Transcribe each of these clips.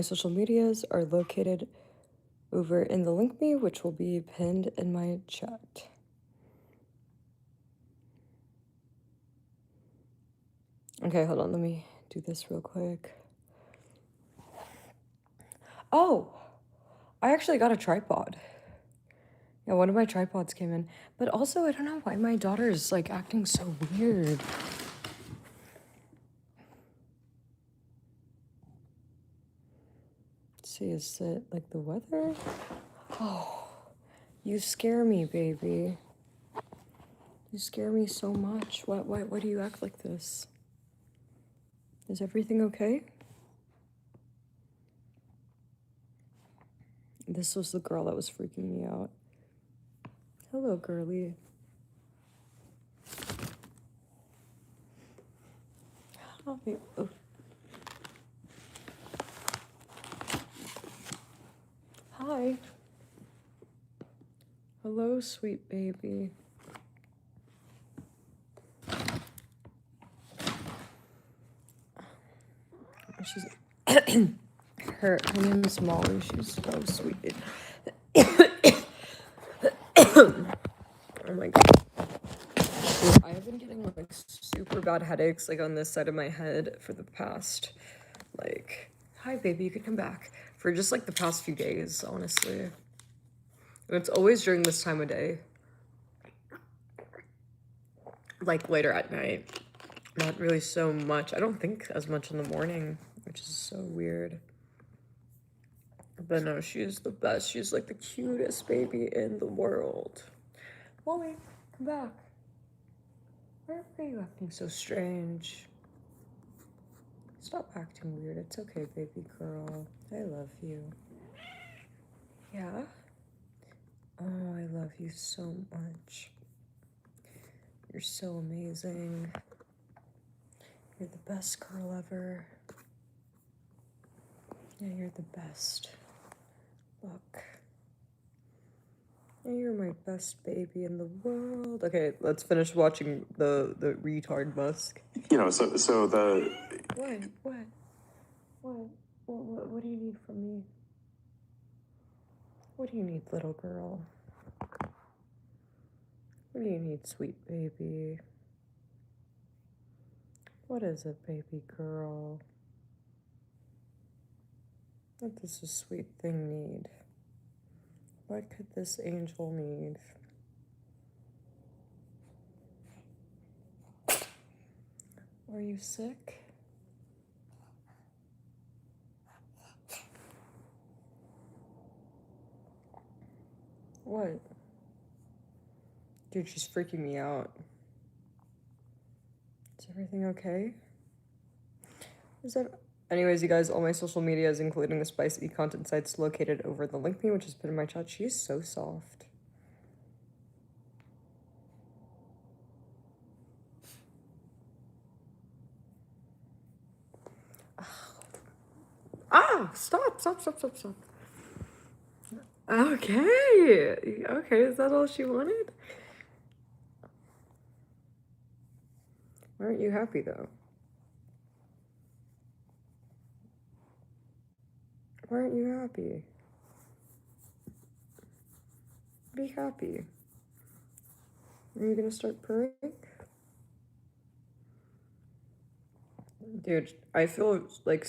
social medias are located over in the link me, which will be pinned in my chat. Okay, hold on, let me do this real quick. Oh, I actually got a tripod. Yeah, one of my tripods came in. But also, I don't know why my daughter's like acting so weird. Let's see, is it like the weather? Oh, you scare me, baby. You scare me so much. Why do you act like this? Is everything okay? This was the girl that was freaking me out. Hello, girly. Hi. Oh. Hi. Hello, sweet baby. She's her name is Molly. She's so sweet. Oh my god. Dude, I have been getting like super bad headaches like on this side of my head for the past like hi baby, you could come back. For just like the past few days, honestly. And it's always during this time of day. Like later at night. Not really so much. I don't think as much in the morning, which is so weird. But no, she's the best. She's like the cutest baby in the world. Molly, come back. Why are you acting so strange? Stop acting weird. It's okay, baby girl. I love you. Yeah? Oh, I love you so much. You're so amazing. You're the best girl ever. Yeah, you're the best. Look. Yeah, you're my best baby in the world. Okay, let's finish watching the retard Musk. You know, so the... What do you need from me? What do you need, little girl? What do you need, sweet baby? What is it, baby girl? What does this sweet thing need? What could this angel need? Are you sick? What? Dude, she's freaking me out. Is everything okay? Anyways, you guys, all my social medias, including the spicy content sites, located over the link me, which is put in my chat. She's so soft. Ah! Stop! Okay. Okay, is that all she wanted? Why aren't you happy, though? Why aren't you happy? Be happy. Are you gonna start purring? Dude, I feel like...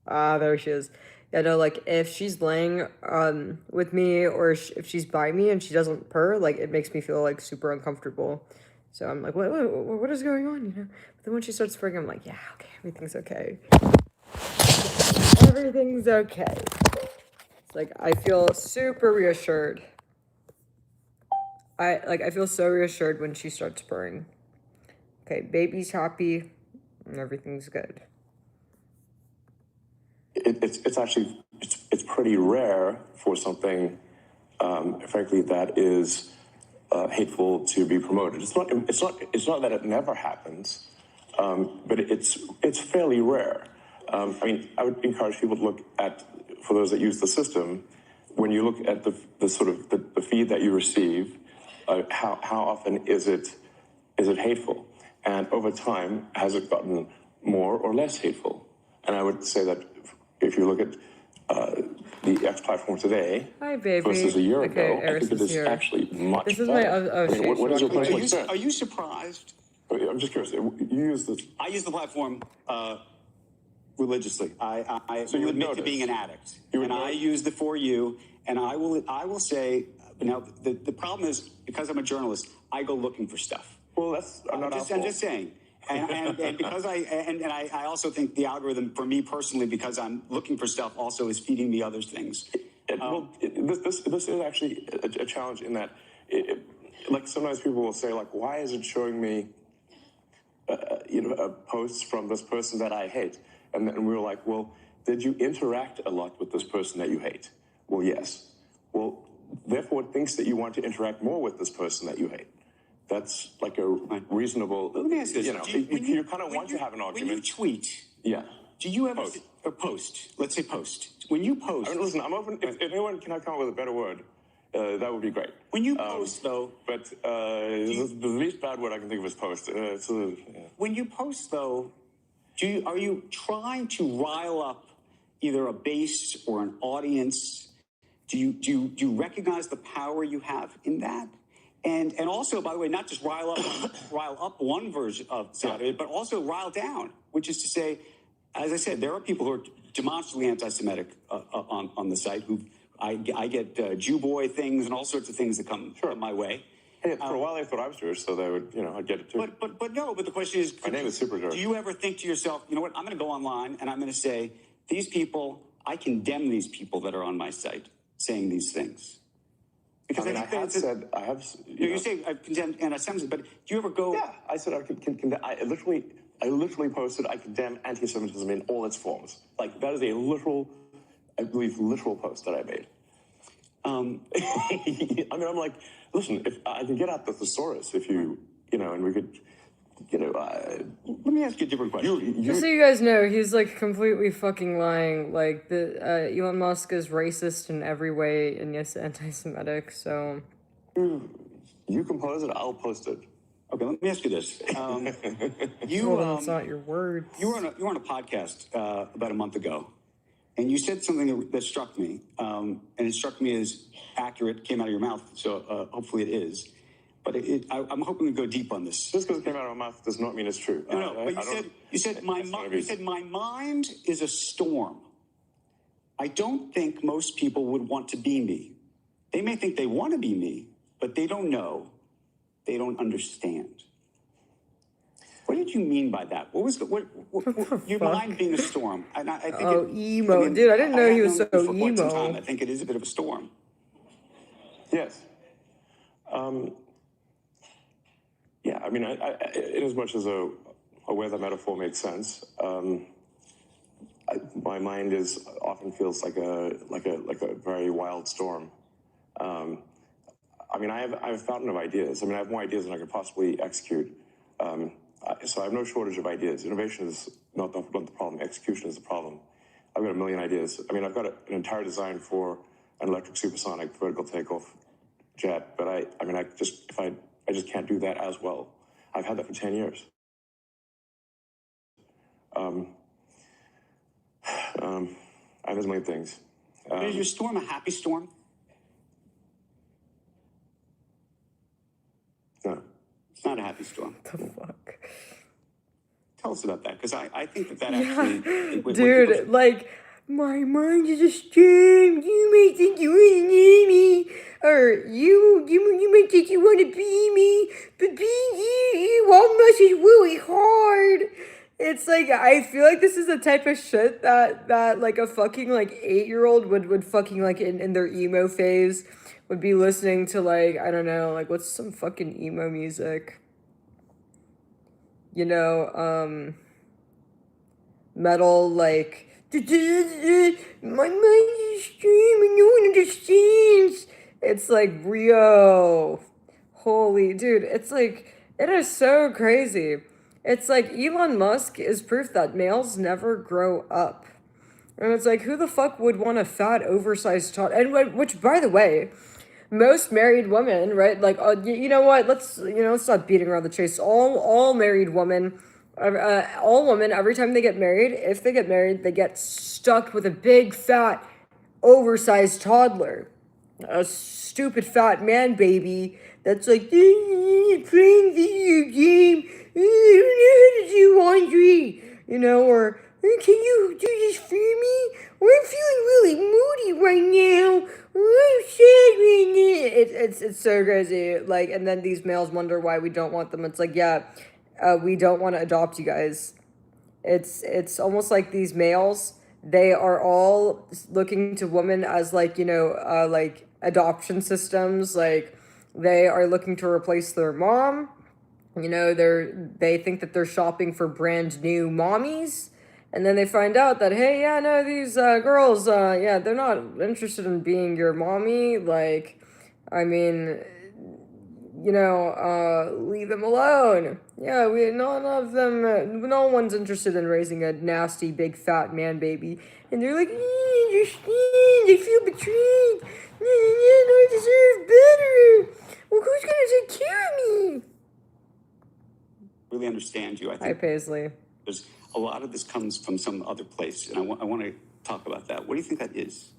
there she is. Yeah, no, like, if she's laying with me or if she's by me and she doesn't purr, like, it makes me feel, like, super uncomfortable. So I'm like, what is going on, you know? But then when she starts purring, I'm like, yeah, okay, everything's okay. Everything's okay. It's like, I feel super reassured. I feel so reassured when she starts purring. Okay, baby's happy and everything's good. It's actually it's pretty rare for something, frankly, that is hateful to be promoted. It's not that it never happens, but it's fairly rare. I mean, I would encourage people to look at, for those that use the system, when you look at the sort of the feed that you receive, how often is it hateful, and over time has it gotten more or less hateful? And I would say that if you look at the X platform today Hi, baby. versus a year Okay, ago, I Eris think it is is here. actually much This is my better. I mean, what is your personal experience? Are you surprised? I'm just curious. You use this. I use the platform religiously. I So you will would admit to notice. being an addict, You would and I notice. use the For You, and I will say now the problem is because I'm a journalist, I go looking for stuff. Well, that's I'm not. I'm just saying. And because I also think the algorithm for me personally, because I'm looking for stuff, also is feeding me other things. This is actually a challenge in that, like sometimes people will say, like, why is it showing me, posts from this person that I hate? And then we were like, well, did you interact a lot with this person that you hate? Well, yes. Well, therefore, it thinks that you want to interact more with this person that you hate. That's like a reasonable. Let me ask you this: you kind of want to have an argument. When you tweet, yeah. do you ever Post. Let's say post. When you post, I mean, listen, I'm open. If anyone can come up with a better word, that would be great. When you post, though, but the least bad word I can think of is post. When you post, though, are you trying to rile up either a base or an audience? Do you recognize the power you have in that? And also, by the way, not just rile up one version of it, but also rile down, which is to say, as I said, there are people who are demonstrably anti-Semitic on the site. Who I get Jew boy things and all sorts of things that come my way. Hey, for a while they thought I was Jewish, so they would, I'd get it too. But no. But the question is, my name is Super Jewish. Do you ever think to yourself, you know what? I'm going to go online and I'm going to say, these people, I condemn these people that are on my site saying these things. Because I have. You say I've condemned anti-Semitism, but do you ever go? Yeah, I said I could condemn. I literally posted I condemn anti-Semitism in all its forms. Like that is a literal post that I made. I mean, I'm like, listen, if I can get out the thesaurus, if you and we could, let me ask you a different question. Just so you guys know, he's like completely fucking lying. Like Elon Musk is racist in every way and yes, anti-Semitic. So you compose it, I'll post it. Okay, let me ask you this. That's not your words. You were on a podcast about a month ago, and you said something that struck me, and it struck me as accurate. Came out of your mouth, so hopefully it is. But I'm hoping to go deep on this. Just because it came out of my mouth does not mean it's true. No. But you said my mind is a storm. I don't think most people would want to be me. They may think they want to be me, but they don't know. They don't understand. What did you mean by that? What was your mind being a storm? I think emo. Dude, I didn't know he was so for quite some emo. time. I think it is a bit of a storm. Yes. Yeah, I mean, in as much as a weather metaphor makes sense, my mind often feels like a very wild storm. I mean, I have a fountain of ideas. I mean, I have more ideas than I could possibly execute. So I have no shortage of ideas. Innovation is not the problem. Execution is the problem. I've got a million ideas. I mean, I've got an entire design for an electric supersonic vertical takeoff jet, but I just can't do that as well. I've had that for 10 years. I have a million things. Is your storm a happy storm? No. It's not a happy storm. What the fuck? Tell us about that, because I think that actually... Dude, like, my mind is a storm. You may think you want to know me, or you may think you want to be me, but being you almost is really hard. It's like, I feel like this is the type of shit that like a fucking like 8-year-old would fucking like in their emo phase would be listening to, like, I don't know, like what's some fucking emo music? Metal, like, my mind is streaming, no one understands. It's like, Rio. Holy, dude, it's like, it is so crazy. It's like Elon Musk is proof that males never grow up. And it's like, who the fuck would want a fat, oversized tot? And which, by the way, most married women, right? Like, you know what? Let's stop beating around the chase. All married women, all women, every time they get married, if they get married, they get stuck with a big, fat, oversized toddler, a stupid fat man baby that's like playing video game. I don't know how to do laundry, or can you do this for me? Or I'm feeling really moody right now. I'm sad right now. It's so crazy. Like, and then these males wonder why we don't want them. It's like, yeah, we don't want to adopt you guys. It's almost like these males, they are all looking to women as like, like adoption systems. Like, they are looking to replace their mom. They think that they're shopping for brand new mommies, and then they find out that, hey, yeah, no, these girls, yeah, they're not interested in being your mommy. Like, I mean, leave them alone. Yeah, none of them, no one's interested in raising a nasty, big, fat man baby. And they're like, I feel betrayed. I deserve better. Well, who's gonna take care of me? Really understand you. I Hi, think Paisley. there's a lot of this comes from some other place, and I want to talk about that. What do you think that is?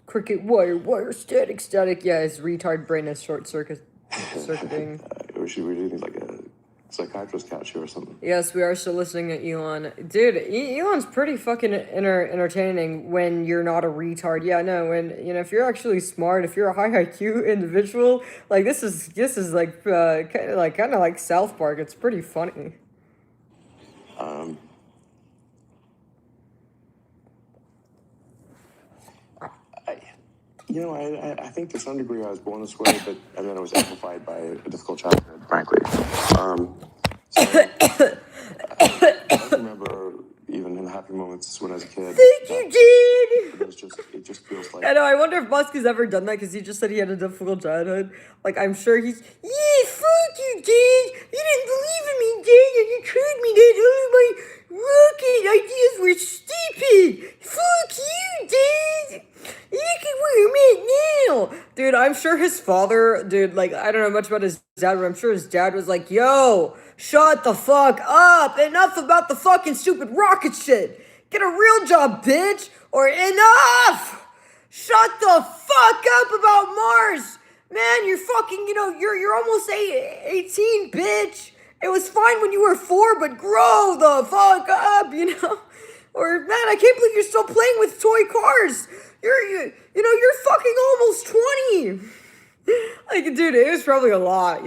Cricket, wire, static. Yeah, his retard brain is circuiting. Or should we do like a psychiatrist couch here or something? Yes, we are still listening to Elon. Dude, Elon's pretty fucking entertaining when you're not a retard. Yeah, no, when, if you're actually smart, if you're a high IQ individual, like, this is like, kind of like South Park. It's pretty funny. I think to some degree I was born this way, and then it was amplified by a difficult childhood, frankly. I remember even in happy moments when I was a kid. Thank you, dude! It just feels like... I know, I wonder if Musk has ever done that, because he just said he had a difficult childhood. Like, I'm sure he's, yeah, fuck you, Dad! You didn't believe in me, Dad, and you told me that all of my rocket ideas were stupid! Fuck you, Dad! Look at where I'm at now! Dude, I'm sure his father, like, I don't know much about his dad, but I'm sure his dad was like, yo, shut the fuck up! Enough about the fucking stupid rocket shit! Get a real job, bitch! Or enough! Shut the fuck up about Mars! Man, you're fucking, you're almost 18, bitch! It was fine when you were 4, but grow the fuck up, Or, man, I can't believe you're still playing with toy cars! You're fucking almost 20! Like, dude, it was probably a lot,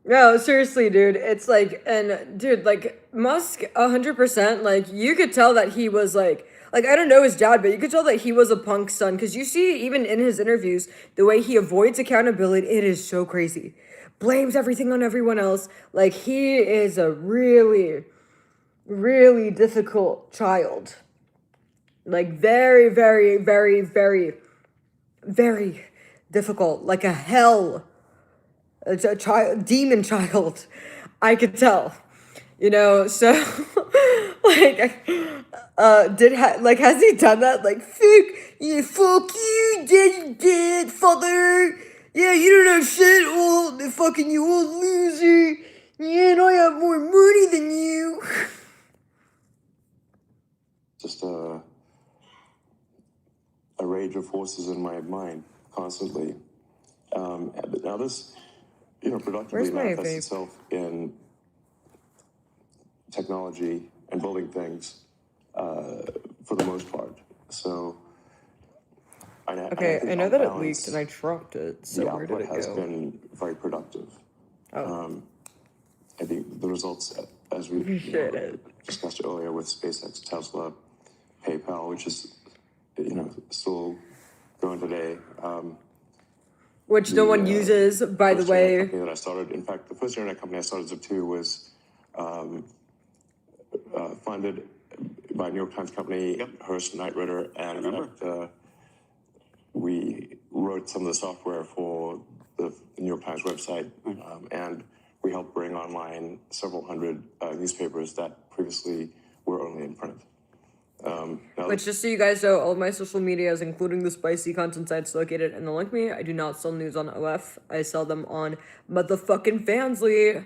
No, seriously, dude, it's like, and dude, like, Musk, 100%, like, you could tell that he was like, I don't know his dad, but you could tell that he was a punk son, because you see, even in his interviews, the way he avoids accountability, it is so crazy. Blames everything on everyone else. Like, he is a really, really difficult child. Like, very, very, very, very, very difficult. Like a hell. A child, demon child. I could tell. So, like, has he done that? Like, fuck you, dead father. Yeah, you don't have shit, fucking you old loser. Yeah, and I have more money than you. Just a rage of forces in my mind constantly. But now this, productively manifests itself in technology and building things for the most part. So, I know that it leaked and I dropped it. So where did it go? The output has been very productive. I think the results, as we discussed earlier with SpaceX, Tesla, PayPal, which is still going today. Which no one uses, by the way. Company that I started. In fact, the first internet company I started, Zip2, was funded by a New York Times company, Hearst Knight Ridder, and in fact, we wrote some of the software for the New York Times website, and we helped bring online several hundred newspapers that previously were only in print. Which, just so you guys know, all of my social medias, including the spicy content sites located in the link me. I do not sell news on OF. I sell them on motherfucking Fansly.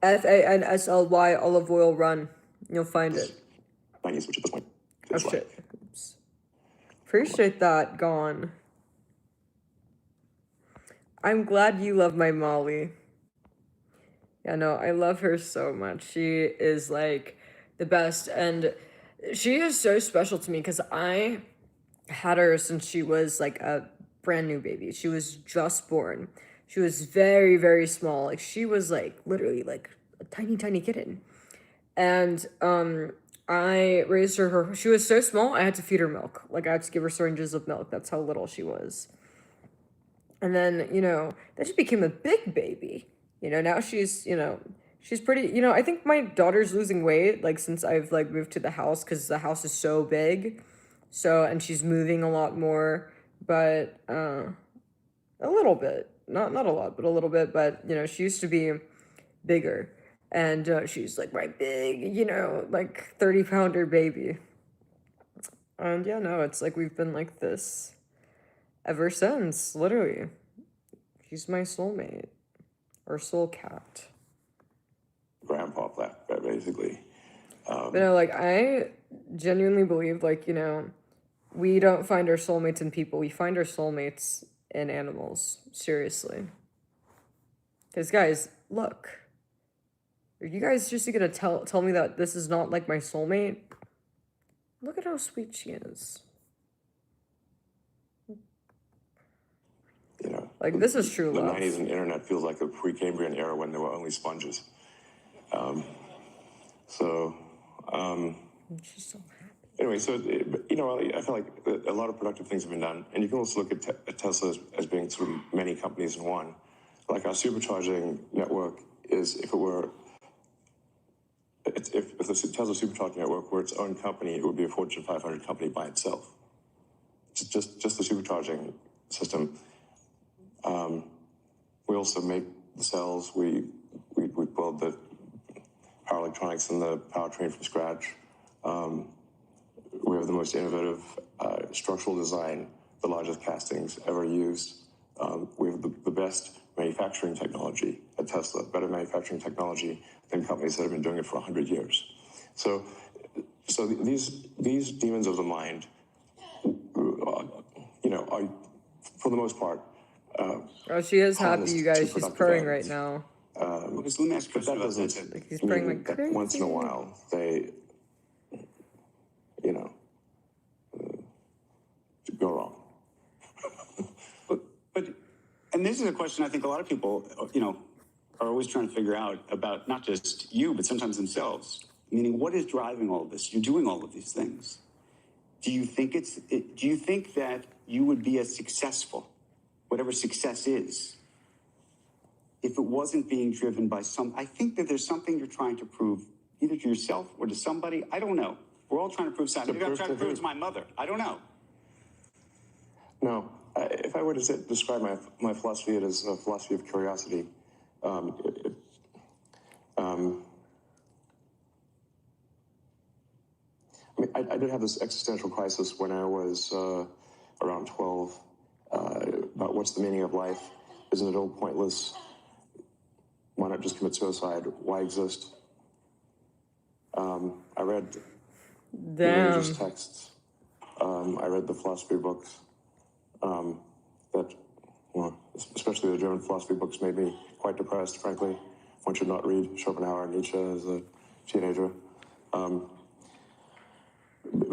FANSLY Olive Oil Run. You'll find it. 90s, which at this point Oh is like, shit. Oops. Appreciate that, Gone. I'm glad you love my Molly. Yeah, no, I love her so much. She is like the best, and she is so special to me because I had her since she was like a brand new baby. She was just born. She was very, very small. Like she was like literally like a tiny, tiny kitten. And I raised her, she was so small, I had to feed her milk. Like I had to give her syringes of milk. That's how little she was. And then, then she became a big baby. Now she's, she's pretty, I think my daughter's losing weight, like since I've like moved to the house, because the house is so big. So, and she's moving a lot more, but a little bit, not a lot, but a little bit. But, she used to be bigger. And she's like my big, like 30-pounder baby. And yeah, no, it's like we've been like this ever since, literally. She's my soulmate. Or soul cat. grandpa, basically. But no, like, I genuinely believe, like, we don't find our soulmates in people. We find our soulmates in animals. Seriously. Because, guys, look. Are you guys just gonna tell me that this is not, like, my soulmate? Look at how sweet she is. Like, this is true love. The 90s and internet feels like a Precambrian era when there were only sponges. She's so happy. Anyway, so, I feel like a lot of productive things have been done. And you can also look at Tesla as being sort of many companies in one. Like our supercharging network is, if the Tesla supercharging network were its own company, it would be a Fortune 500 company by itself. Just the supercharging system. We also make the cells. We build the power electronics and the powertrain from scratch. We have the most innovative structural design, the largest castings ever used. We have the best manufacturing technology at Tesla, better manufacturing technology than companies that have been doing it for 100 years. So these demons of the mind, are, for the most part, Oh, she is happy, you guys. She's purring right now. Because let me ask you a question about that. Like, he's purring like crazy. Once in a while, they, go wrong. But and this is a question I think a lot of people, are always trying to figure out about not just you, but sometimes themselves. Meaning, what is driving all of this? You're doing all of these things. Do you think that you would be as successful, whatever success is, if it wasn't being driven by I think that there's something you're trying to prove, either to yourself or to somebody. I don't know. We're all trying to prove something. Maybe I'm trying to prove it to my mother. I don't know. No, if I were to describe my philosophy, it is a philosophy of curiosity. I did have this existential crisis when I was around 12 about what's the meaning of life. Isn't it all pointless? Why not just commit suicide? Why exist? I read religious texts. I read the philosophy books especially the German philosophy books, made me quite depressed, frankly. One should not read Schopenhauer and Nietzsche as a teenager. But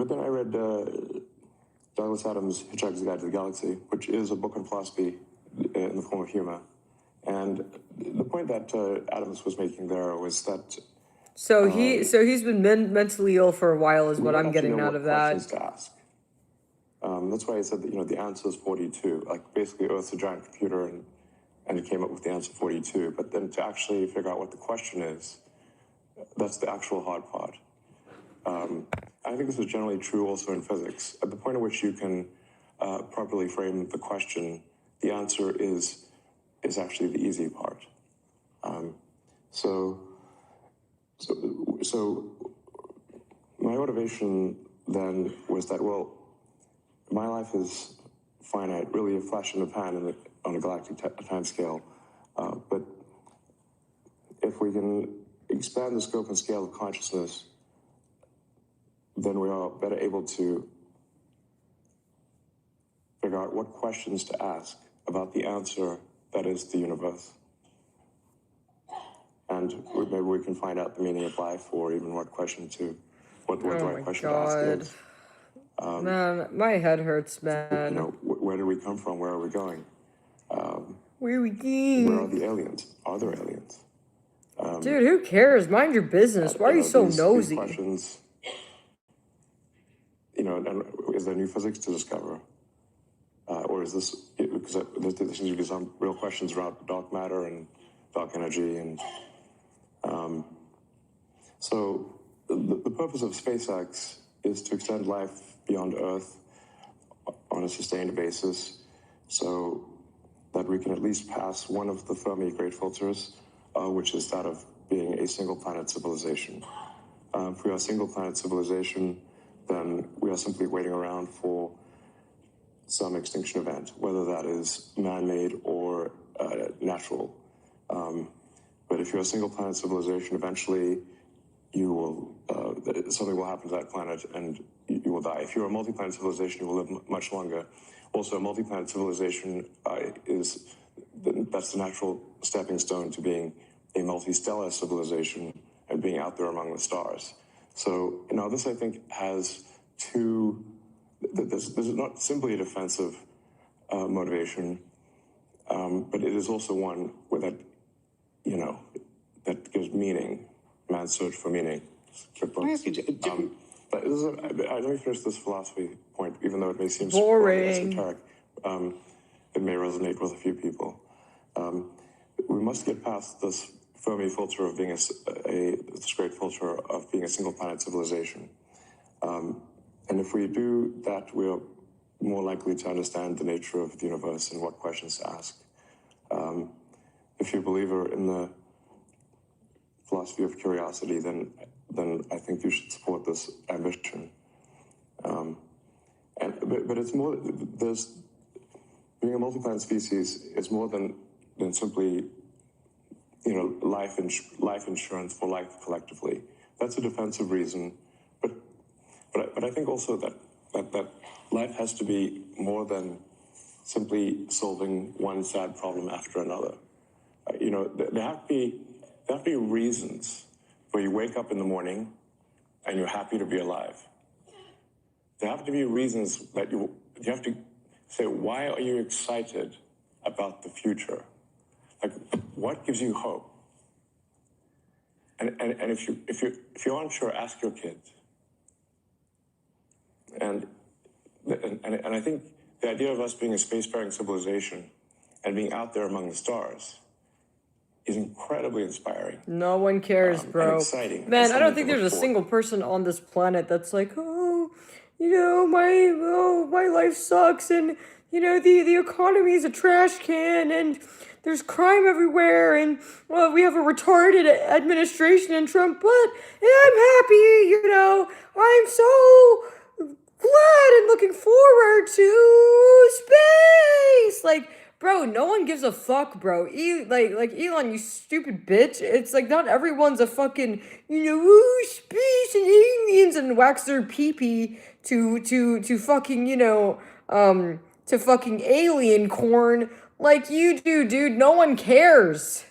then I read Douglas Adams' Hitchhiker's Guide to the Galaxy, which is a book on philosophy in the form of humor. And the point that Adams was making there was that So he's been mentally ill for a while, is what I'm getting out of that. Questions to ask. That's why I said that the answer is 42. Like basically, Earth's a giant computer, and it came up with the answer 42. But then to actually figure out what the question is, that's the actual hard part. I think this is generally true also in physics. At the point at which you can properly frame the question, the answer is actually the easy part. So my motivation then was that, well, my life is finite, really a flash in the pan on a galactic time scale. But if we can expand the scope and scale of consciousness, then we are better able to figure out what questions to ask about the answer that is the universe. And maybe we can find out the meaning of life, or even what question to, what the Oh right my question to ask God. is. Man, my head hurts, You man. know, where do we come from? Where are we going? Where are we Where are going? the aliens? Are there aliens? Dude, who cares? Mind your business. Why are you so These nosy? questions, you know, and is there new physics to discover? Or is this, because there seems to be some real questions around dark matter and dark energy. And so the purpose of SpaceX is to extend life beyond Earth on a sustained basis, so that we can at least pass one of the Fermi great filters, which is that of being a single planet civilization. If we are a single planet civilization, then we are simply waiting around for some extinction event, whether that is man-made or natural. But if you're a single planet civilization, eventually you will, something will happen to that planet and you will die. If you're a multi-planet civilization, you will live much longer. Also, a multi-planet civilization that's the natural stepping stone to being a multi-stellar civilization and being out there among the stars. So, you know, this I think has two, this is not simply a defensive motivation, but it is also one where that, you know, that gives meaning, man's search for meaning. Can I ask you a different... But let me finish this philosophy point, even though it may seem Boring. esoteric. It may resonate with a few people. We must get past this Fermi filter of being this great filter of being a single planet civilization. And if we do that, we are more likely to understand the nature of the universe and what questions to ask. If you're a believer in the philosophy of curiosity, then I think you should support this ambition. But it's more, being a multi-planet species is more than simply, you know, life insurance for life collectively. That's a defensive reason. But I think also that life has to be more than simply solving one sad problem after another. You know, there have to be reasons where you wake up in the morning and you're happy to be alive. There have to be reasons that you have to say, why are you excited about the future? Like, what gives you hope? And if you're unsure, ask your kids. And I think the idea of us being a spacefaring civilization and being out there among the stars is incredibly inspiring. No one cares, bro. And exciting. Man, And I don't something think to there's a look for. single person on this planet that's like, oh, you know, my life sucks, and you know, the economy is a trash can, and there's crime everywhere, and well, we have a retarded administration in Trump, but I'm happy, you know, I'm so glad and looking forward to space. Like, bro, no one gives a fuck, bro. Like Elon, you stupid bitch. It's like not everyone's a fucking, you know, ooh, space and aliens and wax their pee-pee to fucking, you know, to fucking alien corn like you do, dude. No one cares.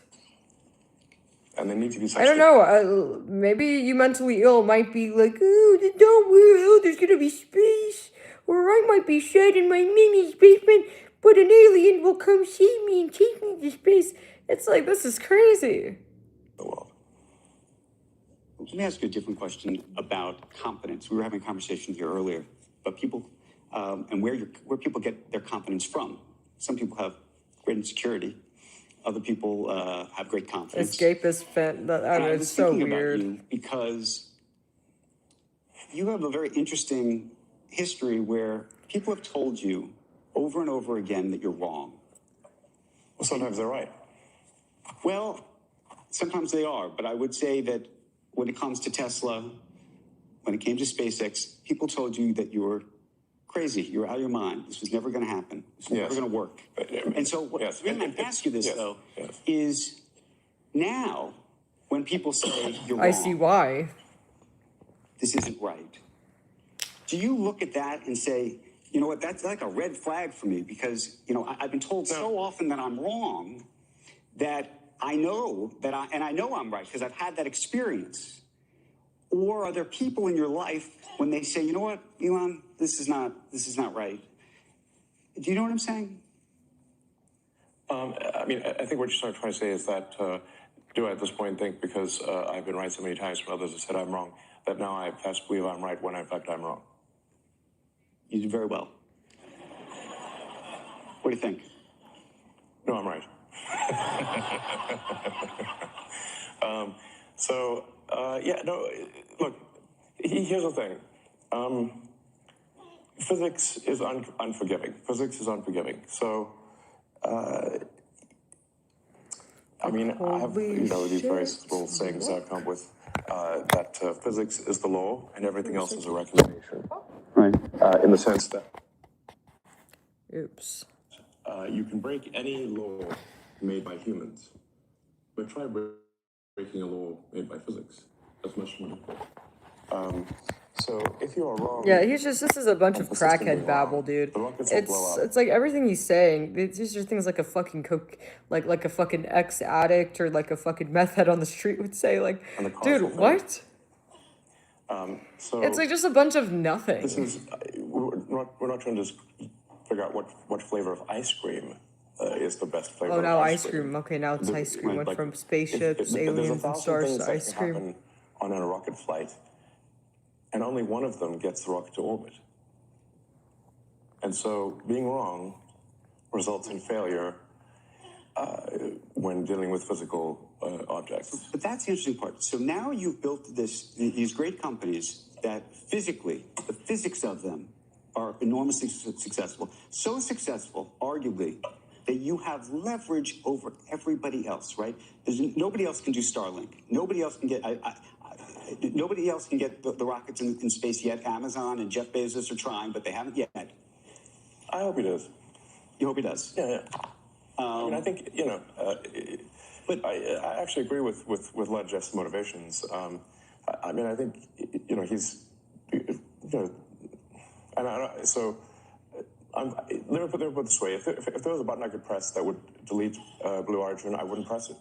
And they need to be such I don't know. Maybe you mentally ill might be like, oh, don't worry, oh, there's gonna be space, or I might be sad in my Mimi's basement, but an alien will come see me and take me to space. It's like, this is crazy. the world. Let me ask you a different question about confidence. We were having a conversation here earlier about people and where people get their confidence from. Some people have great insecurity. Other people have great confidence. Escapist fan. I don't know, it's so thinking weird. about you because you have a very interesting history where people have told you over and over again that you're wrong. Well, sometimes they're right. Well, sometimes they are, but I would say that when it comes to Tesla, when it came to SpaceX, people told you that you were crazy, you were out of your mind. This was never going to happen. This was never going to work. And so what Yes. the reason I ask you this, Yes. though, Yes. is now when people say you're I wrong, see why. this isn't right, do you look at that and say, you know what, that's like a red flag for me because, you know, I've been told so often that I'm wrong that I know that I know I'm right because I've had that experience. Or are there people in your life when they say, you know what, Elon, this is not right? Do you know what I'm saying? I mean, I think what you're trying to say is that do I at this point think because I've been right so many times when others have said I'm wrong, that now I have to believe I'm right when in fact I'm wrong? You did very well. What do you think? No, I'm right. Yeah, no, look, here's the thing. Physics is unforgiving. Physics is unforgiving. So, I mean, I have, these various little sayings that I've come up with, that physics is the law and everything else is a recommendation. Right. In the sense that Oops. you can break any law made by humans, but try breaking a law made by physics. That's much more difficult. So if you are wrong, Yeah, this is a bunch of the system being crackhead babble, wrong, dude. the rockets will blow up. It's like everything he's saying. These are things like a fucking like a fucking ex addict or like a fucking meth head on the street would say. Like, And the cars will dude, fail. what? So It's like just a bunch of nothing. this is we're not trying to just figure out what flavor of ice cream is the best flavor. Oh, of now ice ice cream. Okay, now it's ice cream. Went from spaceships, there's aliens, and 1,000 stars things to that ice can cream. happen on a rocket flight, and only one of them gets the rocket to orbit. And so being wrong results in failure when dealing with physical objects. But that's the interesting part. So now you've built these great companies that physically, the physics of them are enormously successful. So successful, arguably, that you have leverage over everybody else, right? Nobody else can do Starlink. Nobody else can get nobody else can get the rockets in space yet. Amazon and Jeff Bezos are trying, but they haven't yet. I hope he does. You hope he does? Yeah. I mean, I think, but I actually agree with a lot of Jeff's motivations. I mean, I think, he's, so let me put it this way. If there was a button I could press that would delete Blue Origin, I wouldn't press it.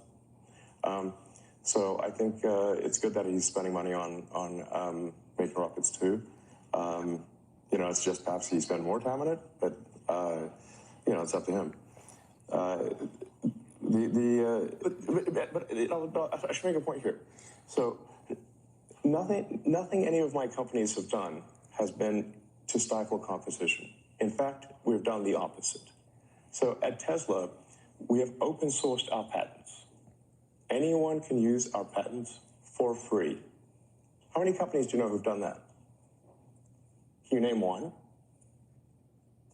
So I think it's good that he's spending money on making rockets too. It's just perhaps he spend more time on it, but it's up to him. I should make a point here. So nothing any of my companies have done has been to stifle competition. In fact, we've done the opposite. So at Tesla, we have open sourced our patents. Anyone can use our patents for free. How many companies do you know who've done that? Can you name one?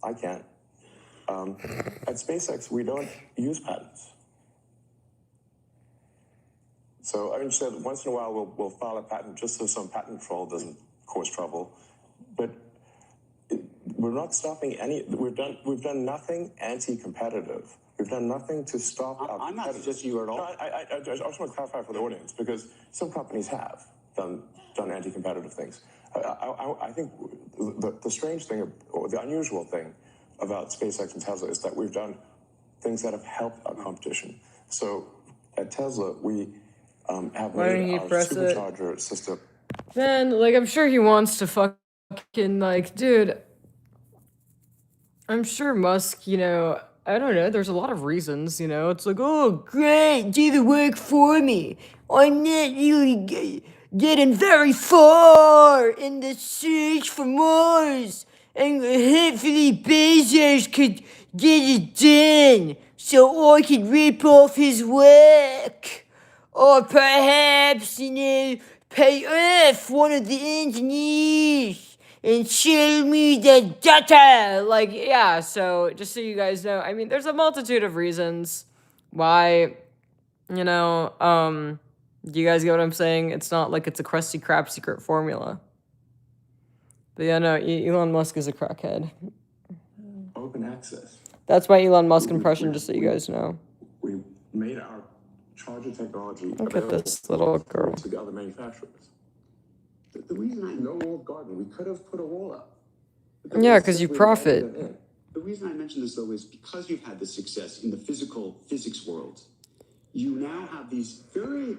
I can't. At SpaceX, we don't use patents. So I said once in a while we'll file a patent just so some patent troll doesn't cause trouble. But we're not stopping any. We've done nothing anti-competitive. We've done nothing to stop our I'm not competitors. suggesting you at all. No, I just want to clarify for the audience because some companies have done anti-competitive things. I think the strange thing or the unusual thing about SpaceX and Tesla is that we've done things that have helped our competition. So at Tesla, we have Why don't made you our press it? supercharger system. Man, like, I'm sure he wants to fucking, like, dude. I'm sure Musk, I don't know, there's a lot of reasons, it's like, oh, great, do the work for me. I'm not really getting very far in the search for Mars. And hopefully Bezos could get it done so I could rip off his work. Or perhaps, pay off one of the engineers and show me the data. Like, yeah, so just so you guys know, I mean, there's a multitude of reasons why, do you guys get what I'm saying? It's not like it's a crusty crap secret formula. But yeah, no, Elon Musk is a crackhead. Open access. That's my Elon Musk impression, just so you guys know. We made our charger technology Look at available this little girl. to the other manufacturers. The reason no walled garden, we could have put a wall up. Yeah, because you profit. The reason I mention this, though, is because you've had this success in the physical physics world, you now have these very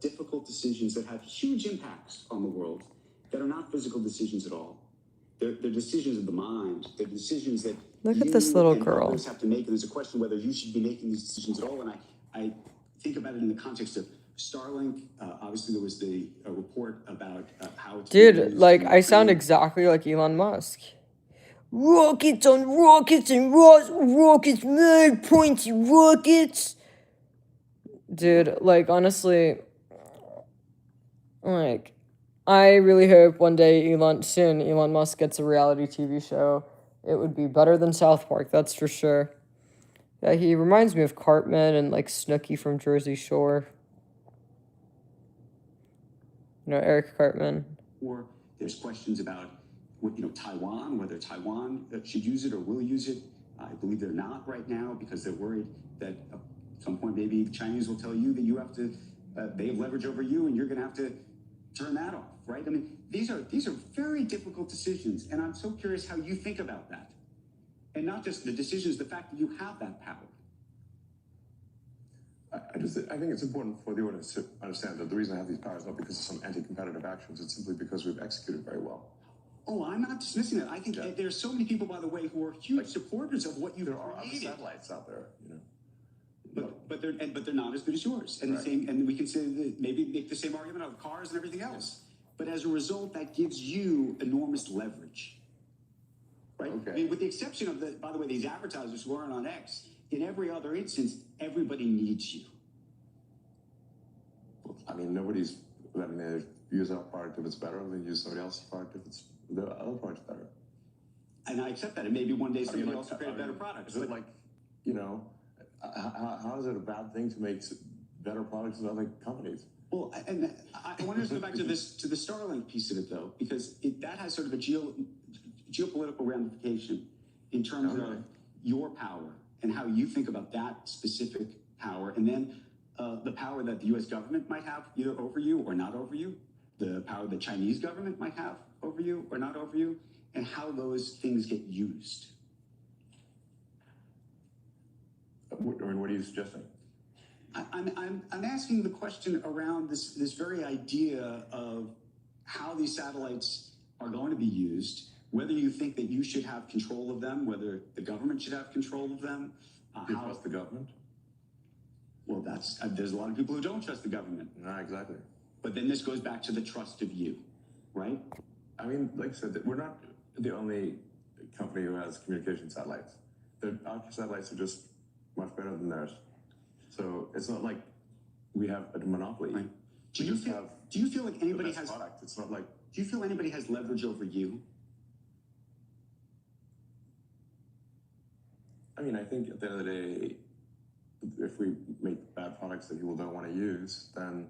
difficult decisions that have huge impacts on the world that are not physical decisions at all. They're decisions of the mind. They're decisions that Look at this little and girl. others have to make. And there's a question whether you should be making these decisions at all. And I think about it in the context of Starlink. Obviously, there was the report about how it's being Dude, used like, to I sound create- exactly like Elon Musk. Rockets on rockets and rockets, mad pointy rockets. Dude, like, honestly, like, I really hope one day Elon Musk gets a reality TV show. It would be better than South Park, that's for sure. Yeah, he reminds me of Cartman and, like, Snooki from Jersey Shore. You know, Eric Cartman. Or there's questions about Taiwan, whether Taiwan should use it or will use it. I believe they're not right now because they're worried that at some point maybe the Chinese will tell you that you have to, they have leverage over you and you're going to have to turn that off, right? I mean, these are very difficult decisions, and I'm so curious how you think about that. And not just the decisions, the fact that you have that power. I think it's important for the audience to understand that the reason I have these powers is not because of some anti-competitive actions. It's simply because we've executed very well. Oh, I'm not dismissing that. I think there's so many people, by the way, who are huge supporters of what you've There are other created. satellites out there, you know. But they're not as good as yours. And Right. the same, and we can say that maybe make the same argument of cars and everything else. But as a result, that gives you enormous leverage. Right? Okay. I mean, with the exception of by the way, these advertisers who aren't on X, in every other instance, everybody needs you. I mean, nobody's letting me use our product if it's better than use somebody else's product if it's the other product's better. And I accept that. And maybe one day somebody like, else will create a better product. Is it like, you know, how is it a bad thing to make better products than other companies? Well, and I want to go back to the Starlink piece of it, though, because that has sort of a geopolitical ramification in terms of your power and how you think about that specific power, and then the power that the U.S. government might have either over you or not over you, the power the Chinese government might have over you or not over you, and how those things get used. I mean, what are you suggesting? I'm asking the question around this very idea of how these satellites are going to be used, whether you think that you should have control of them, whether the government should have control of them. Do you trust the government? Well, there's a lot of people who don't trust the government. No, exactly. But then this goes back to the trust of you, right? I mean, like I said, we're not the only company who has communication satellites. Our satellites are just much better than theirs. So it's not like we have a monopoly. Right. Do you feel like anybody the best has product? It's not like. Do you feel anybody has leverage over you? I mean, I think at the end of the day, if we make bad products that people don't want to use, then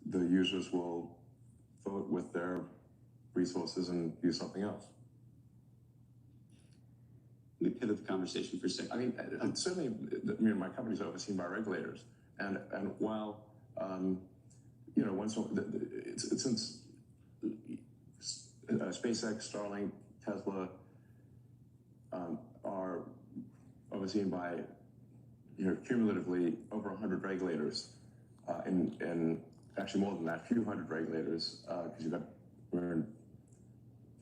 the users will vote with their resources and use something else. Let me pivot the conversation for a second. I mean, certainly, my company's overseen by regulators, and while you know, since SpaceX, Starlink, Tesla are overseen by, you know, cumulatively over 100 regulators, and actually more than that, a few hundred regulators, because we're in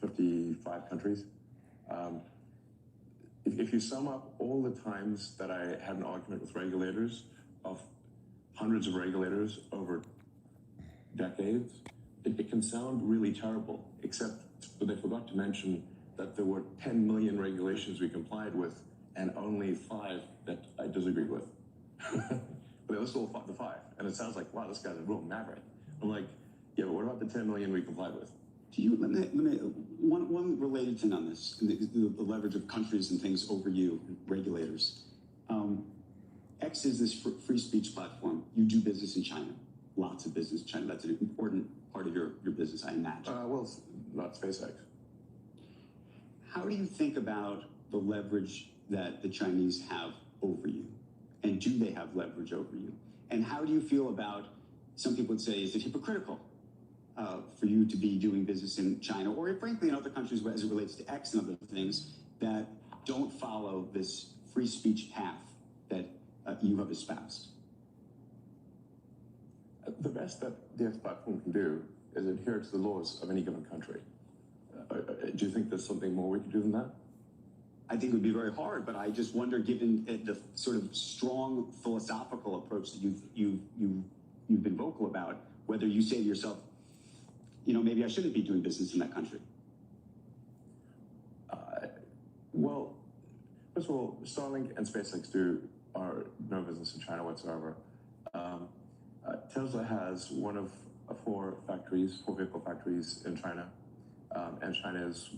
55 countries. If you sum up all the times that I had an argument with regulators, of hundreds of regulators over decades, it can sound really terrible, except they forgot to mention that there were 10 million regulations we complied with and only 5 that I disagreed with. But they were still the 5. And it sounds like, wow, this guy's a real maverick. I'm like, yeah, but what about the 10 million we complied with? Let me one related thing on this, the leverage of countries and things over you, regulators. X is this free speech platform. You do business in China, lots of business in China. That's an important part of your business, I imagine. Well, it's not SpaceX. How do you think about the leverage that the Chinese have over you? And do they have leverage over you? And how do you feel about, some people would say, is it hypocritical for you to be doing business in China, or frankly in other countries as it relates to X and other things that don't follow this free speech path that you have espoused? The best that the X platform can do is adhere to the laws of any given country. Do you think there's something more we could do than that? I think it would be very hard, but I just wonder, given the sort of strong philosophical approach that you've been vocal about, whether you say to yourself, you know, maybe I shouldn't be doing business in that country. Well, first of all, Starlink and SpaceX are no business in China whatsoever. Tesla has one of four vehicle factories in China, and China is,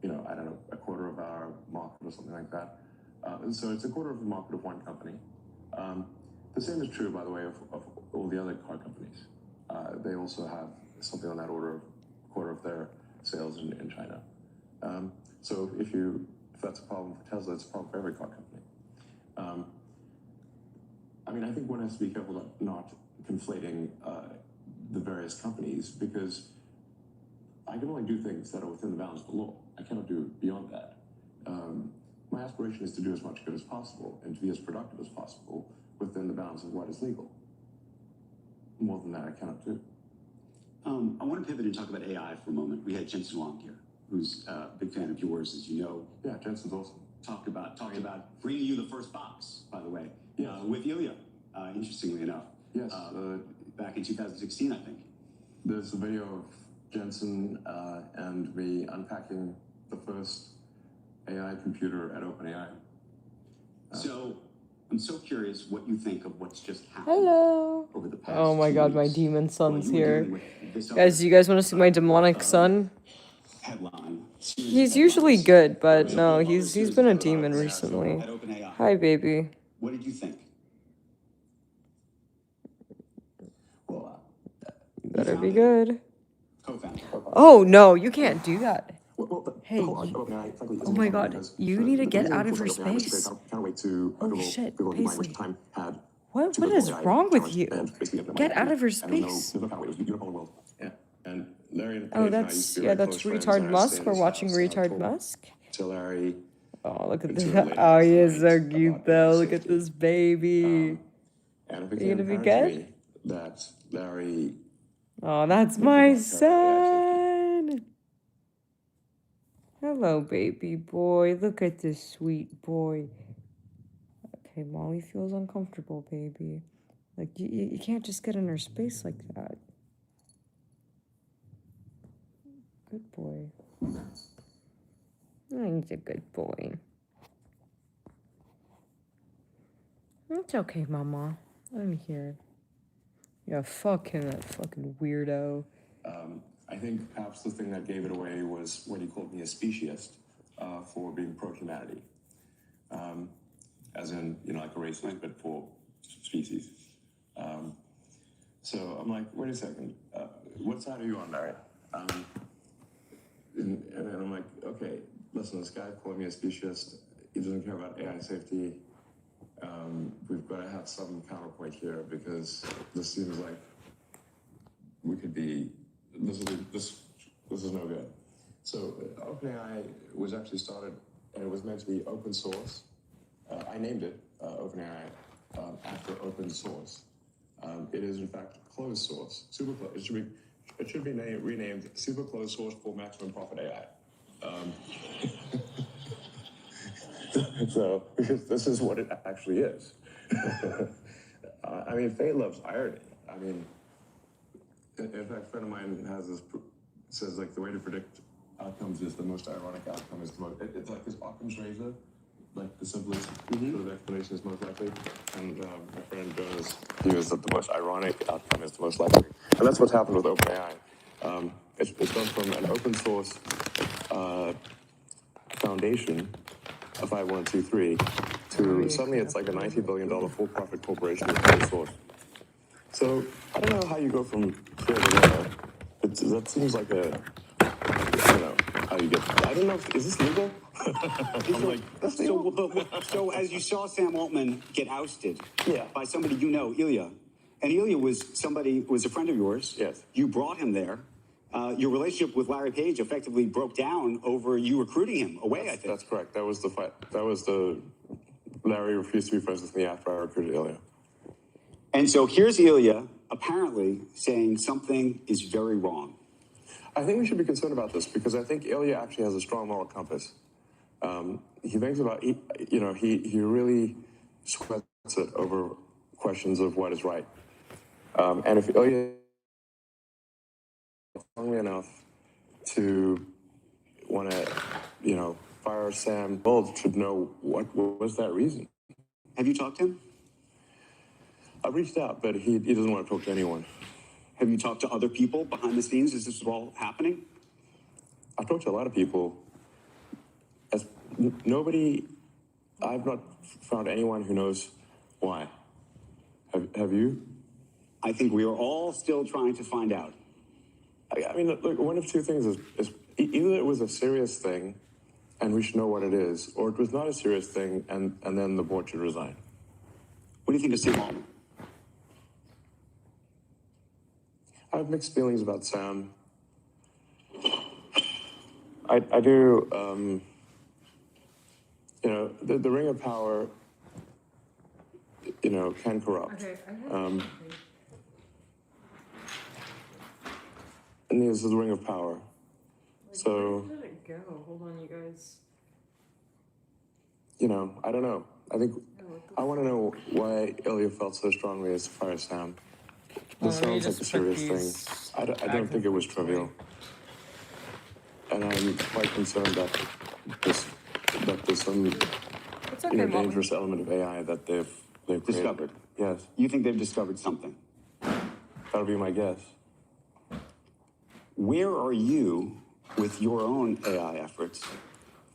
you know, I don't know, a quarter of our market or something like that. And so it's a quarter of the market of one company. The same is true, by the way, of all the other car companies. They also have something on that order, a quarter of their sales in China. So if that's a problem for Tesla, it's a problem for every car company. I mean, I think one has to be careful not conflating the various companies, because I can only do things that are within the bounds of the law. I cannot do beyond that. My aspiration is to do as much good as possible and to be as productive as possible within the bounds of what is legal. More than that, I cannot do. I want to pivot and talk about AI for a moment. We had Jensen Huang here, who's a big fan of yours, as you know. Yeah, Jensen's awesome. Talked about bringing you the first box, by the way, with Ilya, interestingly enough. Yes. Back in 2016, I think. There's a video of Jensen and me unpacking the first AI computer at OpenAI. So I'm so curious what you think of what's just happened. Hello. Over the past Oh my 2 god, my weeks. demon son's Well, you were here. dealing with this Guys, do you guys want to see my demonic son? headline. He's usually good, but no, he's been a demon recently. At OpenAI. Hi, baby. What did you think? Well, Better be good. Co-founder. Oh no, you can't do that. Hey, OpenAI, frankly, oh my god, you need to get out of her space. Can't wait to Oh shit, Paisley. time had What is wrong with you? Get out of her space. Yeah, and Larry and Paige Oh, and I used to be that's very close Retard friends, and I Musk. stayed We're in his watching house, Retard till- Musk. Till Larry. Oh, look at until this. late Oh, at he is so night cute about though. AI Look at safety. this baby. And it You became gonna be apparent to good? me that Larry. Oh, that's Maybe my not son. Hello, baby boy. Look at this sweet boy. Okay, Molly feels uncomfortable, baby. Like, you can't just get in her space like that. Good boy. Oh, he's a good boy. It's okay, Mama. I'm here. Yeah, fuck him, that fucking weirdo. I think perhaps the thing that gave it away was when he called me a speciesist for being pro-humanity. As in, you know, like a racist, but for species. So I'm like, wait a second, what side are you on, Larry? And then I'm like, okay, listen, this guy called me a speciesist. He doesn't care about AI safety. We've got to have some counterpoint here, because this seems like we could be, this is no good. So OpenAI was actually started, and it was meant to be open source. I named it OpenAI after open source. It is in fact closed source, super closed. It should be renamed super closed source for maximum profit AI. So, because this is what it actually is. I mean, Faye loves irony. I mean, in fact, a friend of mine has this, says like the way to predict outcomes is the most ironic outcome is the most, it's like this Occam's razor, like the simplest sort of explanation is most likely. And my friend Joe's view is that the most ironic outcome is the most likely. And that's what's happened with OpenAI. It's gone from an open source foundation, a 501(c)(3), to suddenly it's like a $90 billion for-profit corporation with open source. So I don't know how you go from here to there. That seems like a, I don't know. how you get. I don't know. Is this legal? I'm like, that's legal. So as you saw Sam Altman get ousted Yeah. by somebody you know, Ilya, and Ilya was a friend of yours. Yes. You brought him there. Your relationship with Larry Page effectively broke down over you recruiting him away, I think. That's correct. That was the fight. That was the. Larry refused to be friends with me after I recruited Ilya. And so here's Ilya apparently saying something is very wrong. I think we should be concerned about this because I think Ilya actually has a strong moral compass. He thinks about, he really sweats it over questions of what is right. And if Ilya is strongly enough to want to, fire Sam, Bold should know what was that reason. Have you talked to him? I've reached out, but he doesn't want to talk to anyone. Have you talked to other people behind the scenes as this is all happening? I've talked to a lot of people. Nobody, I've not found anyone who knows why. Have you? I think we are all still trying to find out. I mean, look, one of two things is either it was a serious thing and we should know what it is, or it was not a serious thing and then the board should resign. What do you think of Sam Altman? I have mixed feelings about Sam. I do, the ring of power, can corrupt. Okay, And this is the ring of power. So, where did it go? Hold on, you guys. I don't know. I think I want to know why Ilya felt so strongly as to fire Sam. This Let me sounds like a just serious put thing. these I don't think it was trivial. And I'm quite concerned that there's some It's okay, Mom. dangerous element of AI that they've created. Discovered. Yes, You think they've discovered something? that would be my guess. Where are you with your own AI efforts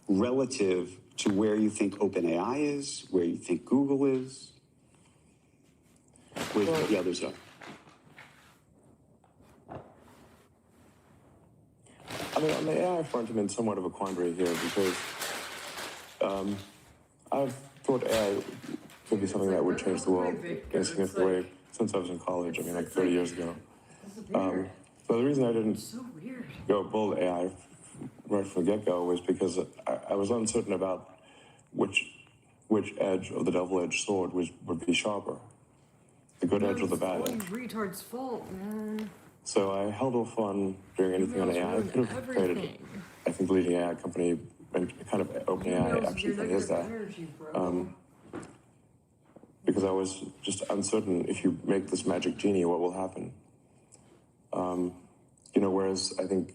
relative to where you think OpenAI is, where you think Google is, where the others are? I mean, on the AI front, I'm in somewhat of a quandary here because I've thought AI could be something that would change the world in a significant way since I was in college. I mean, like 30 years ago. So the reason I didn't go build AI right from the get-go was because I was uncertain about which edge of the double-edged sword would be sharper, the good edge or the bad edge. Retard's fault, man. So I held off on doing anything on AI. I could have created, I think, the leading AI company, and kind of OpenAI actually is that. Because I was just uncertain if you make this magic genie, what will happen? Whereas I think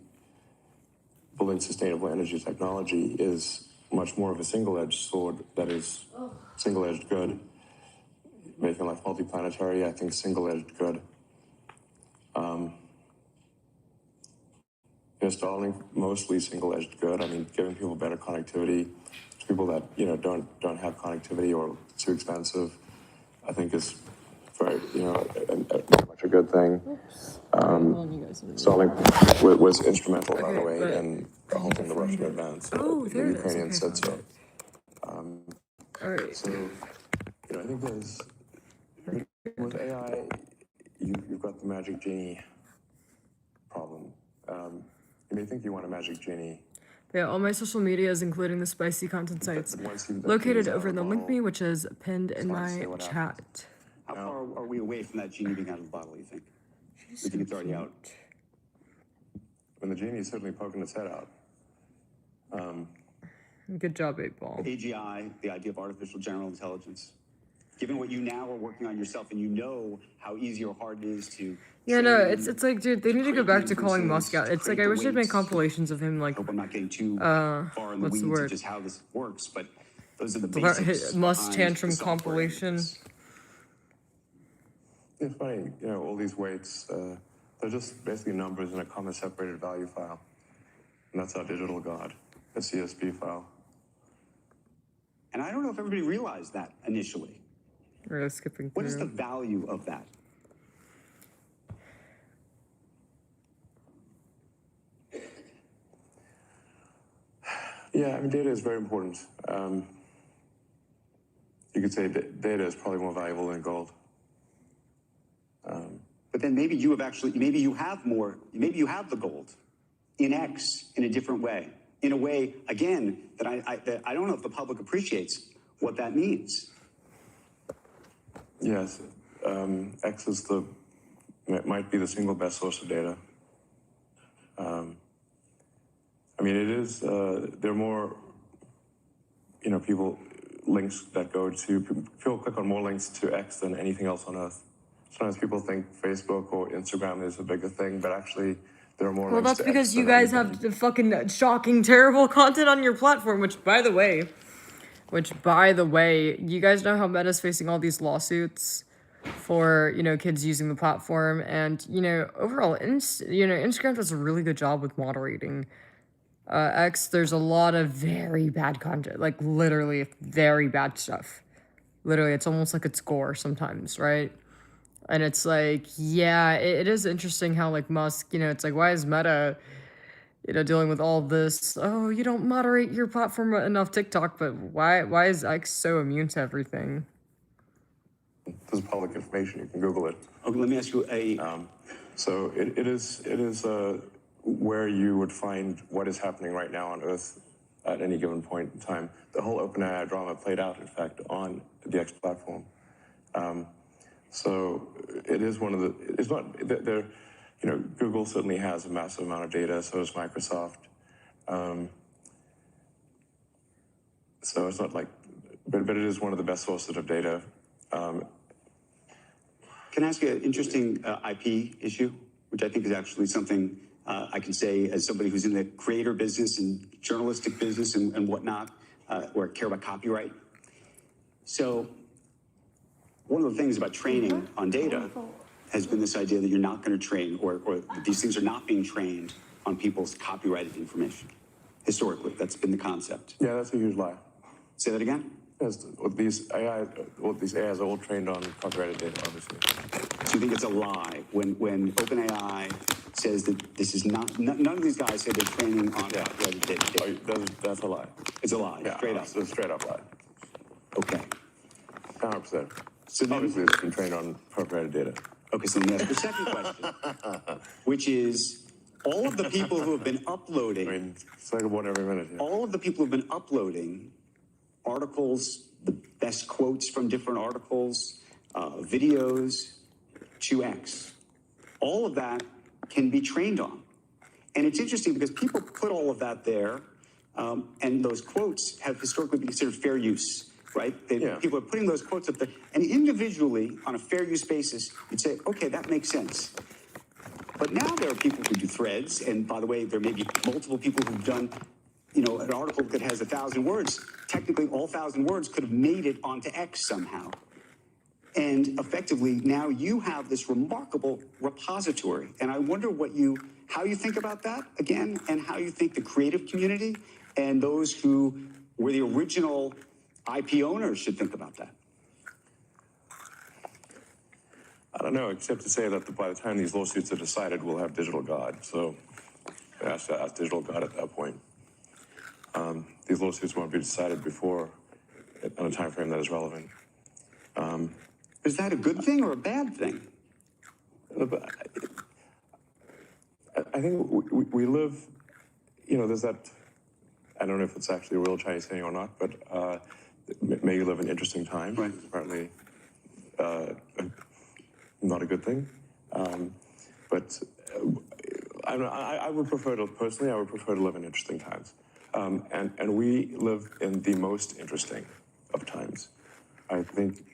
building sustainable energy technology is much more of a single-edged sword that is single-edged good. Making life multiplanetary, I think single-edged good. Starlink, mostly single-edged good. I mean, giving people better connectivity to people that don't have connectivity or it's too expensive, I think is very much a good thing. Starlink was instrumental, by the way, in halting the Russian advance. Oh, The there it is. Ukrainians Okay, said so. All right. So, I think with AI, you've got the magic genie problem. You may think you want a magic genie. Yeah, all my social medias, including the spicy content sites, but once you've located out over in the of link bottle, me, which is pinned in hard to say my what chat. How far are we away from that genie being out of the bottle, you think? You think it's already out? When the genie is certainly poking its head out. Good job, 8-Ball. AGI, the idea of artificial general intelligence. Given what you now are working on yourself, and you know how easy or hard it is to. Yeah, no, train it's like, dude, they need to go back to calling Musk out. It's like, I wish they'd make compilations of him, like, I hope I'm not getting too far in the what's the weeds word? of just how this works, but those are the basics. Musk behind tantrum the software compilation. interface. It's funny, all these weights, they're just basically numbers in a comma separated value file. And that's our digital god, a CSV file. And I don't know if everybody realized that initially. We're skipping What is the through. value of that? Yeah, I mean, data is very important. You could say data is probably more valuable than gold. But then maybe you have maybe you have the gold in X in a different way. In a way, again, that I don't know if the public appreciates what that means. Yes, X is might be the single best source of data. I mean, it is, there are more, links that people click on more links to X than anything else on Earth. Sometimes people think Facebook or Instagram is a bigger thing, but actually there are more Well, links that's to because X you than guys anything. have the fucking shocking, terrible content on your platform, which, by the way, you guys know how Meta's facing all these lawsuits for, kids using the platform, and, overall, Instagram does a really good job with moderating. X, there's a lot of very bad content, like, literally very bad stuff. Literally, it's almost like it's gore sometimes, right? And it's like, yeah, it is interesting how, like, Musk, it's like, why is Meta, dealing with all this? Oh, you don't moderate your platform enough, TikTok, but why is X so immune to everything? This is public information. You can Google it. Okay, let me ask you So it is where you would find what is happening right now on Earth at any given point in time. The whole OpenAI drama played out, in fact, on the X platform. So it is one of the. It's not there. Google certainly has a massive amount of data. So does Microsoft. So it's not like, but it is one of the best sources of data. Can I ask you an interesting IP issue, which I think is actually something I can say as somebody who's in the creator business and journalistic business and whatnot, or care about copyright. So one of the things about training on data has been this idea that you're not going to train, or that these things are not being trained on people's copyrighted information. Historically, that's been the concept. Yeah, that's a huge lie. Say that again? Yes, these AIs are all trained on copyrighted data, obviously. So you think it's a lie when OpenAI says that this is not, none of these guys say they're training on copyrighted data? That's a lie. It's a lie, Yeah, straight up. It's a straight up lie. Okay. 100%. So then, Obviously, it's been trained on copyrighted data. okay, so let me ask the second question, which is all of the people who have been uploading, I mean, it's like one every minute. Yeah. all of the people who've been uploading articles, the best quotes from different articles, videos to X, all of that can be trained on. And it's interesting because people put all of that there, and those quotes have historically been considered fair use, right? People are putting those quotes up there, and individually, on a fair use basis, you'd say, okay, that makes sense. But now there are people who do threads, and by the way, there may be multiple people who've done, an article that has 1,000 words. Technically, all 1,000 words could have made it onto X somehow. And effectively, now you have this remarkable repository. And I wonder how you think about that again, and how you think the creative community and those who were the original IP owners should think about that. I don't know, except to say that by the time these lawsuits are decided, we'll have Digital God. So ask Digital God at that point. These lawsuits won't be decided before on a time frame that is relevant. Is that a good thing or a bad thing? I think we live, there's that, I don't know if it's actually a real Chinese saying or not, but may you live in interesting times. Right. It's apparently not a good thing. But I would prefer to, personally, I would prefer to live in interesting times. And we live in the most interesting of times. I think,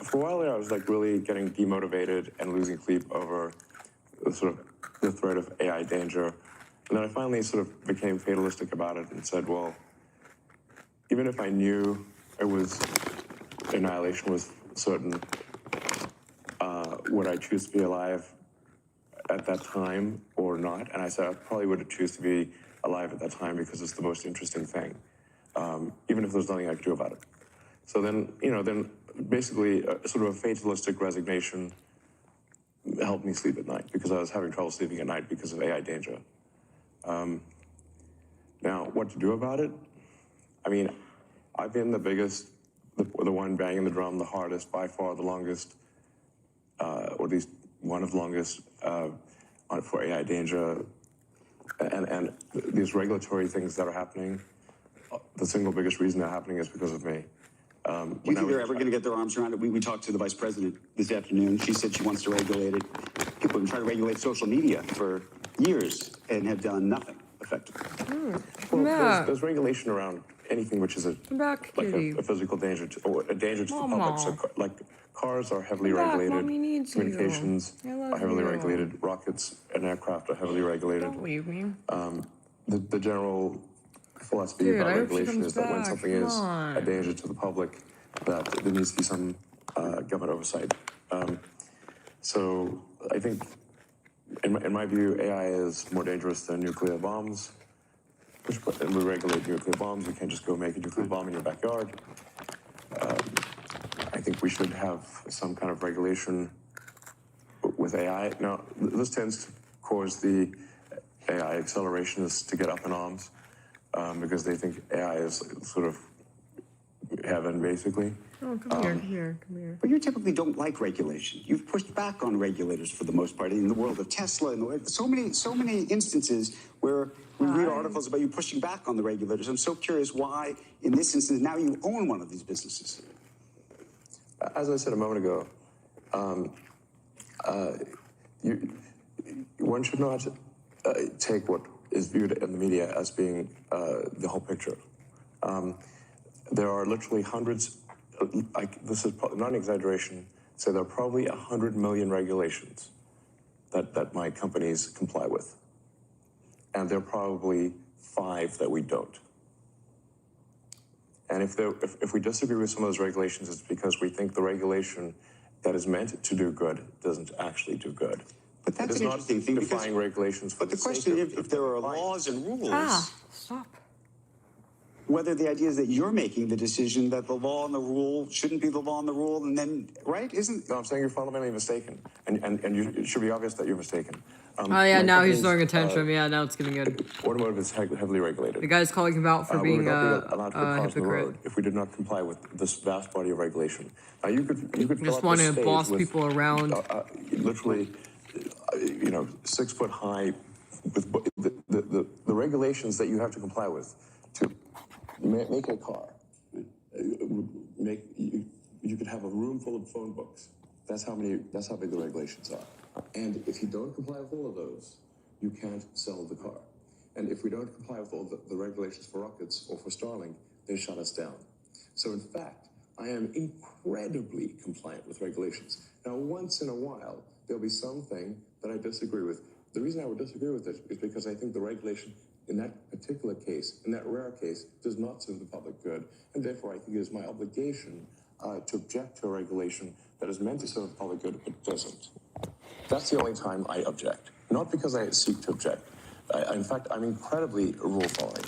for a while there, I was like really getting demotivated and losing sleep over the threat of AI danger. And then I finally sort of became fatalistic about it and said, well, even if I knew annihilation was certain, would I choose to be alive at that time or not? And I said I probably would choose to be alive at that time because it's the most interesting thing, even if there's nothing I could do about it. So then, then basically sort of a fatalistic resignation helped me sleep at night because I was having trouble sleeping at night because of AI danger. Now, what to do about it? I mean, I've been the biggest, the one banging the drum the hardest, by far the longest, or at least one of the longest for AI danger. And these regulatory things that are happening, the single biggest reason they're happening is because of me. Do you think they're ever going to get their arms around it? We talked to the vice president this afternoon. She said she wants to regulate it. People have been trying to regulate social media for years and have done nothing effectively. Well, there's regulation around anything which is a physical danger or a danger to the public. So, like, cars are heavily regulated. Mommy needs Communications you. I love are heavily you. regulated. Rockets and aircraft are heavily regulated. Don't leave me. The general philosophy Dude, about I hope she regulation comes is that when back. something Come is on. a danger to the public, that there needs to be some government oversight. So I think, in my view, AI is more dangerous than nuclear bombs. And we regulate nuclear bombs. You can't just go make a nuclear bomb in your backyard. I think we should have some kind of regulation with AI. Now, this tends to cause the AI accelerationists to get up in arms because they think AI is sort of heaven, basically. Oh, come here. But you typically don't like regulation. You've pushed back on regulators for the most part in the world of Tesla and so many instances where we read articles about you pushing back on the regulators. I'm so curious why, in this instance, now you own one of these businesses. As I said a moment ago, one should not take what is viewed in the media as being the whole picture. There are literally hundreds, this is not an exaggeration, so there are probably 100 million regulations that my companies comply with. And there are probably 5 that we don't. And if we disagree with some of those regulations, it's because we think the regulation that is meant to do good doesn't actually do good. But that's an interesting thing because defying regulations. But the question is, if there are laws and rules, Stop. whether the idea is that you're making the decision that the law and the rule shouldn't be the law and the rule, and then, right? No, I'm saying you're fundamentally mistaken, and it should be obvious that you're mistaken. Oh yeah, my now he's company's, throwing a tantrum. Yeah, now it's getting good. Automotive is heavily regulated. The guy's calling him out for We would being not be allowed to put a cars on the road hypocrite. if we did not comply with this vast body of regulation. Now you could fill Just up want this to stage boss with, people around. literally, 6 foot high, with the regulations that you have to comply with to make a car. You could have a room full of phone books. That's how big the regulations are. And if you don't comply with all of those, you can't sell the car. And if we don't comply with all the regulations for rockets or for Starlink, they shut us down. So in fact, I am incredibly compliant with regulations. Now, once in a while, there'll be something that I disagree with. The reason I would disagree with it is because I think the regulation in that particular case, in that rare case, does not serve the public good. And therefore, I think it is my obligation to object to a regulation that is meant to serve the public good but doesn't. That's the only time I object. Not because I seek to object. In fact, I'm incredibly rule-following.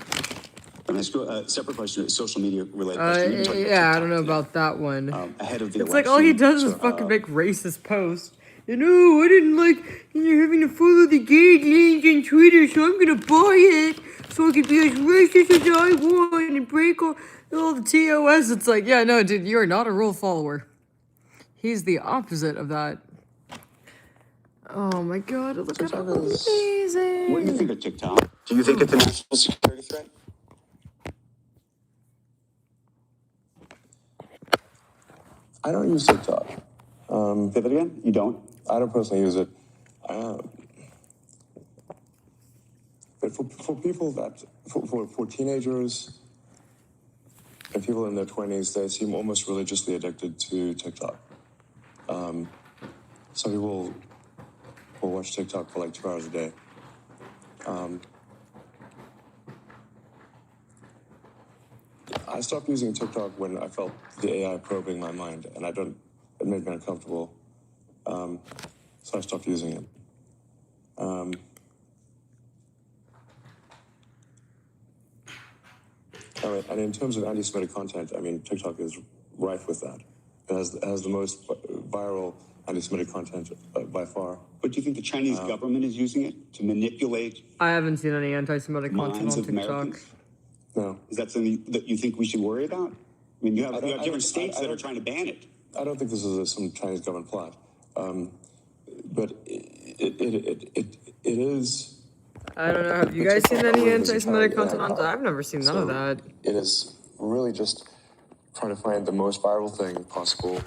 Let me ask you a separate question, social media related question. Yeah, I don't know about that one. Ahead of the It's election. like all he does is fucking make racist posts. You know, I didn't like you having to follow the guidelines on Twitter, so I'm gonna buy it so I can be as racist as I want and break all the TOS. It's like, yeah, no, dude, you are not a rule follower. He's the opposite of that. Oh my god, look at how amazing. What do you think of TikTok? Do you think it's a national security threat? I don't use TikTok. Say that again? You don't? I don't personally use it. But for people for teenagers and people in their 20s, they seem almost religiously addicted to TikTok. Some people will watch TikTok for like 2 hours a day. I stopped using TikTok when I felt the AI probing my mind, and it made me uncomfortable. So I stopped using it. And in terms of anti-Semitic content, I mean, TikTok is rife with that. It has the most viral anti-Semitic content by far. But do you think the Chinese government is using it to manipulate I haven't seen any anti-Semitic content minds on of TikTok. Americans? No, Is that something that you think we should worry about? I mean, you have different states that are don't- trying to ban it. I don't think this is some Chinese government plot, but it is. I don't know. Have you guys seen any anti-Semitic content on? I've never seen none of that. It is really just trying to find the most viral thing possible.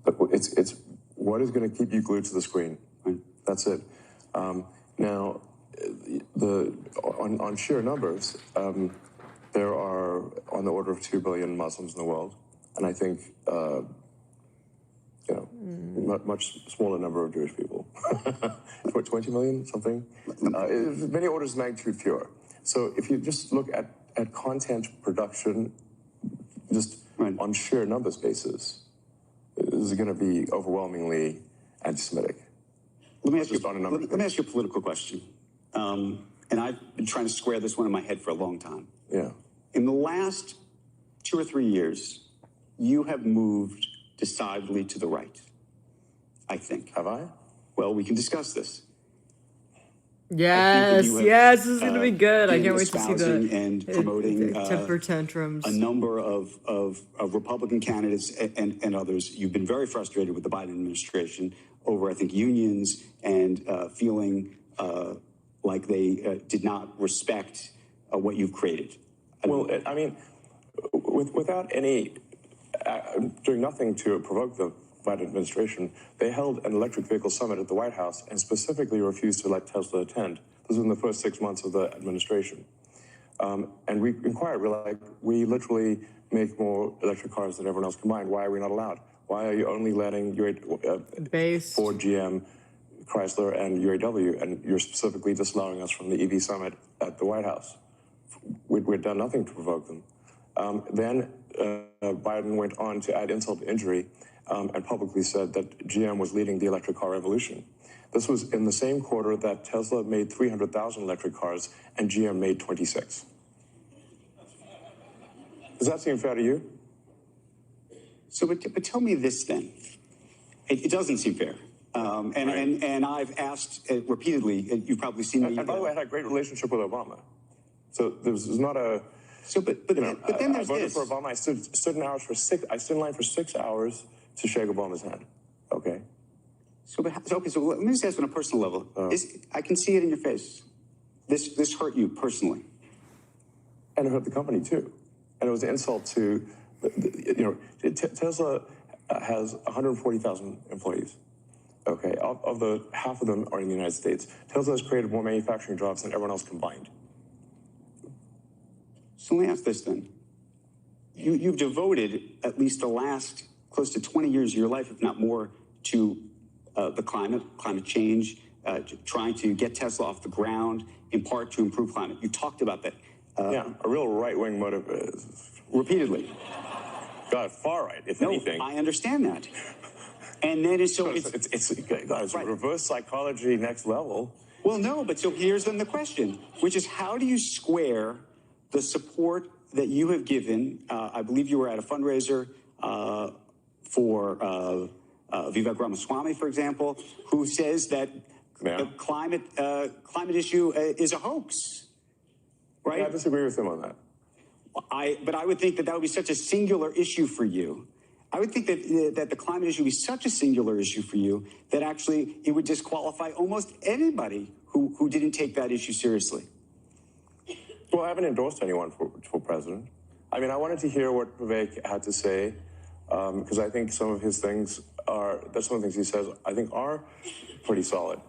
But it's what is going to keep you glued to the screen. That's it. Now, on sheer numbers, there are on the order of 2 billion Muslims in the world, and I think much smaller number of Jewish people. 20 million, something. Many orders of magnitude fewer. So if you just look at content production, just on sheer numbers basis, this is going to be overwhelmingly anti-Semitic. Let me ask you a political question. And I've been trying to square this one in my head for a long time. Yeah. In the last 2 or 3 years, you have moved decidedly to the right, I think. Have I? Well, we can discuss this. Yes, you have, yes, this is gonna be good. I been can't wait to see espousing the and promoting temper tantrums. a number of Republican candidates and others. You've been very frustrated with the Biden administration over, I think, unions and feeling like they did not respect what you've created. Well, I mean, without any doing nothing to provoke the Biden administration, they held an electric vehicle summit at the White House and specifically refused to let Tesla attend. This was in the first 6 months of the administration. And we inquired, we're like, we literally make more electric cars than everyone else combined. Why are we not allowed? Why are you only letting Ford, GM, Chrysler, and UAW, and you're specifically disallowing us from the EV summit at the White House? We'd done nothing to provoke them. Then Biden went on to add insult to injury and publicly said that GM was leading the electric car revolution. This was in the same quarter that Tesla made 300,000 electric cars and GM made 26. Does that seem fair to you? So, but tell me this then. It doesn't seem fair. And I've asked repeatedly, you've probably seen me. And by the way, I had a great relationship with Obama. So there was not a. So, but then there's I voted this. for Obama. I stood in line for 6 hours to shake Obama's hand. Okay. So let me just ask on a personal level. I can see it in your face. This hurt you personally. And it hurt the company too. And it was an insult to, Tesla has 140,000 employees. Okay, of the half of them are in the United States. Tesla has created more manufacturing jobs than everyone else combined. So let me ask this then. You've devoted at least the last close to 20 years of your life, if not more, to the climate change, trying to get Tesla off the ground, in part to improve climate. You talked about that. Yeah, a real right-wing motive. Repeatedly. God, far right, if anything. I understand that. And then it's right. Reverse psychology next level. Well, no, but so here's then the question, which is how do you square the support that you have given? I believe you were at a fundraiser for Vivek Ramaswamy, for example, who says that the climate issue is a hoax, right? Yeah, I disagree with him on that. But I would think that would be such a singular issue for you. I would think that the climate issue would be such a singular issue for you that actually it would disqualify almost anybody who didn't take that issue seriously. Well, I haven't endorsed anyone for president. I mean, I wanted to hear what Vivek had to say because I think some of his things some of the things he says, I think are pretty solid.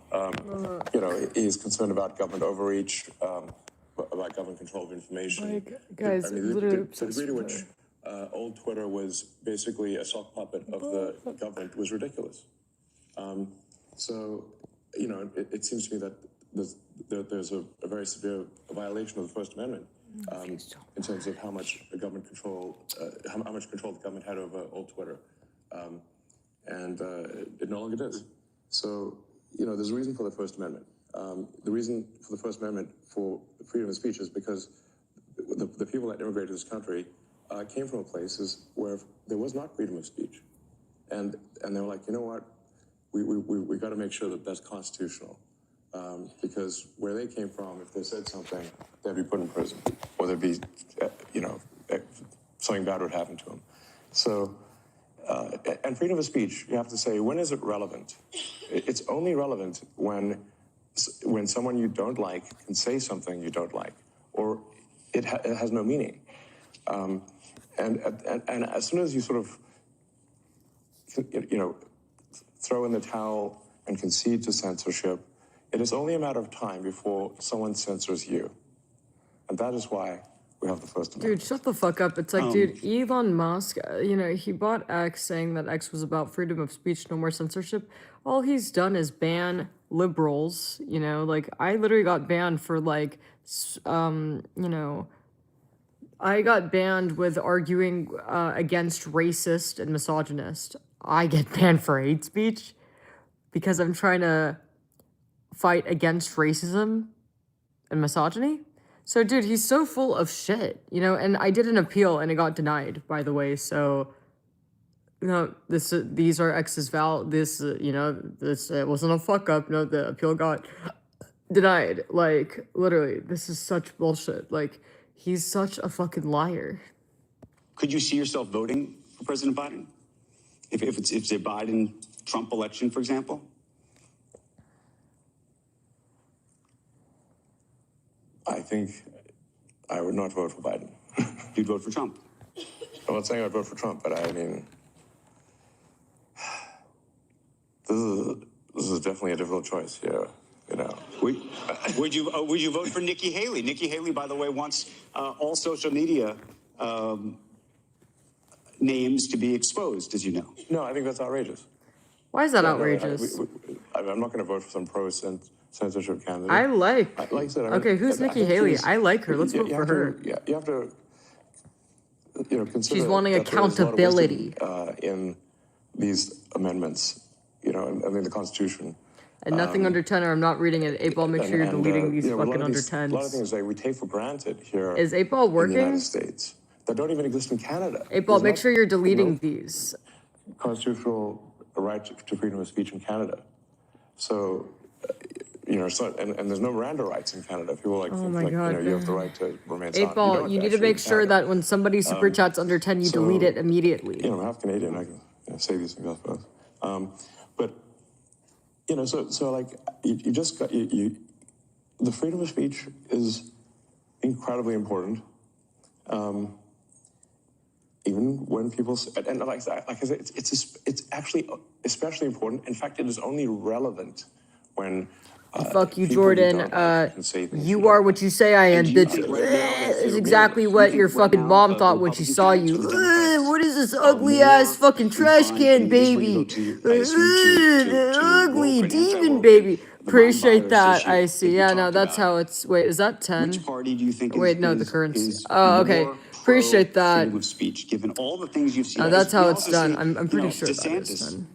He's concerned about government overreach, about government control of information. Guys, literally the degree to which old Twitter was basically a sock puppet of the government was ridiculous. It seems to me that there's a very severe violation of the First Amendment in terms of how much government control, how much control the government had over old Twitter, and it no longer does. So there's a reason for the First Amendment. The reason for the First Amendment for freedom of speech is because the people that immigrated to this country came from places where there was not freedom of speech, and they were like, you know what? we got to make sure that that's constitutional. Because where they came from, if they said something, they'd be put in prison, or there'd be, something bad would happen to them. So, and freedom of speech, you have to say, when is it relevant? It's only relevant when someone you don't like can say something you don't like, or it has no meaning. And as soon as you sort of, throw in the towel and concede to censorship, it is only a matter of time before someone censors you. And that is why we have the First Amendment. Dude, shut the fuck up. It's like, dude, Elon Musk, he bought X saying that X was about freedom of speech, no more censorship. All he's done is ban liberals, like, I literally got banned for, like, I got banned with arguing against racist and misogynist. I get banned for hate speech because I'm trying to fight against racism and misogyny. So, dude, he's so full of shit, and I did an appeal and it got denied, by the way. So, these are X's this wasn't a fuck up. No, the appeal got denied. Like, literally, this is such bullshit. Like, he's such a fucking liar. Could you see yourself voting for President Biden? If it's a Biden-Trump election, for example? I think I would not vote for Biden. You'd vote for Trump? I'm not saying I'd vote for Trump, but I mean, this is definitely a difficult choice here. Would you vote for Nikki Haley? Nikki Haley, by the way, wants all social media names to be exposed, as you know. No, I think that's outrageous. Why is that outrageous? I'm not going to vote for some pro-censorship candidate. Like I said, okay, who's Nikki Haley? I like her. Let's vote for her. Yeah, you have to, consider she's wanting that there's a lot of accountability wisdom, in these amendments, the Constitution. And nothing under 10, or I'm not reading it. 8 Ball, make sure you're deleting these fucking under 10s. A lot of things that we take for granted here is 8 Ball working? in the United States that don't even exist in Canada. 8 Ball, make sure you're deleting these. Constitutional right to freedom of speech in Canada. So, it's not, and there's no Miranda rights in Canada. People oh my God, you have the right to remain silent. 8 Ball, you need to make sure that when somebody super chats under 10, you delete it immediately. I'm half Canadian. I can say these things, I suppose. But so like you just got the freedom of speech is incredibly important. Even when people and like I said, it's actually especially important. In fact, it is only relevant when fuck you, Jordan. You are what you say I am, bitch. Is exactly what your fucking mom thought when she saw you. What is this ugly ass fucking trash can, baby? Ugly demon, baby. Appreciate that. I see. Yeah, no, that's how it's. Wait, is that 10? Which party do you think? Wait, no, the currency. Oh, okay. Appreciate that. Freedom of speech, given all the things you've seen. That's how it's done. I'm pretty sure that is done.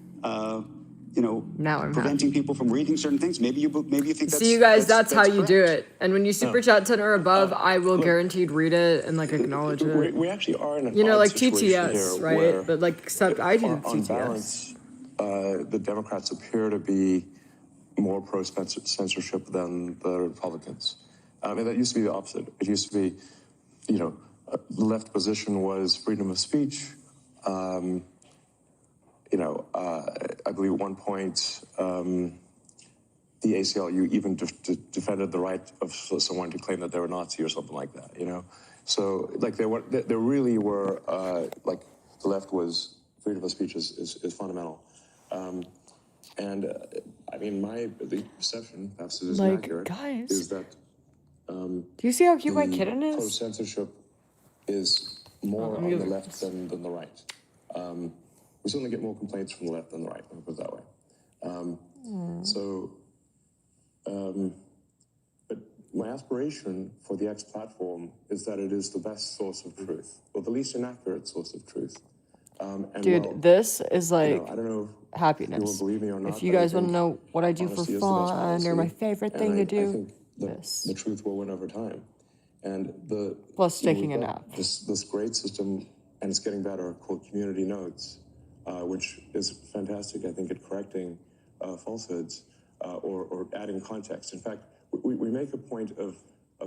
Now I'm preventing people from reading certain things. Maybe you think that's. See, you guys, that's how you do it. And when you super chat 10 or above, I will guaranteed read it and like acknowledge it. We actually are in an like situation TTS, here right? But like, except I do on TTS. balance, the Democrats appear to be more pro-censorship than the Republicans. And that used to be the opposite. It used to be, the left position was freedom of speech. I believe at one point, the ACLU even defended the right of someone to claim that they were Nazi or something like that, So, like, there really were, like, the left was, freedom of speech is fundamental. The perception, perhaps it is inaccurate, guys, is that do you see how cute my kitten is? Pro-censorship is more on the left than the right. We certainly get more complaints from the left than the right, let me put it that way. But my aspiration for the X platform is that it is the best source of truth, or the least inaccurate source of truth. Dude, this is like I don't know happiness. If you will believe me or not, if you guys want to know what I do for fun or my favorite thing to do, I think the truth will win over time. And plus taking a nap. This great system, and it's getting better, called Community Notes, which is fantastic, I think, at correcting falsehoods or adding context. In fact, we make a point of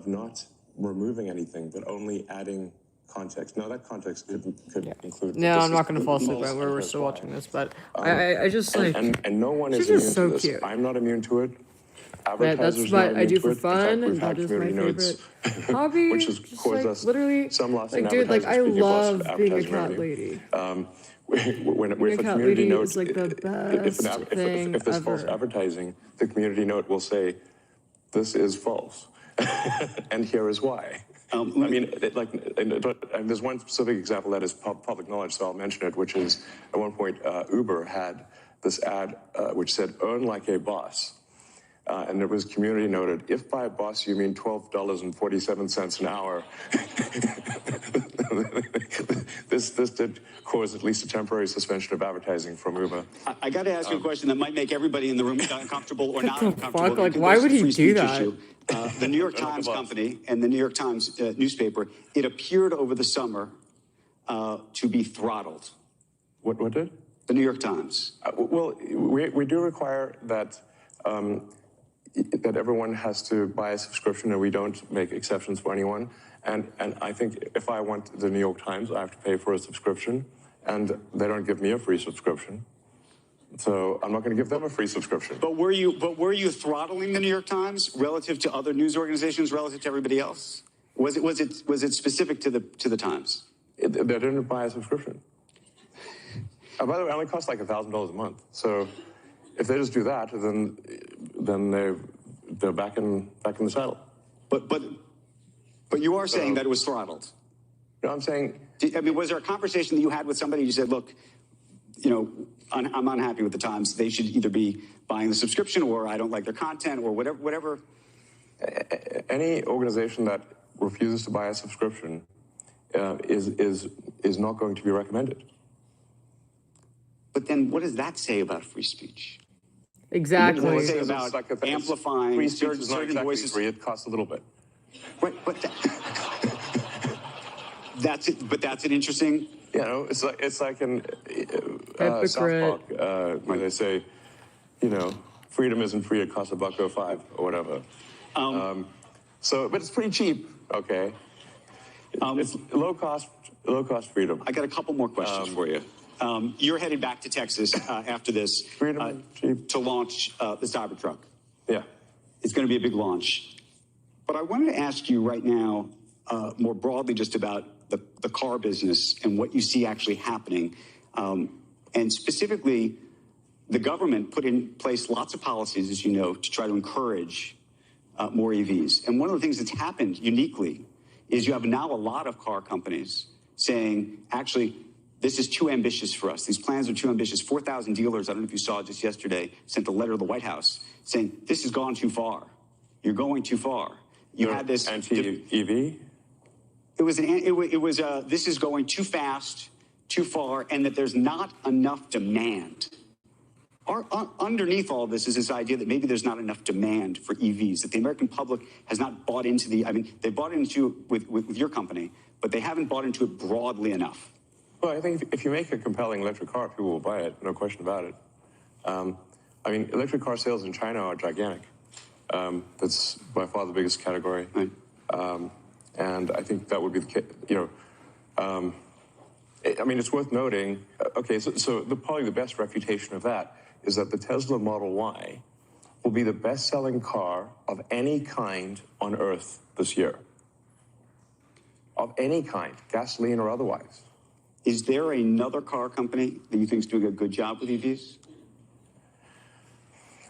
not removing anything, but only adding context. Now, that context could include. No, this I'm is not going to fall asleep false, where we're and still here's watching why. this, but I just like. And no one is she's immune just so to this. cute. I'm not immune to it. Yeah, Advertisers that's are not what I immune do to for it. In fun, fact, and we've that had is my community favorite notes, hobby. which has Just caused like us literally, some loss in like dude, like I advertising. Speaking of loss of love being a advertising cat revenue, lady. when Being a if a cat community lady note, is like the best thing if there's false ever. advertising, the community note will say, "This is false," and here is why. I mean, there's one specific example that is public knowledge, so I'll mention it, which is at one point Uber had this ad which said "Earn like a boss." And it was community noted, if by boss you mean $12.47 an hour, this did cause at least a temporary suspension of advertising from Uber. I got to ask you a question that might make everybody in the room uncomfortable or not the uncomfortable. fuck? Like, because why there's would a he free do speech that? issue. The New York Times boss. company and the New York Times newspaper, it appeared over the summer to be throttled. What did? The New York Times. Well, we do require that that everyone has to buy a subscription, and we don't make exceptions for anyone. And I think if I want the New York Times, I have to pay for a subscription, and they don't give me a free subscription. So I'm not going to give them a free subscription. But were you throttling the New York Times relative to other news organizations, relative to everybody else? Was it specific to the Times? They didn't buy a subscription. By the way, it only costs like $1,000 a month. So if they just do that, then they're back in the saddle. But you are saying that it was throttled. You know, I'm saying. Was there a conversation that you had with somebody? You said, look, I'm unhappy with the Times. They should either be buying the subscription, or I don't like their content, or whatever. Any organization that refuses to buy a subscription is not going to be recommended. But then, what does that say about free speech? Exactly. What does it say about amplifying free speech is not certain exactly voices? free. It costs a little bit. Right, but that's it. But that's an interesting. You know, it's like in South Park, where they say, freedom isn't free. It costs $1.05 or whatever. But it's pretty cheap. Okay. It's low cost freedom. I got a couple more questions for you. You're headed back to Texas after this to launch the Cybertruck. Yeah. It's going to be a big launch. But I wanted to ask you right now, more broadly, just about the car business and what you see actually happening. And specifically, the government put in place lots of policies, as you know, to try to encourage more EVs. And one of the things that's happened uniquely is you have now a lot of car companies saying, actually, this is too ambitious for us. These plans are too ambitious. 4,000 dealers, I don't know if you saw just yesterday, sent a letter to the White House saying, this has gone too far. You're going too far. You had this anti-EV. This is going too fast, too far, and that there's not enough demand. Underneath all of this is this idea that maybe there's not enough demand for EVs, that the American public has not bought into they bought into it with your company, but they haven't bought into it broadly enough. Well, I think if you make a compelling electric car, people will buy it, no question about it. Electric car sales in China are gigantic. That's by far the biggest category. Right. And I think that would be the case, it's worth noting, so probably the best refutation of that is that the Tesla Model Y will be the best-selling car of any kind on Earth this year. Of any kind, gasoline or otherwise. Is there another car company that you think is doing a good job with EVs?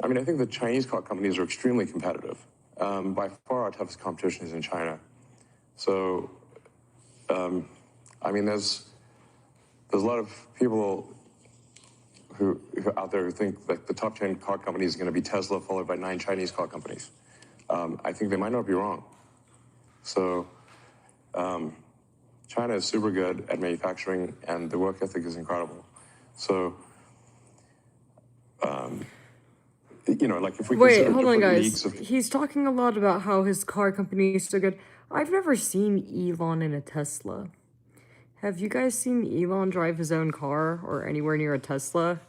I think the Chinese car companies are extremely competitive. By far, our toughest competition is in China. So, there's a lot of people who out there who think that the top 10 car company is going to be Tesla, followed by 9 Chinese car companies. I think they might not be wrong. So, China is super good at manufacturing, and the work ethic is incredible. So, if we Wait, consider hold on, different guys. leagues of He's talking a lot about how his car company is so good. I've never seen Elon in a Tesla. Have you guys seen Elon drive his own car or anywhere near a Tesla?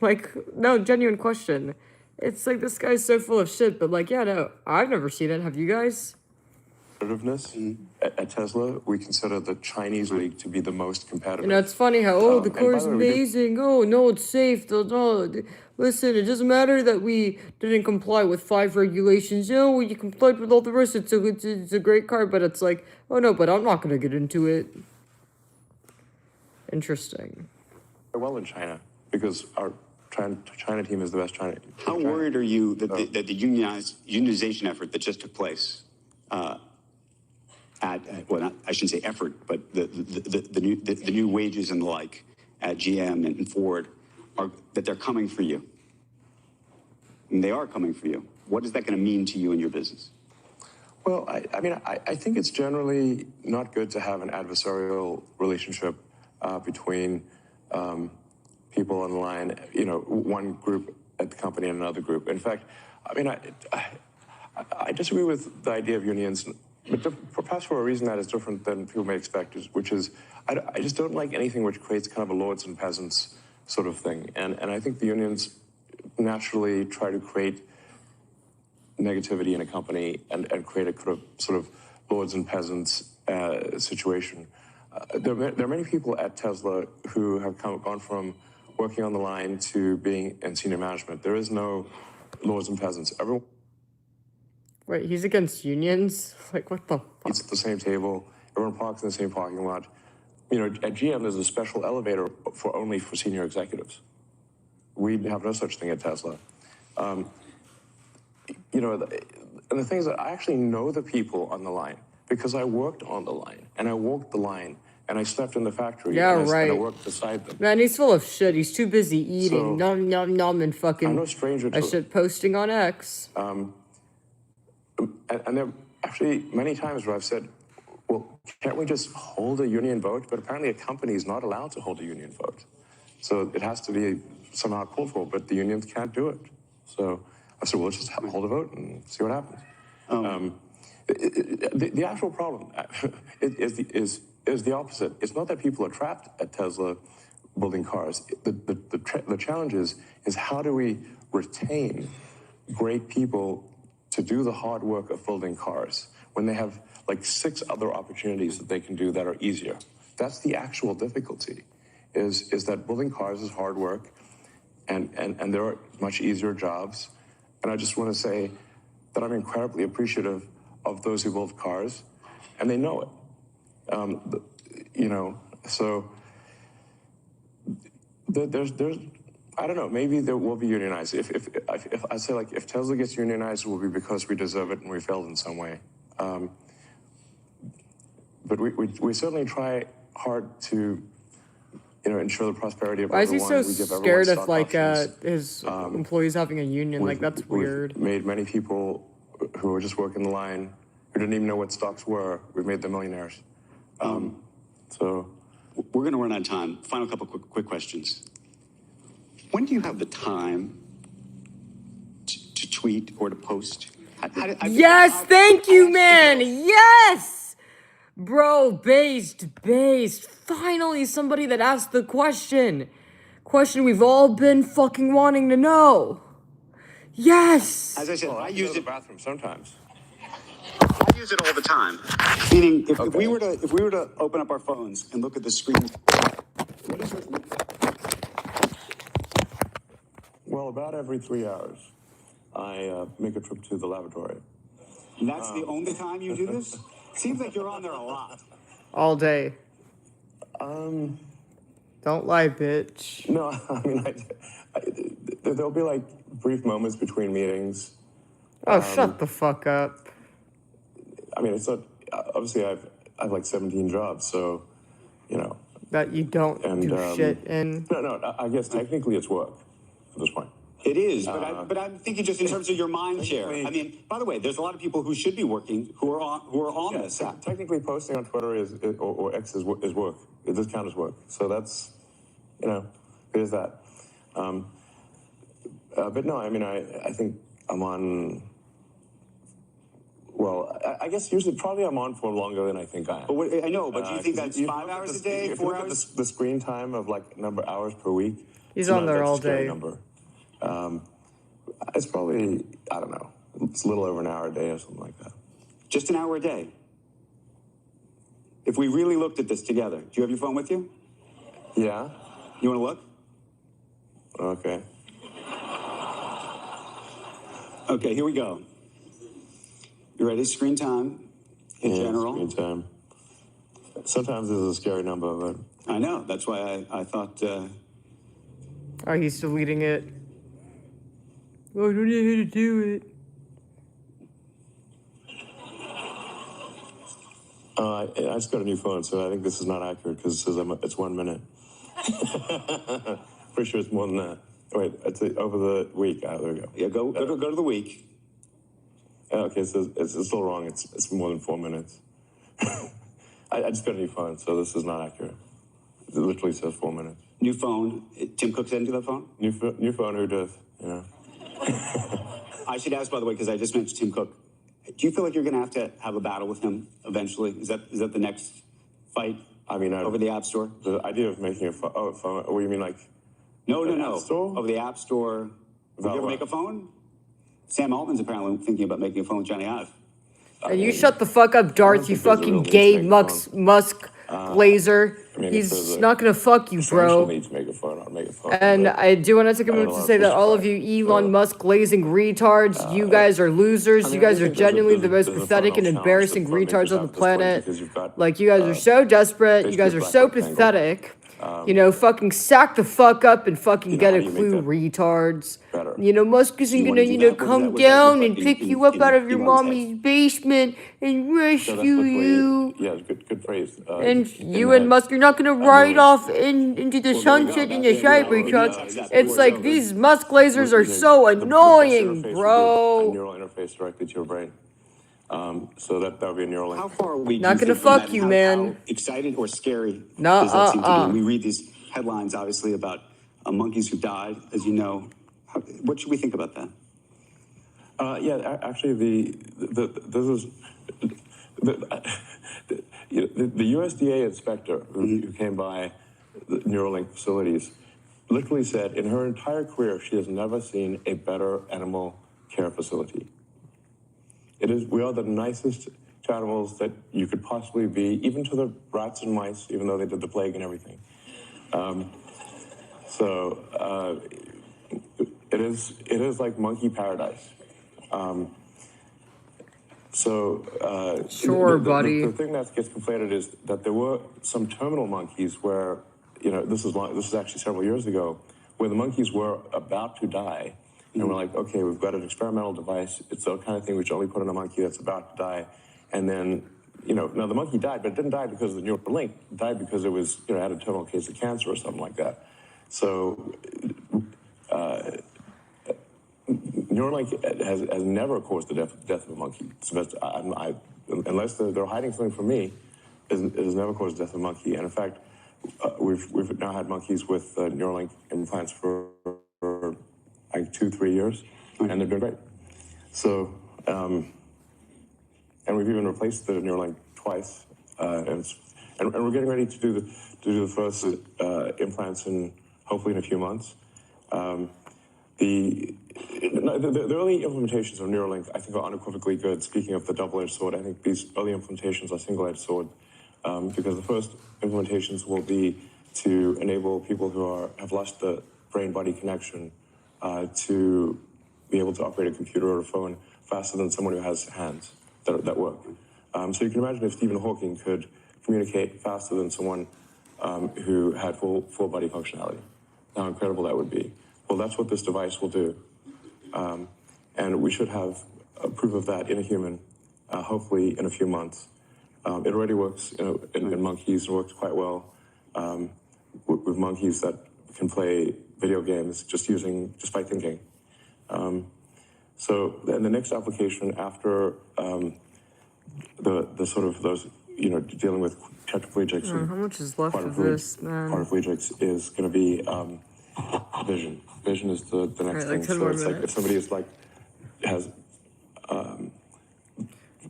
Like, no, genuine question. It's like this guy's so full of shit, but like, yeah, no, I've never seen it. Have you guys? Competitiveness at Tesla, we consider the Chinese league to be the most competitive. You know, it's funny how, oh, the and by car's the way, we do- amazing. Oh, no, it's safe. No, listen, it doesn't matter that we didn't comply with 5 regulations. No, you complied with all the rest. It's a great car, but it's like, oh, no, but I'm not going to get into it. Interesting. well in China because our China team is the best China. How worried are you that the unionization effort that just took place I shouldn't say effort, but the new wages and the like at GM and Ford that they're coming for you? And they are coming for you. What is that going to mean to you and your business? Well, I think it's generally not good to have an adversarial relationship between people on the line, one group at the company and another group. In fact, I disagree with the idea of unions, but perhaps for a reason that is different than people may expect, which is I just don't like anything which creates kind of a lords and peasants sort of thing. And I think the unions naturally try to create negativity in a company and create a sort of lords and peasants situation. There are many people at Tesla who have gone from working on the line to being in senior management. There is no lords and peasants. Everyone Wait, he's against unions? Like, what the fuck? eats at the same table. Everyone parks in the same parking lot. At GM, there's a special elevator only for senior executives. We have no such thing at Tesla. And the thing is that I actually know the people on the line because I worked on the line and I walked the line and I slept in the factory. Yeah, and right. And I worked beside them. Man, he's full of shit. He's too busy eating, So, nom nom nom, and fucking I'm no stranger to it. shit posting on X. And there are actually many times where I've said, well, can't we just hold a union vote? But apparently a company is not allowed to hold a union vote. So it has to be somehow cultural, but the unions can't do it. So I said, well, let's just hold a vote and see what happens. The actual problem is the opposite. It's not that people are trapped at Tesla building cars. The challenge is how do we retain great people to do the hard work of building cars when they have like 6 other opportunities that they can do that are easier. That's the actual difficulty, is that building cars is hard work and there are much easier jobs. And I just want to say that I'm incredibly appreciative of those who build cars and they know it. So there's I don't know, maybe there will be unionized. If I say, like, if Tesla gets unionized, it will be because we deserve it and we failed in some way. But we certainly try hard to, ensure the prosperity of Why is he everyone. so We give everyone scared of stock like options. his employees having a union? Like, that's weird. We've made many people who were just working the line, who didn't even know what stocks were, we've made them millionaires. So We're going to run out of time. Final couple quick questions. When do you have the time to tweet or to post? Yes, thank you, man. Yes, bro. Based. Finally, somebody that asked the question we've all been fucking wanting to know. Yes. As I said, I use the it. bathroom sometimes. I use it all the time. Meaning, if we were to open up our phones and look at the screen. Well, about every 3 hours, I make a trip to the lavatory. And that's the only time you do this? Seems like you're on there a lot. All day. Don't lie, bitch. No, there'll be like brief moments between meetings. Oh, shut the fuck up. It's not, obviously I have like 17 jobs, so, That you don't do shit in. No, I guess technically it's work at this point. It is, but I'm thinking just in terms of your mind share. By the way, there's a lot of people who should be working who are on this. Technically posting on Twitter or X is work. It does count as work. So that's, there's that. But no, I think I'm on, well, I guess usually probably I'm on for longer than I think I am. But I know, but do you think that's 5 hours a day, 4 hours? The screen time of like number of hours per week, He's So on there that's a all scary day. number. It's probably, I don't know, it's a little over an hour a day or something like that. Just an hour a day. If we really looked at this together, do you have your phone with you? Yeah? You want to look? Okay. Okay, here we go. You ready? Screen time in Yeah, general. screen time. Sometimes this is a scary number, but I know. That's why I thought. Oh, he's deleting it. Oh, I don't know how to do it. I just got a new phone, so I think this is not accurate because it says it's 1 minute. Pretty sure it's more than that. Wait, it's over the week. There we go. Yeah, go to the week. Okay, it says it's still wrong. It's more than 4 minutes. I just got a new phone, so this is not accurate. It literally says 4 minutes. New phone. Tim Cook sent you that phone? New phone, who does? Yeah. I should ask, by the way, because I just mentioned Tim Cook. Do you feel like you're going to have a battle with him eventually? Is that the next fight? I mean, over the App Store. The idea of making a phone. Oh, phone. What do you mean, like? No. App Store? Over the App Store. Would you ever make a phone? Sam Altman's apparently thinking about making a phone with Johnny Ive. And you shut the fuck up, Darth, you think there's a fucking real need to gay make a Musk glazer. I mean, if there's He's a not gonna fuck you, essential bro. need to make a phone, I'll make a phone. And but I do want to take a I don't moment know to how say that to all of push you back. Elon Musk glazing retards, you guys are losers. I You mean, guys I are think there's genuinely the most a pathetic and fundamental embarrassing challenge that retards filmmakers on the have at this point planet. because you've got, Like, you guys are so desperate. You guys are basically so black rectangle. pathetic. You know, fucking sack the fuck up and fucking You know, get how a do you make clue, that retards. better? You know, Musk isn't you gonna, wanna do you know, that? come Was that down your and thought pick in- you up in out of your Elon's head? mommy's basement and So rescue that's literally, you. yeah, good phrase. And in you that- and Musk, you're not gonna ride know. off into the Well, sunset in a Cybertruck. exactly. It's like these Musk lasers are the so best annoying, interface would be a bro. neural interface directly to your brain. So that would be a neural How link. far are we? Not do you gonna think, from fuck that? you, How- man. How excited or scary Nuh-uh. does that seem to be? We read these headlines, obviously, about monkeys who died, as you know. What should we think about that? Actually, this is the USDA inspector who came by the Neuralink facilities literally said in her entire career she has never seen a better animal care facility. We are the nicest to animals that you could possibly be, even to the rats and mice, even though they did the plague and everything. It is like monkey paradise. Sure, buddy. The thing that gets conflated is that there were some terminal monkeys where, this is actually several years ago, where the monkeys were about to die. And we're like, okay, we've got an experimental device. It's the kind of thing we should only put in a monkey that's about to die. And then, now the monkey died, but it didn't die because of the neural link. It died because it was, had a terminal case of cancer or something like that. So, Neuralink has never caused the death of a monkey. Unless they're hiding something from me, it has never caused the death of a monkey. And in fact, we've now had monkeys with Neuralink implants for like 2-3 years, and they're doing great. So, and we've even replaced the Neuralink twice, and we're getting ready to do the first implants hopefully in a few months. The early implementations of Neuralink, I think, are unequivocally good. Speaking of the double-edged sword, I think these early implementations are single-edged sword, because the first implementations will be to enable people who have lost the brain-body connection to be able to operate a computer or a phone faster than someone who has hands that work. So you can imagine if Stephen Hawking could communicate faster than someone who had full body functionality, how incredible that would be. Well, that's what this device will do. And we should have proof of that in a human, hopefully in a few months. It already works in monkeys. It works quite well with monkeys that can play video games just by thinking. So then the next application after the sort of those, dealing with tetraplegics and How much is left of this, man? quadriplegics is going to be vision. Vision is the next Alright, like thing. 10 So more it's like if minutes. somebody has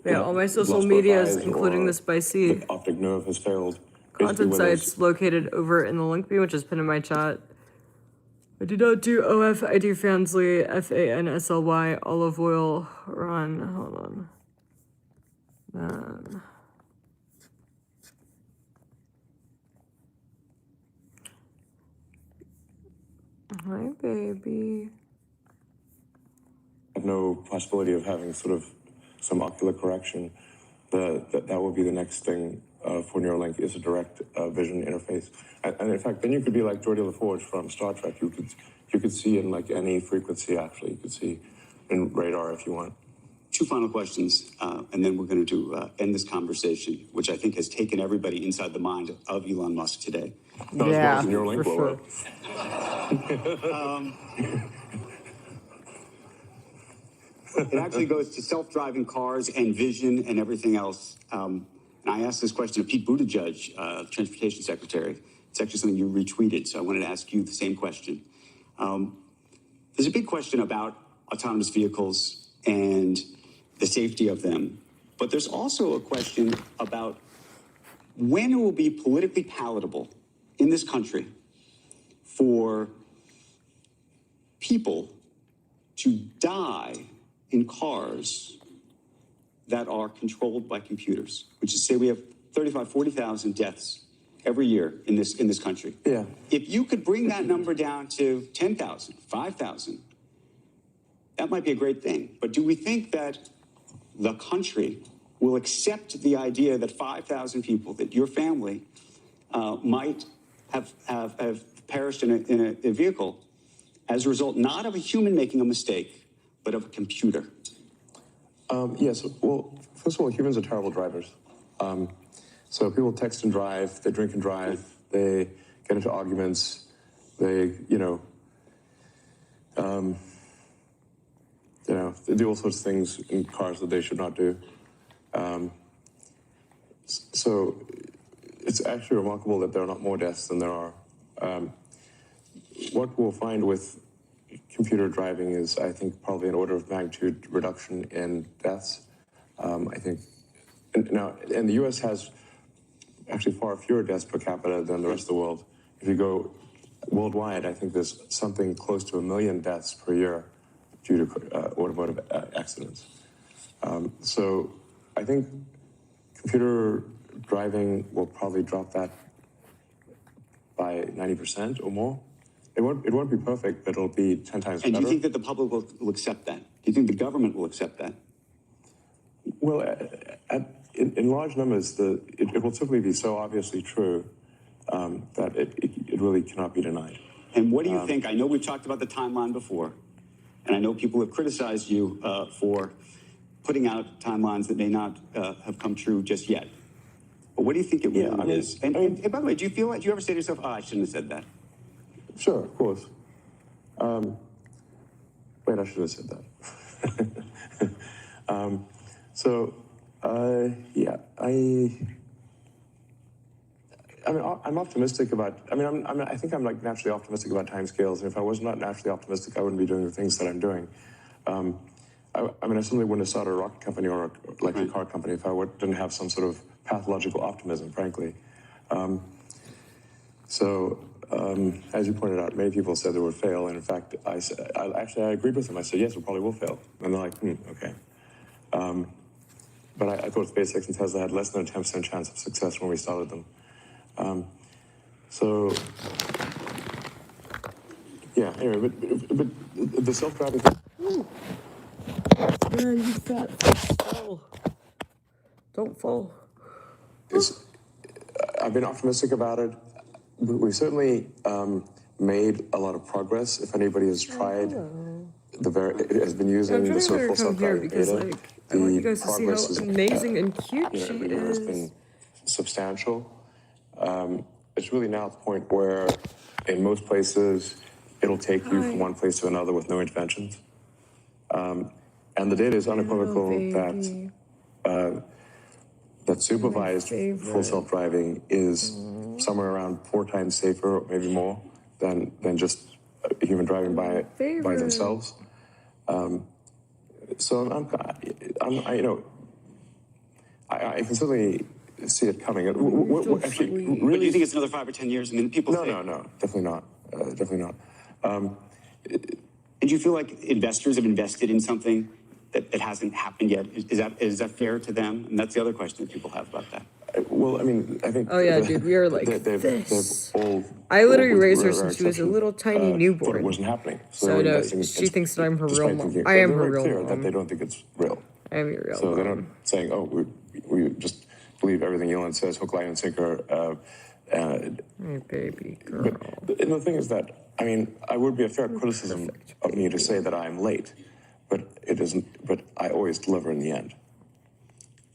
Yeah, all my social lost both medias, eyes including or the spicy the optic nerve has failed. basically content when there's- sites located over in the link tree, which is pinned in my chat. I do not do OF, I do Fansly, FANSLY, olive oil, run. Hold on. Man. Hi, baby. No possibility of having sort of some ocular correction. That would be the next thing for Neuralink is a direct vision interface. And in fact, then you could be like Geordi LaForge from Star Trek. You could see in like any frequency. Actually, you could see in radar if you want. Two final questions, and then we're going to end this conversation, which I think has taken everybody inside the mind of Elon Musk today. Not as well as Neuralink for will. sure. It actually goes to self-driving cars and vision and everything else. And I asked this question of Pete Buttigieg, Transportation Secretary. It's actually something you retweeted, so I wanted to ask you the same question. There's a big question about autonomous vehicles and the safety of them, but there's also a question about when it will be politically palatable in this country for people to die in cars that are controlled by computers, which is, say, we have 35, 40,000 deaths every year in this country. Yeah. If you could bring that number down to 10,000, 5,000, that might be a great thing. But do we think that the country will accept the idea that 5,000 people, that your family might have perished in a vehicle as a result not of a human making a mistake, but of a computer? Yes. Well, first of all, humans are terrible drivers. So people text and drive, they drink and drive, they get into arguments, they do all sorts of things in cars that they should not do. So it's actually remarkable that there are not more deaths than there are. What we'll find with computer driving is, I think, probably an order of magnitude reduction in deaths. I think, and the U.S. has actually far fewer deaths per capita than the rest of the world. If you go worldwide, I think there's something close to 1 million deaths per year due to automotive accidents. So I think computer driving will probably drop that by 90% or more. It won't be perfect, but it'll be 10 times better. And do you think that the public will accept that? Do you think the government will accept that? Well, in large numbers, it will simply be so obviously true that it really cannot be denied. And what do you think? I know we've talked about the timeline before, and I know people have criticized you for putting out timelines that may not have come true just yet. But what do you think it really is? And by the way, do you ever say to yourself, oh, I shouldn't have said that? Sure, of course. Wait, I should have said that. I'm optimistic about. I think I'm like naturally optimistic about timescales. And if I was not naturally optimistic, I wouldn't be doing the things that I'm doing. I certainly wouldn't have started a rocket company or a car company if I didn't have some sort of pathological optimism, frankly. As you pointed out, many people said they would fail, and in fact, I agreed with them. I said, yes, it probably will fail. And they're like, okay. But I thought SpaceX and Tesla had less than a 10% chance of success when we started them. Anyway, but the self-driving... Man, you fat fall. Don't fall. I've been optimistic about it. We've certainly made a lot of progress. If anybody has tried, has been using the sort of full self-driving data, I want you guys to see progress how amazing and cute she has is. been substantial. It's really now at the point where, in most places, it'll take you from one place to another with no interventions. And the data is unequivocal that supervised full self-driving is somewhere around 4 times safer, maybe more, than just human driving by themselves. I can certainly see it coming. Actually, But do you think it's another 5 or 10 years? I mean, people say... No, definitely not. Definitely not. And do you feel like investors have invested in something that hasn't happened yet? Is that fair to them? And that's the other question that people have about that. Well, I mean, I think. Oh yeah, dude, we were like they've this. all. I literally all with raised her rare since she was a exception, little tiny thought newborn. it wasn't happening. So they were no, investing she thinks that I'm her real despite mom. thinking- I am they're her very real clear mom. that they don't think it's real. I am your real So mom. they're not saying, oh, we just believe everything Elon says, hook, line, and sinker. My baby girl. And the thing is that, I mean, I would be a fair criticism of me to say that I'm late, but it isn't, but I always deliver in the end.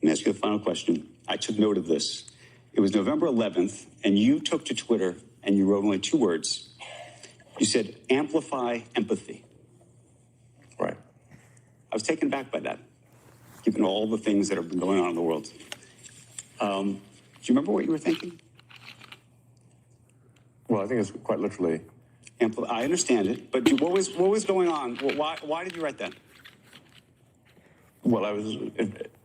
Let me ask you the final question. I took note of this. It was November 11th, and you took to Twitter and you wrote only 2 words. You said, amplify empathy. Right. I was taken back by that, given all the things that have been going on in the world. Do you remember what you were thinking? Well, I think it's quite literally. I understand it, but what was going on? Why did you write that? Well, I was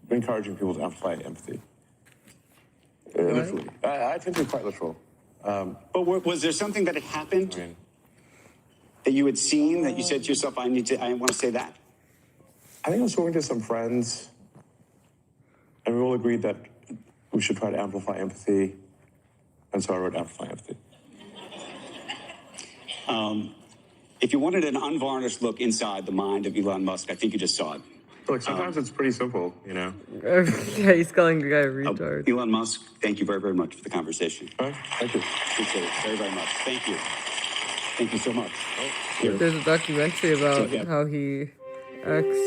encouraging people to amplify empathy. Literally. I tend to be quite literal. But was there something that had happened I mean, that you had seen that you said to yourself, I want to say that? I think I was talking to some friends, and we all agreed that we should try to amplify empathy, and so I wrote amplify empathy. If you wanted an unvarnished look inside the mind of Elon Musk, I think you just saw it. Look, sometimes it's pretty simple, you know. Yeah, he's calling the guy a retard. Elon Musk, thank you very, very much for the conversation. Thank you. Appreciate it very, very much. Thank you. Thank you so much. There's a documentary about Yeah. how he acts.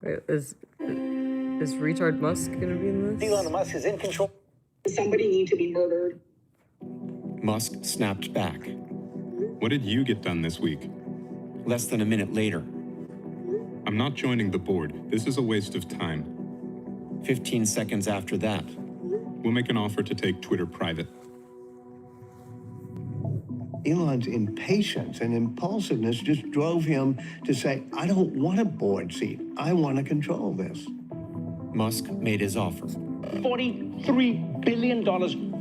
Wait, is retard Musk gonna be in this? Elon Musk is in control. Somebody need to be murdered. Musk snapped back. What did you get done this week? Less than a minute later, I'm not joining the board. This is a waste of time. 15 seconds after that, We'll make an offer to take Twitter private. Elon's impatience and impulsiveness just drove him to say, I don't want a board seat. I want to control this. Musk made his offer. $43 billion,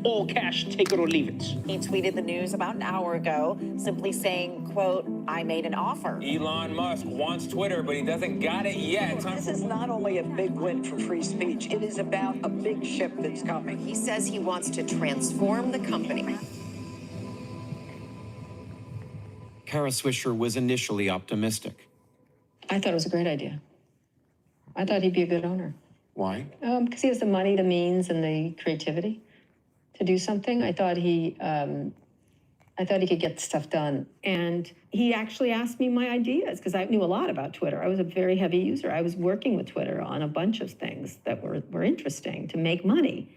all cash, take it or leave it. He tweeted the news about an hour ago, simply saying, quote, I made an offer. Elon Musk wants Twitter, but he doesn't got it yet. This is not only a big win for free speech, it is about a big ship that's coming. He says he wants to transform the company. Kara Swisher was initially optimistic. I thought it was a great idea. I thought he'd be a good owner. Why? Because he has the money, the means, and the creativity to do something. I thought he could get stuff done. And he actually asked me my ideas because I knew a lot about Twitter. I was a very heavy user. I was working with Twitter on a bunch of things that were interesting to make money.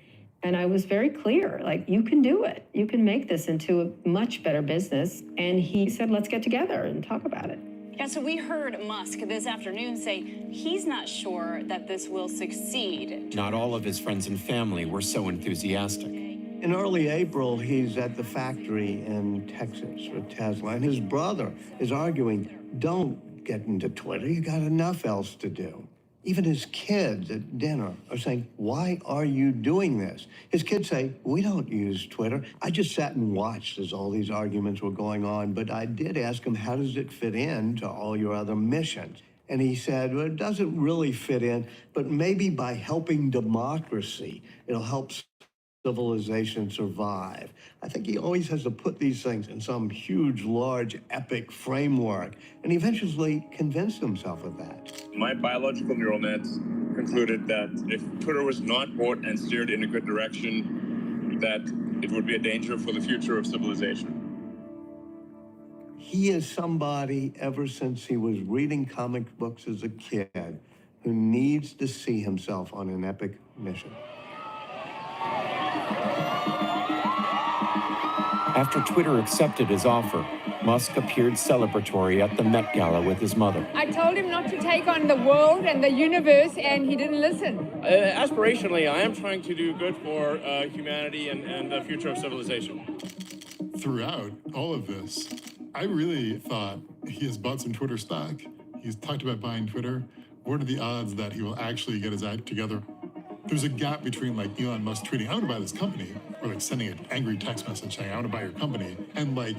And I was very clear, like, you can do it. You can make this into a much better business. And he said, let's get together and talk about it. Yeah, so we heard Musk this afternoon say he's not sure that this will succeed. Not all of his friends and family were so enthusiastic. In early April, he's at the factory in Texas with Tesla, and his brother is arguing, don't get into Twitter, you got enough else to do. Even his kids at dinner are saying, why are you doing this? His kids say, we don't use Twitter. I just sat and watched as all these arguments were going on, but I did ask him, how does it fit in to all your other missions? And he said, well, it doesn't really fit in, but maybe by helping democracy, it'll help civilization survive. I think he always has to put these things in some huge, large, epic framework, and eventually convinced himself of that. My biological neural nets concluded that if Twitter was not bought and steered in a good direction, that it would be a danger for the future of civilization. He is somebody, ever since he was reading comic books as a kid, who needs to see himself on an epic mission. After Twitter accepted his offer, Musk appeared celebratory at the Met Gala with his mother. I told him not to take on the world and the universe, and he didn't listen. Aspirationally, I am trying to do good for humanity and the future of civilization. Throughout all of this, I really thought he has bought some Twitter stock. He's talked about buying Twitter. What are the odds that he will actually get his act together? There's a gap between like Elon Musk tweeting, I want to buy this company, or like sending an angry text message saying, I want to buy your company, and like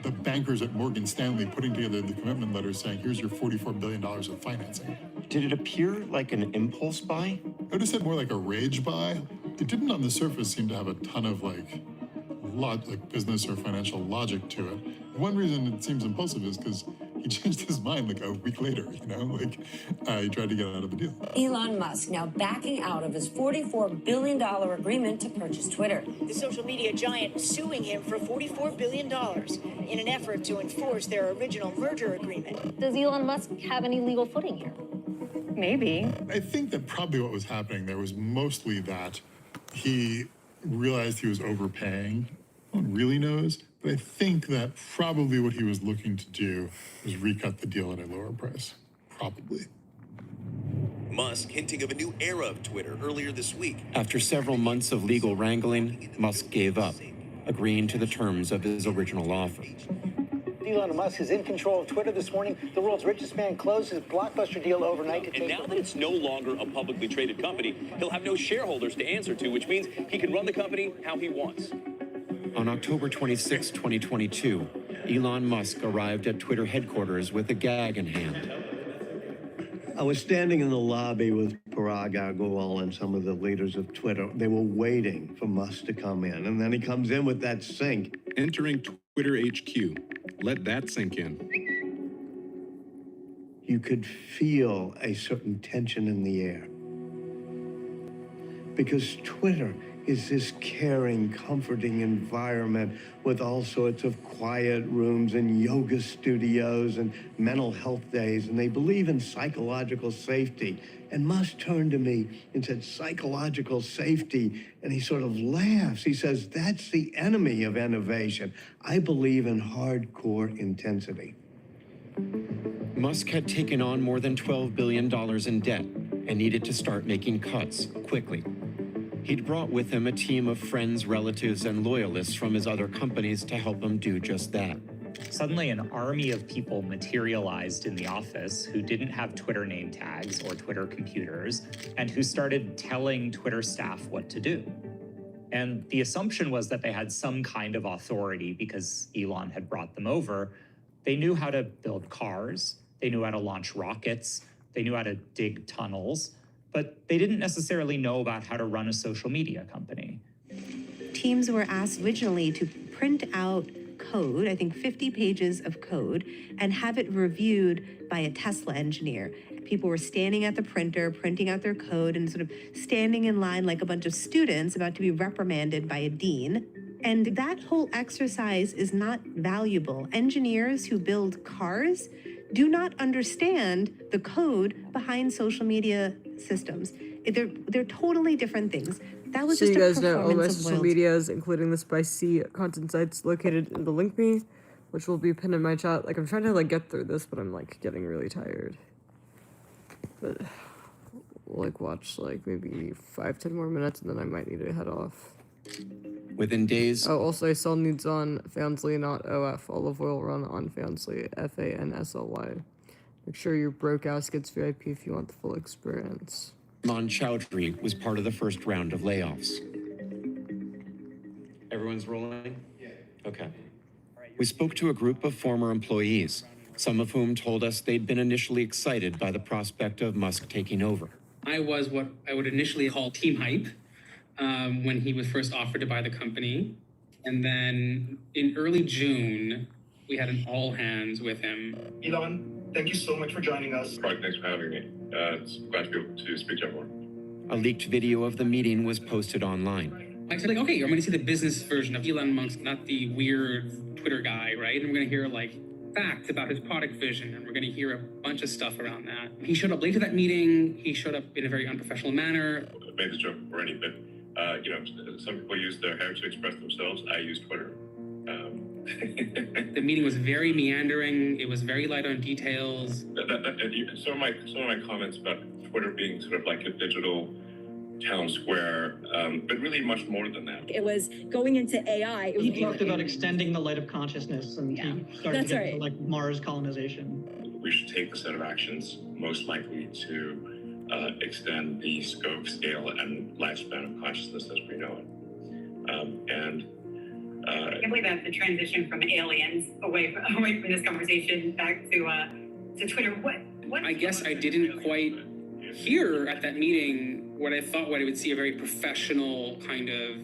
the bankers at Morgan Stanley putting together the commitment letter saying, here's your $44 billion of financing. Did it appear like an impulse buy? I would have said more like a rage buy. It didn't on the surface seem to have a ton of like business or financial logic to it. One reason it seems impulsive is because he changed his mind like a week later, he tried to get out of the deal. Elon Musk now backing out of his $44 billion agreement to purchase Twitter. The social media giant suing him for $44 billion in an effort to enforce their original merger agreement. Does Elon Musk have any legal footing here? Maybe. I think that probably what was happening there was mostly that he realized he was overpaying. No one really knows, but I think that probably what he was looking to do was recut the deal at a lower price. Probably. Musk hinting of a new era of Twitter earlier this week. After several months of legal wrangling, Musk gave up, agreeing to the terms of his original offer. Elon Musk is in control of Twitter this morning. The world's richest man closed his blockbuster deal overnight to take. And now that it's no longer a publicly traded company, he'll have no shareholders to answer to, which means he can run the company how he wants. On October 26, 2022, Elon Musk arrived at Twitter headquarters with a gag in hand. I was standing in the lobby with Parag Agrawal and some of the leaders of Twitter. They were waiting for Musk to come in, and then he comes in with that sink. Entering Twitter HQ. Let that sink in. You could feel a certain tension in the air. Because Twitter is this caring, comforting environment with all sorts of quiet rooms and yoga studios and mental health days, and they believe in psychological safety. And Musk turned to me and said, psychological safety, and he sort of laughs. He says, that's the enemy of innovation. I believe in hardcore intensity. Musk had taken on more than $12 billion in debt and needed to start making cuts quickly. He'd brought with him a team of friends, relatives, and loyalists from his other companies to help him do just that. Suddenly, an army of people materialized in the office who didn't have Twitter name tags or Twitter computers, and who started telling Twitter staff what to do. And the assumption was that they had some kind of authority because Elon had brought them over. They knew how to build cars, they knew how to launch rockets, they knew how to dig tunnels, but they didn't necessarily know about how to run a social media company. Teams were asked originally to print out code, I think 50 pages of code, and have it reviewed by a Tesla engineer. People were standing at the printer, printing out their code, and sort of standing in line like a bunch of students about to be reprimanded by a dean. And that whole exercise is not valuable. Engineers who build cars do not understand the code behind social media systems. They're totally different things. That was So just you a guys know all my performance of social loyalty. medias, including the Spicy content sites located in the link me, which will be pinned in my chat. Like, I'm trying to get through this, but I'm getting really tired. But we'll watch maybe 5-10 more minutes, and then I might need to head off. Within days... Oh, also I saw nudes on Fansly, not OF. Olive oil run on Fansly, FANSLY. Make sure your broke ass gets VIP if you want the full experience. Mon Chowdhury was part of the first round of layoffs. Everyone's rolling? Yeah. Okay. We spoke to a group of former employees, some of whom told us they'd been initially excited by the prospect of Musk taking over. I was what I would initially call team hype when he was first offered to buy the company. And then in early June, we had an all hands with him. Elon, thank you so much for joining us. Right, thanks for having me. It's glad to be able to speak to everyone. A leaked video of the meeting was posted online. I said, okay, I'm going to see the business version of Elon Musk, not the weird Twitter guy, right? And we're going to hear facts about his product vision, and we're going to hear a bunch of stuff around that. He showed up late to that meeting. He showed up in a very unprofessional manner. I made this joke already, but some people use their hair to express themselves. I use Twitter. The meeting was very meandering. It was very light on details. Some of my comments about Twitter being sort of like a digital town square, but really much more than that. It was going into AI. He talked about extending the light of consciousness, and he started to get into Mars colonization. We should take the set of actions most likely to extend the scope, scale, and lifespan of consciousness as we know it. And I can't believe that's the transition from aliens away from this conversation back to Twitter. What? I guess I didn't quite hear at that meeting what I thought I would see a very professional kind of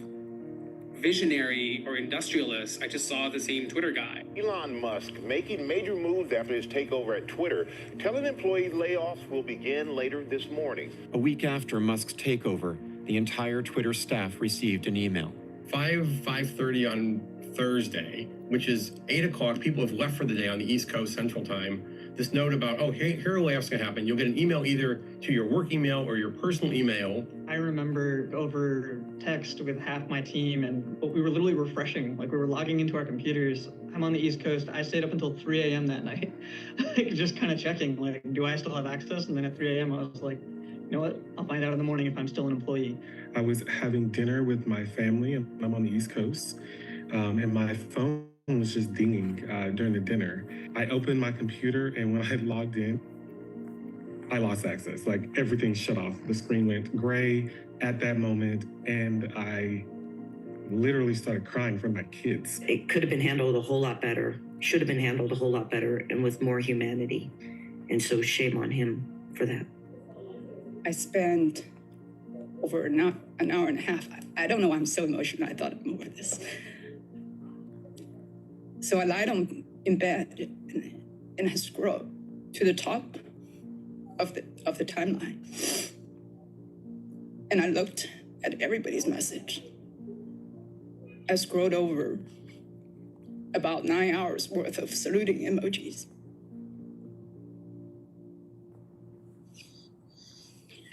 visionary or industrialist. I just saw the same Twitter guy. Elon Musk making major moves after his takeover at Twitter, telling employee layoffs will begin later this morning. A week after Musk's takeover, the entire Twitter staff received an email. 5:30 on Thursday, which is 8 o'clock. People have left for the day on the East Coast Central Time. This note about, oh, here are layoffs going to happen. You'll get an email either to your work email or your personal email. I remember over text with half my team, and we were literally refreshing. Like, we were logging into our computers. I'm on the East Coast. I stayed up until 3 a.m. that night, like, just kind of checking, like, do I still have access? And then at 3 a.m. I was like, you know what? I'll find out in the morning if I'm still an employee. I was having dinner with my family, and I'm on the East Coast, and my phone was just dinging during the dinner. I opened my computer, and when I had logged in, I lost access. Like, everything shut off. The screen went gray at that moment, and I literally started crying for my kids. It could have been handled a whole lot better, should have been handled a whole lot better, and with more humanity. And so shame on him for that. I spent over an hour and a half. I don't know, I'm so emotional. I thought over this. So I lied in bed and I scrolled to the top of the timeline. And I looked at everybody's message. I scrolled over about 9 hours worth of saluting emojis.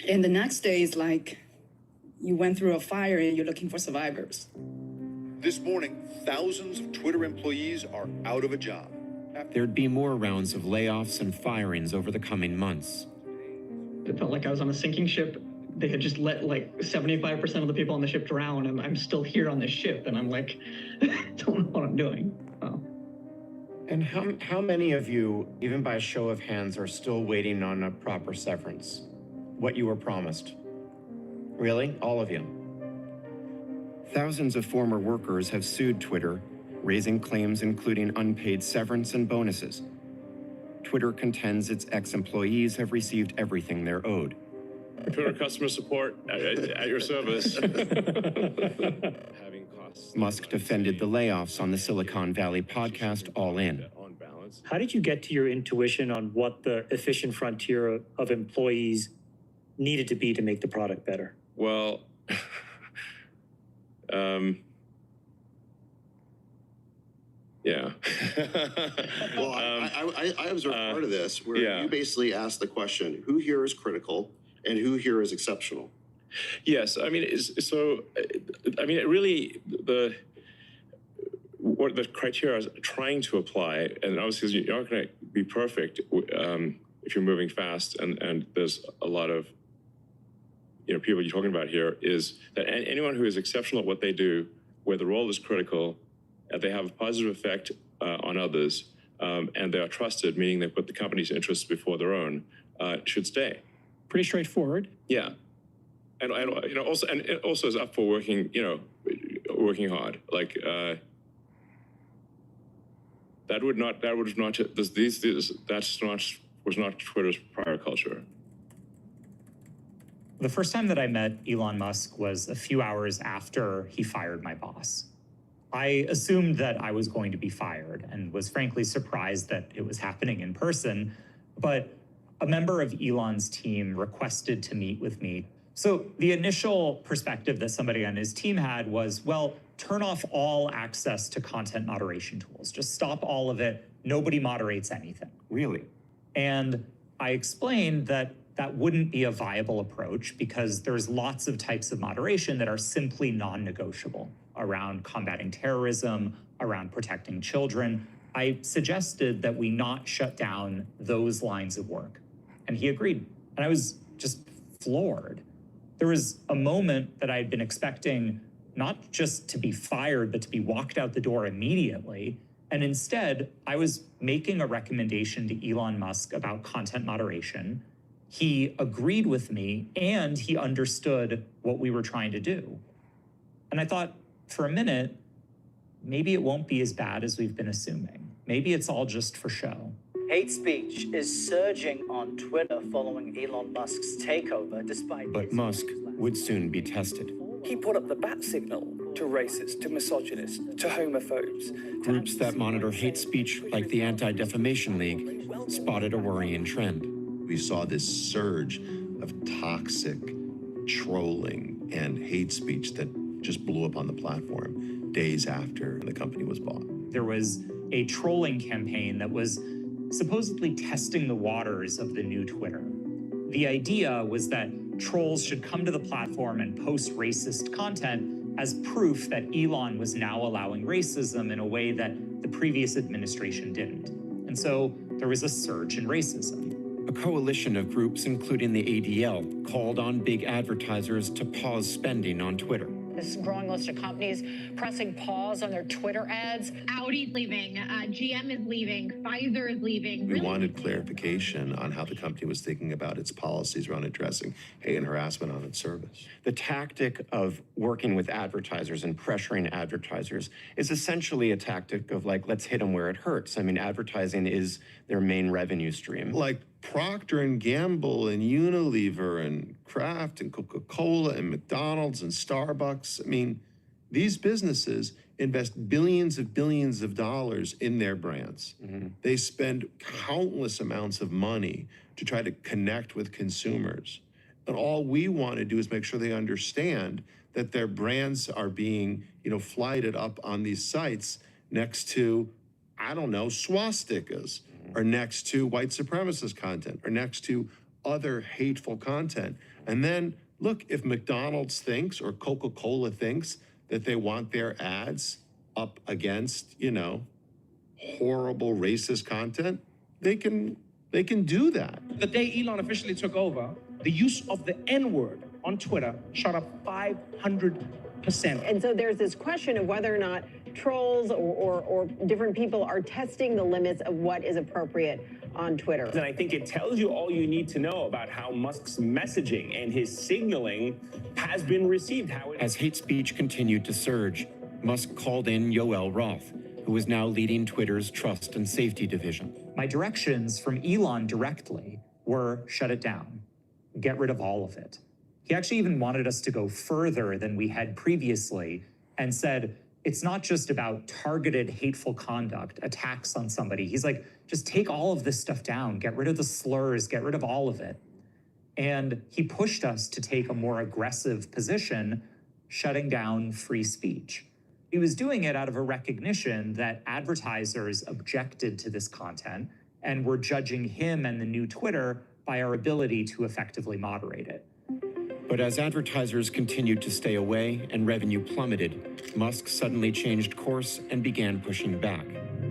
And the next day is like you went through a fire and you're looking for survivors. This morning, thousands of Twitter employees are out of a job. There'd be more rounds of layoffs and firings over the coming months. It felt like I was on a sinking ship. They had just let like 75% of the people on the ship drown, and I'm still here on this ship, and I'm like, don't know what I'm doing. Oh. And how many of you, even by a show of hands, are still waiting on a proper severance? What you were promised? Really? All of you? Thousands of former workers have sued Twitter, raising claims including unpaid severance and bonuses. Twitter contends its ex-employees have received everything they're owed. Twitter customer support at your service. Musk defended the layoffs on the Silicon Valley podcast All In. How did you get to your intuition on what the efficient frontier of employees needed to be to make the product better? Well, yeah. Well, I observed part of this where you basically asked the question, who here is critical and who here is exceptional? Yes, I mean, it really, what the criteria I was trying to apply, and obviously you're not going to be perfect if you're moving fast, and there's a lot of people you're talking about here, is that anyone who is exceptional at what they do, where the role is critical, and they have a positive effect on others, and they are trusted, meaning they put the company's interests before their own, should stay. Pretty straightforward. Yeah, and it also is up for working, working hard. Like that was not Twitter's prior culture. The first time that I met Elon Musk was a few hours after he fired my boss. I assumed that I was going to be fired and was frankly surprised that it was happening in person, but a member of Elon's team requested to meet with me. So the initial perspective that somebody on his team had was, well, turn off all access to content moderation tools. Just stop all of it. Nobody moderates anything. Really? And I explained that that wouldn't be a viable approach because there's lots of types of moderation that are simply non-negotiable around combating terrorism, around protecting children. I suggested that we not shut down those lines of work. And he agreed. And I was just floored. There was a moment that I had been expecting not just to be fired, but to be walked out the door immediately. And instead, I was making a recommendation to Elon Musk about content moderation. He agreed with me and he understood what we were trying to do. And I thought for a minute, maybe it won't be as bad as we've been assuming. Maybe it's all just for show. Hate speech is surging on Twitter following Elon Musk's takeover, despite... But Musk would soon be tested. He put up the bat signal to racists, to misogynists, to homophobes. Groups that monitor hate speech, like the Anti-Defamation League, spotted a worrying trend. We saw this surge of toxic trolling and hate speech that just blew up on the platform days after the company was bought. There was a trolling campaign that was supposedly testing the waters of the new Twitter. The idea was that trolls should come to the platform and post racist content as proof that Elon was now allowing racism in a way that the previous administration didn't. And so there was a surge in racism. A coalition of groups, including the ADL, called on big advertisers to pause spending on Twitter. This growing list of companies pressing pause on their Twitter ads. Audi's leaving, GM is leaving, Pfizer is leaving. We wanted clarification on how the company was thinking about its policies around addressing hate and harassment on its service. The tactic of working with advertisers and pressuring advertisers is essentially a tactic of like, let's hit them where it hurts. I mean, advertising is their main revenue stream. Like Procter & Gamble and Unilever and Kraft and Coca-Cola and McDonald's and Starbucks. I mean, these businesses invest billions of dollars in their brands. They spend countless amounts of money to try to connect with consumers. And all we want to do is make sure they understand that their brands are being, flighted up on these sites next to, I don't know, swastikas, or next to white supremacist content, or next to other hateful content. And then, look, if McDonald's thinks or Coca-Cola thinks that they want their ads up against, horrible racist content, they can do that. The day Elon officially took over, the use of the N-word on Twitter shot up 500%. And so there's this question of whether or not trolls or different people are testing the limits of what is appropriate on Twitter. And I think it tells you all you need to know about how Musk's messaging and his signaling has been received. As hate speech continued to surge, Musk called in Yoel Roth, who is now leading Twitter's trust and safety division. My directions from Elon directly were shut it down, get rid of all of it. He actually even wanted us to go further than we had previously and said, it's not just about targeted hateful conduct, attacks on somebody. He's like, just take all of this stuff down, get rid of the slurs, get rid of all of it. And he pushed us to take a more aggressive position, shutting down free speech. He was doing it out of a recognition that advertisers objected to this content and were judging him and the new Twitter by our ability to effectively moderate it. But as advertisers continued to stay away and revenue plummeted, Musk suddenly changed course and began pushing back.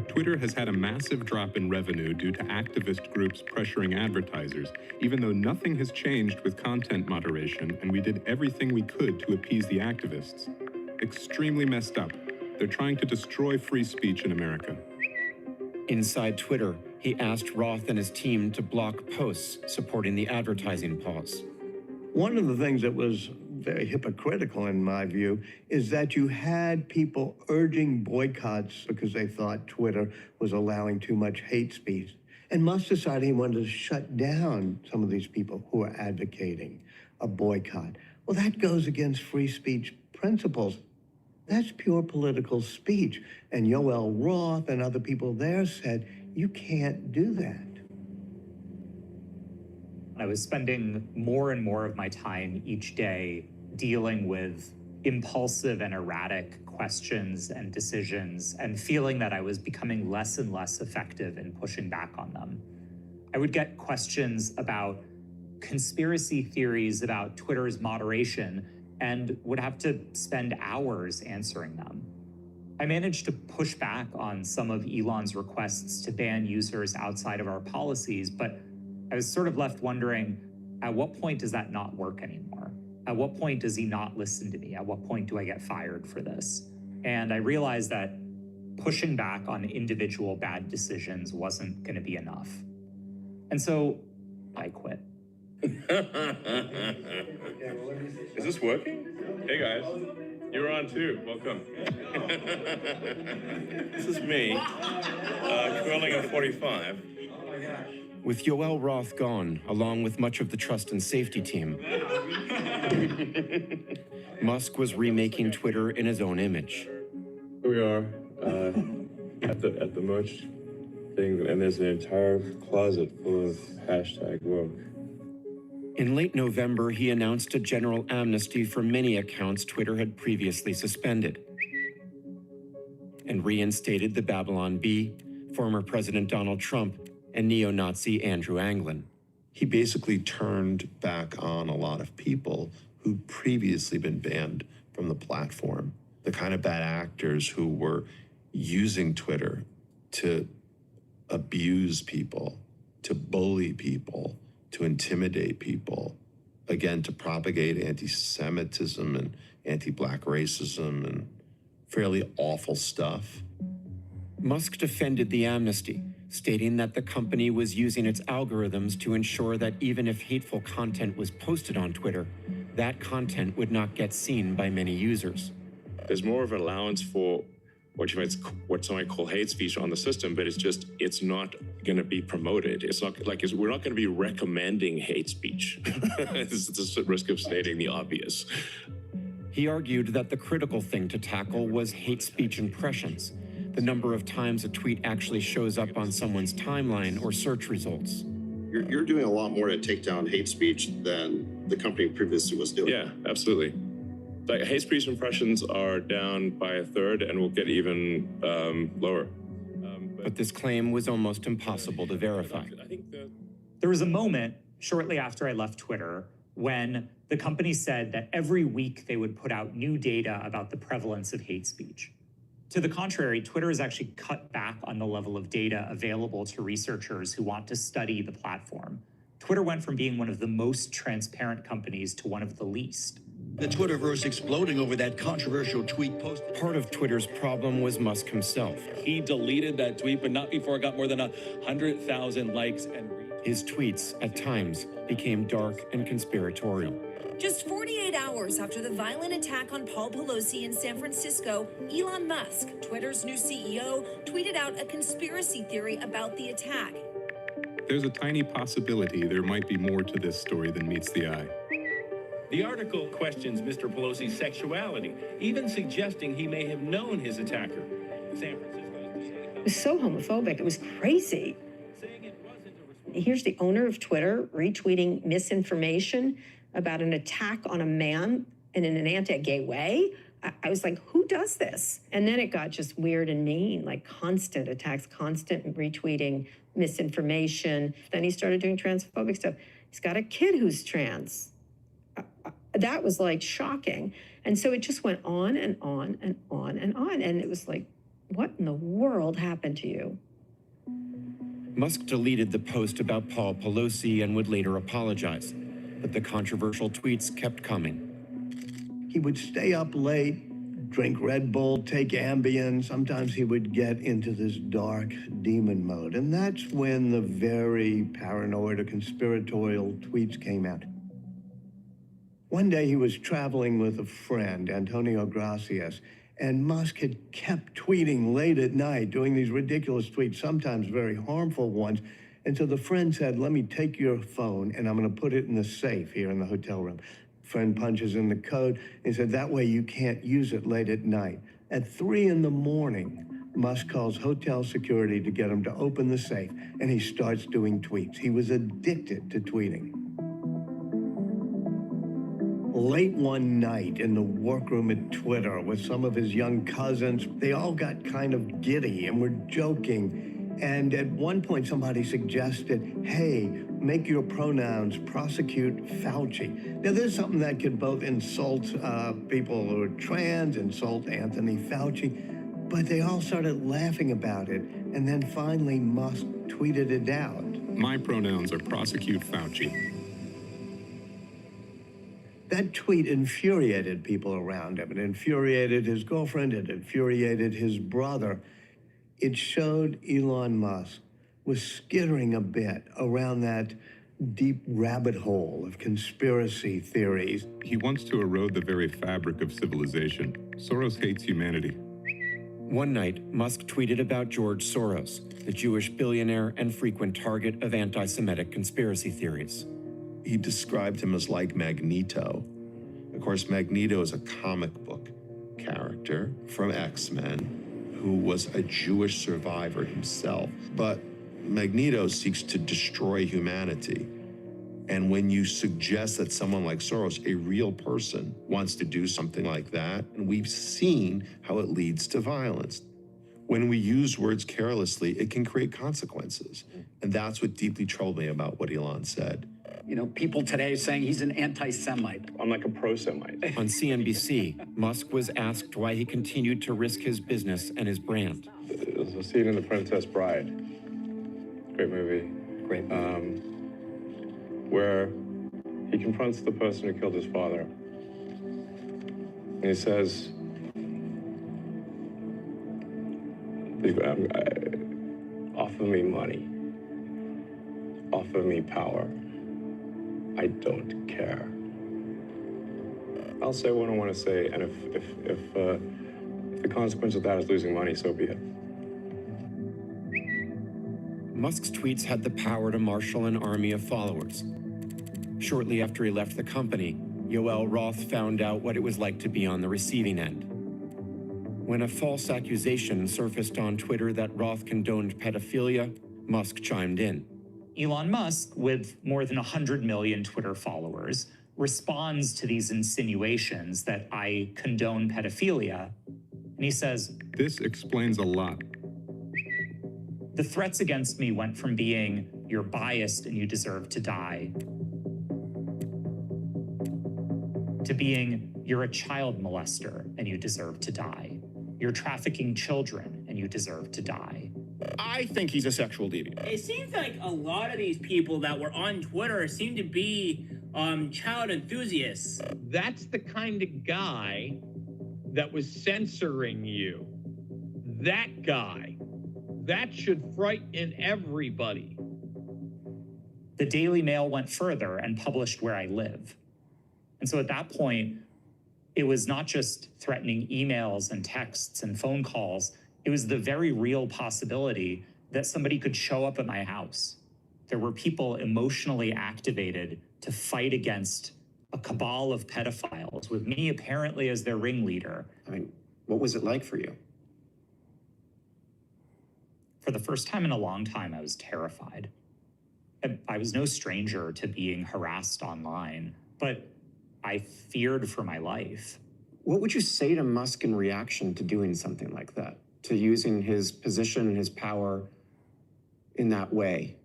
Twitter has had a massive drop in revenue due to activist groups pressuring advertisers, even though nothing has changed with content moderation, and we did everything we could to appease the activists. Extremely messed up. They're trying to destroy free speech in America. Inside Twitter, he asked Roth and his team to block posts supporting the advertising pause. One of the things that was very hypocritical in my view is that you had people urging boycotts because they thought Twitter was allowing too much hate speech. And Musk decided he wanted to shut down some of these people who are advocating a boycott. Well, that goes against free speech principles. That's pure political speech. And Yoel Roth and other people there said, you can't do that. I was spending more and more of my time each day dealing with impulsive and erratic questions and decisions and feeling that I was becoming less and less effective in pushing back on them. I would get questions about conspiracy theories about Twitter's moderation and would have to spend hours answering them. I managed to push back on some of Elon's requests to ban users outside of our policies, but I was sort of left wondering, at what point does that not work anymore? At what point does he not listen to me? At what point do I get fired for this? And I realized that pushing back on individual bad decisions wasn't going to be enough. And so I quit. Is this working? Hey guys. You're on too. Welcome. This is me, curling at 45. With Yoel Roth gone, along with much of the trust and safety team, Musk was remaking Twitter in his own image. Here we are at the merch thing, and there's an entire closet full of hashtag woke. In late November, he announced a general amnesty for many accounts Twitter had previously suspended and reinstated the Babylon Bee, former President Donald Trump, and neo-Nazi Andrew Anglin. He basically turned back on a lot of people who'd previously been banned from the platform. The kind of bad actors who were using Twitter to abuse people, to bully people, to intimidate people, again, to propagate anti-Semitism and anti-Black racism and fairly awful stuff. Musk defended the amnesty, stating that the company was using its algorithms to ensure that even if hateful content was posted on Twitter, that content would not get seen by many users. There's more of an allowance for what some might call hate speech on the system, but it's not going to be promoted. It's not like we're not going to be recommending hate speech. It's a risk of stating the obvious. He argued that the critical thing to tackle was hate speech impressions, the number of times a tweet actually shows up on someone's timeline or search results. You're doing a lot more to take down hate speech than the company previously was doing. Yeah, absolutely. Like hate speech impressions are down by a third and will get even lower. But this claim was almost impossible to verify. There was a moment shortly after I left Twitter when the company said that every week they would put out new data about the prevalence of hate speech. To the contrary, Twitter has actually cut back on the level of data available to researchers who want to study the platform. Twitter went from being one of the most transparent companies to one of the least. The Twitterverse exploding over that controversial tweet posted. Part of Twitter's problem was Musk himself. He deleted that tweet, but not before it got more than 100,000 likes and his tweets, at times, became dark and conspiratorial. Just 48 hours after the violent attack on Paul Pelosi in San Francisco, Elon Musk, Twitter's new CEO, tweeted out a conspiracy theory about the attack. There's a tiny possibility there might be more to this story than meets the eye. The article questions Mr. Pelosi's sexuality, even suggesting he may have known his attacker. San Francisco. It was so homophobic. It was crazy. Here's the owner of Twitter retweeting misinformation about an attack on a man and in an anti-gay way. I was like, who does this? And then it got just weird and mean, like constant attacks, constant retweeting misinformation. Then he started doing transphobic stuff. He's got a kid who's trans. That was like shocking. And so it just went on and on and on and on. And it was like, what in the world happened to you? Musk deleted the post about Paul Pelosi and would later apologize, but the controversial tweets kept coming. He would stay up late, drink Red Bull, take Ambien. Sometimes he would get into this dark demon mode. And that's when the very paranoid or conspiratorial tweets came out. One day he was traveling with a friend, Antonio Gracias, and Musk had kept tweeting late at night, doing these ridiculous tweets, sometimes very harmful ones. And so the friend said, let me take your phone and I'm going to put it in the safe here in the hotel room. Friend punches in the code and said, that way you can't use it late at night. At 3 a.m, Musk calls hotel security to get him to open the safe, and he starts doing tweets. He was addicted to tweeting. Late one night in the workroom at Twitter with some of his young cousins, they all got kind of giddy and were joking. And at one point, somebody suggested, hey, make your pronouns prosecute Fauci. Now, there's something that could both insult people who are trans, insult Anthony Fauci, but they all started laughing about it. And then finally, Musk tweeted it out. My pronouns are prosecute Fauci. That tweet infuriated people around him. It infuriated his girlfriend. It infuriated his brother. It showed Elon Musk was skittering a bit around that deep rabbit hole of conspiracy theories. He wants to erode the very fabric of civilization. Soros hates humanity. One night, Musk tweeted about George Soros, the Jewish billionaire and frequent target of anti-Semitic conspiracy theories. He described him as like Magneto. Of course, Magneto is a comic book character from X-Men who was a Jewish survivor himself. But Magneto seeks to destroy humanity. And when you suggest that someone like Soros, a real person, wants to do something like that, and we've seen how it leads to violence. When we use words carelessly, it can create consequences. And that's what deeply troubled me about what Elon said. You know, people today are saying he's an anti-Semite. I'm like a pro-Semite. On CNBC, Musk was asked why he continued to risk his business and his brand. There's a scene in The Princess Bride. Great movie. Great movie. Where he confronts the person who killed his father. And he says, offer me money. Offer me power. I don't care. I'll say what I want to say, and if the consequence of that is losing money, so be it. Musk's tweets had the power to marshal an army of followers. Shortly after he left the company, Yoel Roth found out what it was like to be on the receiving end. When a false accusation surfaced on Twitter that Roth condoned pedophilia, Musk chimed in. Elon Musk, with more than 100 million Twitter followers, responds to these insinuations that I condone pedophilia, and he says, "This explains a lot." The threats against me went from being, "You're biased and you deserve to die," to being, "You're a child molester and you deserve to die. You're trafficking children and you deserve to die." I think he's a sexual deviant. It seems like a lot of these people that were on Twitter seem to be child enthusiasts. That's the kind of guy that was censoring you. That guy. That should frighten everybody. The Daily Mail went further and published where I live. And so at that point, it was not just threatening emails and texts and phone calls. It was the very real possibility that somebody could show up at my house. There were people emotionally activated to fight against a cabal of pedophiles, with me apparently as their ringleader. I mean, what was it like for you? For the first time in a long time, I was terrified. I was no stranger to being harassed online, but I feared for my life. What would you say to Musk in reaction to doing something like that, to using his position and his power in that way?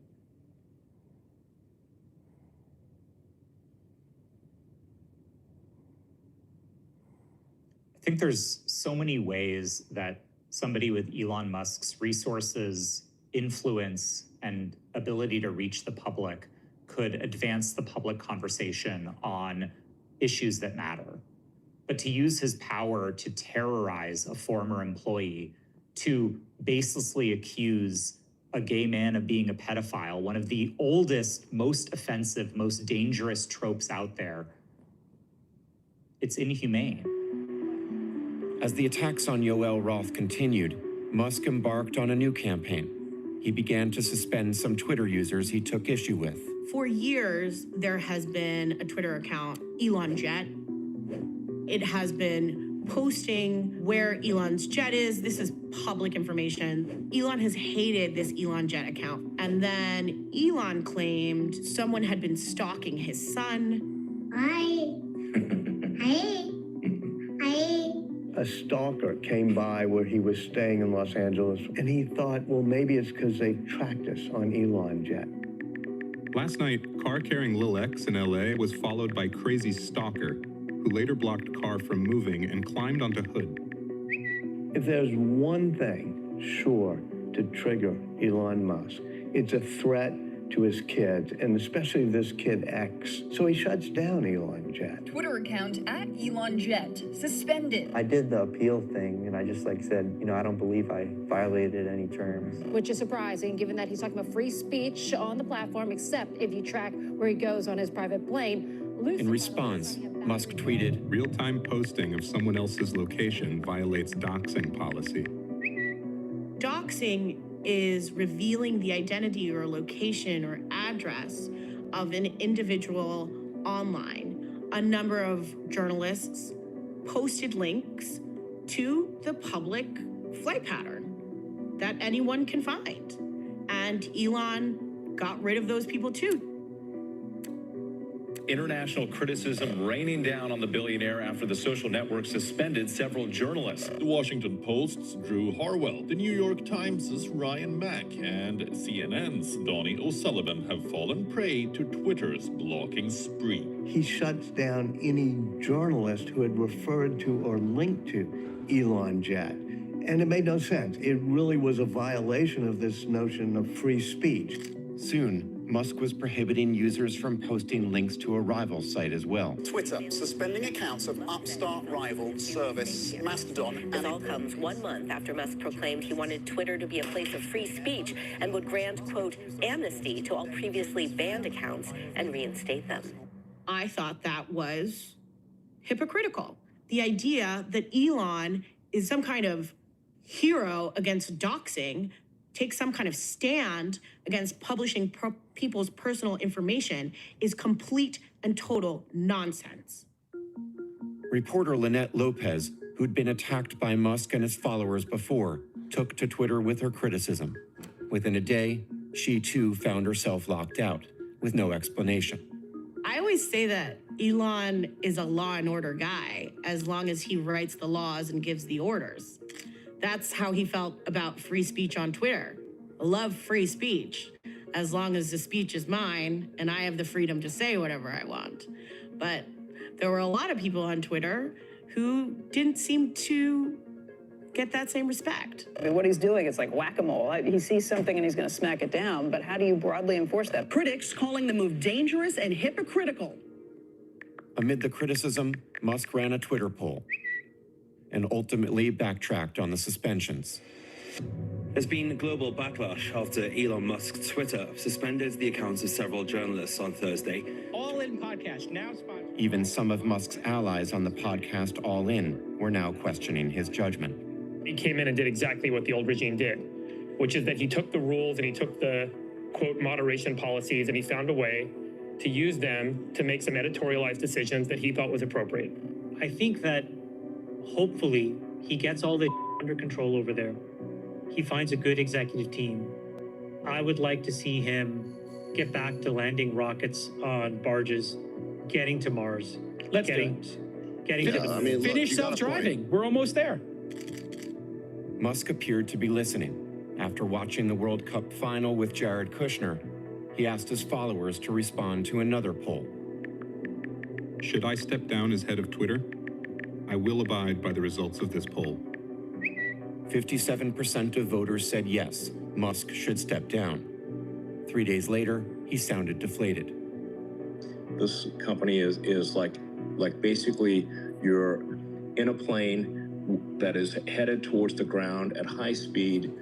I think there's so many ways that somebody with Elon Musk's resources, influence, and ability to reach the public could advance the public conversation on issues that matter. But to use his power to terrorize a former employee, to baselessly accuse a gay man of being a pedophile, one of the oldest, most offensive, most dangerous tropes out there, it's inhumane. As the attacks on Yoel Roth continued, Musk embarked on a new campaign. He began to suspend some Twitter users he took issue with. For years, there has been a Twitter account, Elon Jet. It has been posting where Elon's jet is. This is public information. Elon has hated this Elon Jet account. And then Elon claimed someone had been stalking his son. A stalker came by where he was staying in Los Angeles, and he thought, well, maybe it's because they tracked us on Elon Jet. Last night, car carrying Lil X in LA was followed by crazy stalker, who later blocked car from moving and climbed onto hood. If there's one thing sure to trigger Elon Musk, it's a threat to his kids, and especially this kid X. So he shuts down Elon Jet. Twitter account @ElonJet suspended. I did the appeal thing, and I just said, I don't believe I violated any terms. Which is surprising, given that he's talking about free speech on the platform, except if you track where he goes on his private plane. In response, Musk tweeted, "Real-time posting of someone else's location violates doxing policy." Doxing is revealing the identity or location or address of an individual online. A number of journalists posted links to the public flight pattern that anyone can find. And Elon got rid of those people too. International criticism raining down on the billionaire after the social network suspended several journalists. The Washington Post's Drew Harwell, the New York Times' Ryan Mack, and CNN's Donnie O'Sullivan have fallen prey to Twitter's blocking spree. He shuts down any journalist who had referred to or linked to Elon Jet. And it made no sense. It really was a violation of this notion of free speech. Soon, Musk was prohibiting users from posting links to a rival site as well. Twitter suspending accounts of upstart rival service Mastodon. This all comes 1 month after Musk proclaimed he wanted Twitter to be a place of free speech and would grant, quote, amnesty to all previously banned accounts and reinstate them. I thought that was hypocritical. The idea that Elon is some kind of hero against doxing, takes some kind of stand against publishing people's personal information is complete and total nonsense. Reporter Lynette Lopez, who'd been attacked by Musk and his followers before, took to Twitter with her criticism. Within a day, she too found herself locked out, with no explanation. I always say that Elon is a law and order guy, as long as he writes the laws and gives the orders. That's how he felt about free speech on Twitter. I love free speech, as long as the speech is mine and I have the freedom to say whatever I want. But there were a lot of people on Twitter who didn't seem to get that same respect. I mean, what he's doing is like whack-a-mole. He sees something and he's going to smack it down, but how do you broadly enforce that? Critics calling the move dangerous and hypocritical. Amid the criticism, Musk ran a Twitter poll and ultimately backtracked on the suspensions. There's been global backlash after Elon Musk's Twitter suspended the accounts of several journalists on Thursday. All In Podcast now sponsored. Even some of Musk's allies on the podcast All In were now questioning his judgment. He came in and did exactly what the old regime did, which is that he took the rules and he took the, quote, moderation policies and he found a way to use them to make some editorialized decisions that he thought was appropriate. I think that hopefully he gets all the under control over there. He finds a good executive team. I would like to see him get back to landing rockets on barges, getting to Mars. Let's getting to the finish self-driving. We're almost there. Musk appeared to be listening. After watching the World Cup final with Jared Kushner, he asked his followers to respond to another poll. Should I step down as head of Twitter? I will abide by the results of this poll. 57% of voters said yes, Musk should step down. 3 days later, he sounded deflated. This company is like basically you're in a plane that is headed towards the ground at high speed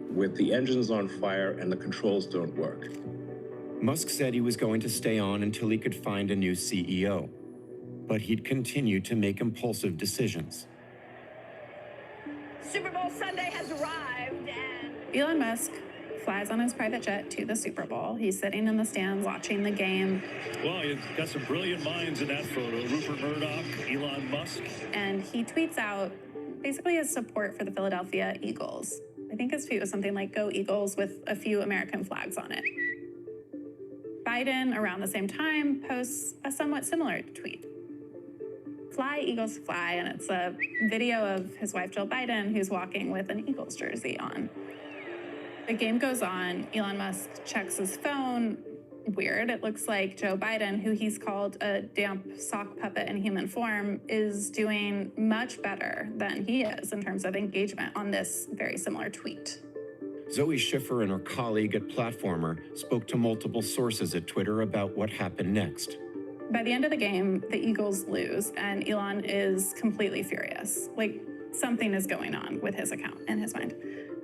with the engines on fire and the controls don't work. Musk said he was going to stay on until he could find a new CEO, but he'd continue to make impulsive decisions. Super Bowl Sunday has arrived and Elon Musk flies on his private jet to the Super Bowl. He's sitting in the stands watching the game. Well, you've got some brilliant minds in that photo. Rupert Murdoch, Elon Musk. And he tweets out basically his support for the Philadelphia Eagles. I think his tweet was something like, "Go Eagles," with a few American flags on it. Biden, around the same time, posts a somewhat similar tweet. "Fly, Eagles, fly," and it's a video of his wife, Jill Biden, who's walking with an Eagles jersey on. The game goes on. Elon Musk checks his phone. Weird. It looks like Joe Biden, who he's called a damp sock puppet in human form, is doing much better than he is in terms of engagement on this very similar tweet. Zoe Schiffer and her colleague at Platformer spoke to multiple sources at Twitter about what happened next. By the end of the game, the Eagles lose, and Elon is completely furious. Like, something is going on with his account in his mind.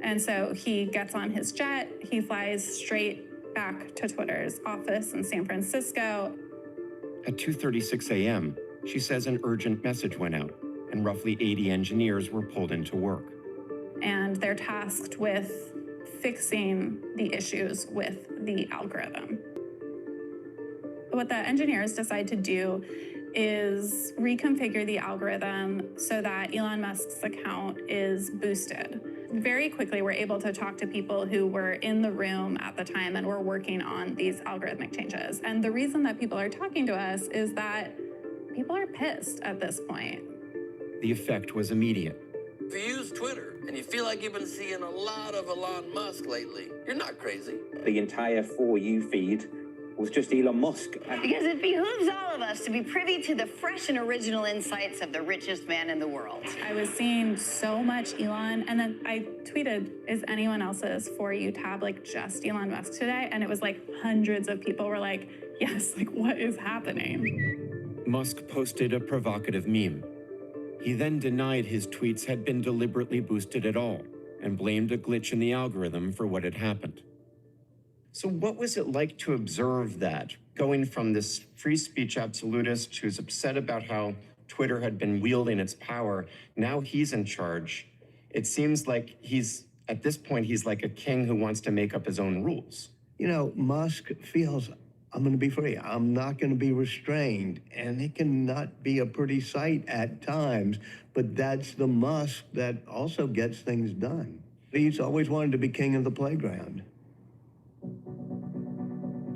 And so he gets on his jet, he flies straight back to Twitter's office in San Francisco. At 2:36 a.m., she says an urgent message went out, and roughly 80 engineers were pulled into work. And they're tasked with fixing the issues with the algorithm. What the engineers decide to do is reconfigure the algorithm so that Elon Musk's account is boosted. Very quickly, we're able to talk to people who were in the room at the time and were working on these algorithmic changes. And the reason that people are talking to us is that people are pissed at this point. The effect was immediate. If you use Twitter and you feel like you've been seeing a lot of Elon Musk lately, you're not crazy. The entire For You feed was just Elon Musk. Because it behooves all of us to be privy to the fresh and original insights of the richest man in the world. I was seeing so much Elon, and then I tweeted, is anyone else's For You tab like just Elon Musk today? And it was like hundreds of people were like, yes, like what is happening? Musk posted a provocative meme. He then denied his tweets had been deliberately boosted at all and blamed a glitch in the algorithm for what had happened. So what was it like to observe that, going from this free speech absolutist who's upset about how Twitter had been wielding its power, now he's in charge. It seems like at this point, he's like a king who wants to make up his own rules. You know, Musk feels, I'm going to be free. I'm not going to be restrained. And it can not be a pretty sight at times, but that's the Musk that also gets things done. He's always wanted to be king of the playground.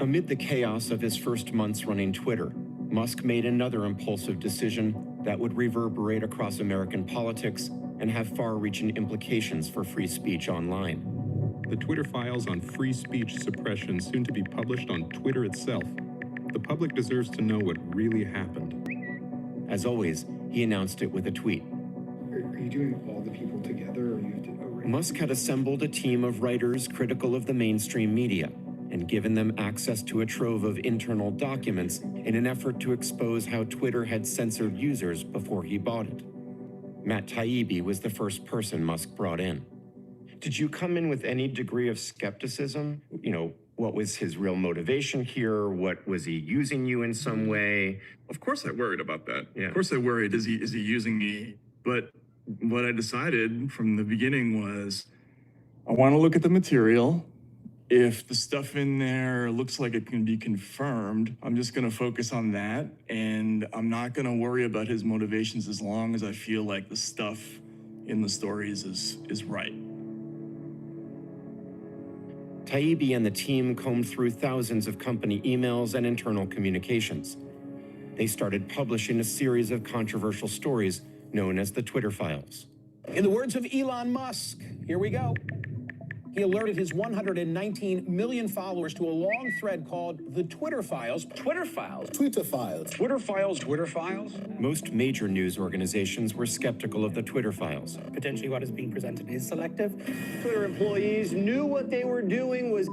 Amid the chaos of his first months running Twitter, Musk made another impulsive decision that would reverberate across American politics and have far-reaching implications for free speech online. The Twitter files on free speech suppression soon to be published on Twitter itself. The public deserves to know what really happened. As always, he announced it with a tweet. Are you doing all the people together, or you have to... Musk had assembled a team of writers critical of the mainstream media and given them access to a trove of internal documents in an effort to expose how Twitter had censored users before he bought it. Matt Taibbi was the first person Musk brought in. Did you come in with any degree of skepticism? You know, what was his real motivation here? What was he using you in some way? Of course I worried about that. Yeah. Of course I worried, is he using me? But what I decided from the beginning was, I want to look at the material. If the stuff in there looks like it can be confirmed, I'm just going to focus on that. And I'm not going to worry about his motivations as long as I feel like the stuff in the stories is right. Taibbi and the team combed through thousands of company emails and internal communications. They started publishing a series of controversial stories known as the Twitter files. In the words of Elon Musk, here we go. He alerted his 119 million followers to a long thread called the Twitter Files. Twitter Files? Twitter Files. Twitter Files, Twitter Files? Most major news organizations were skeptical of the Twitter files. Potentially what is being presented is selective. Twitter employees knew what they were doing was...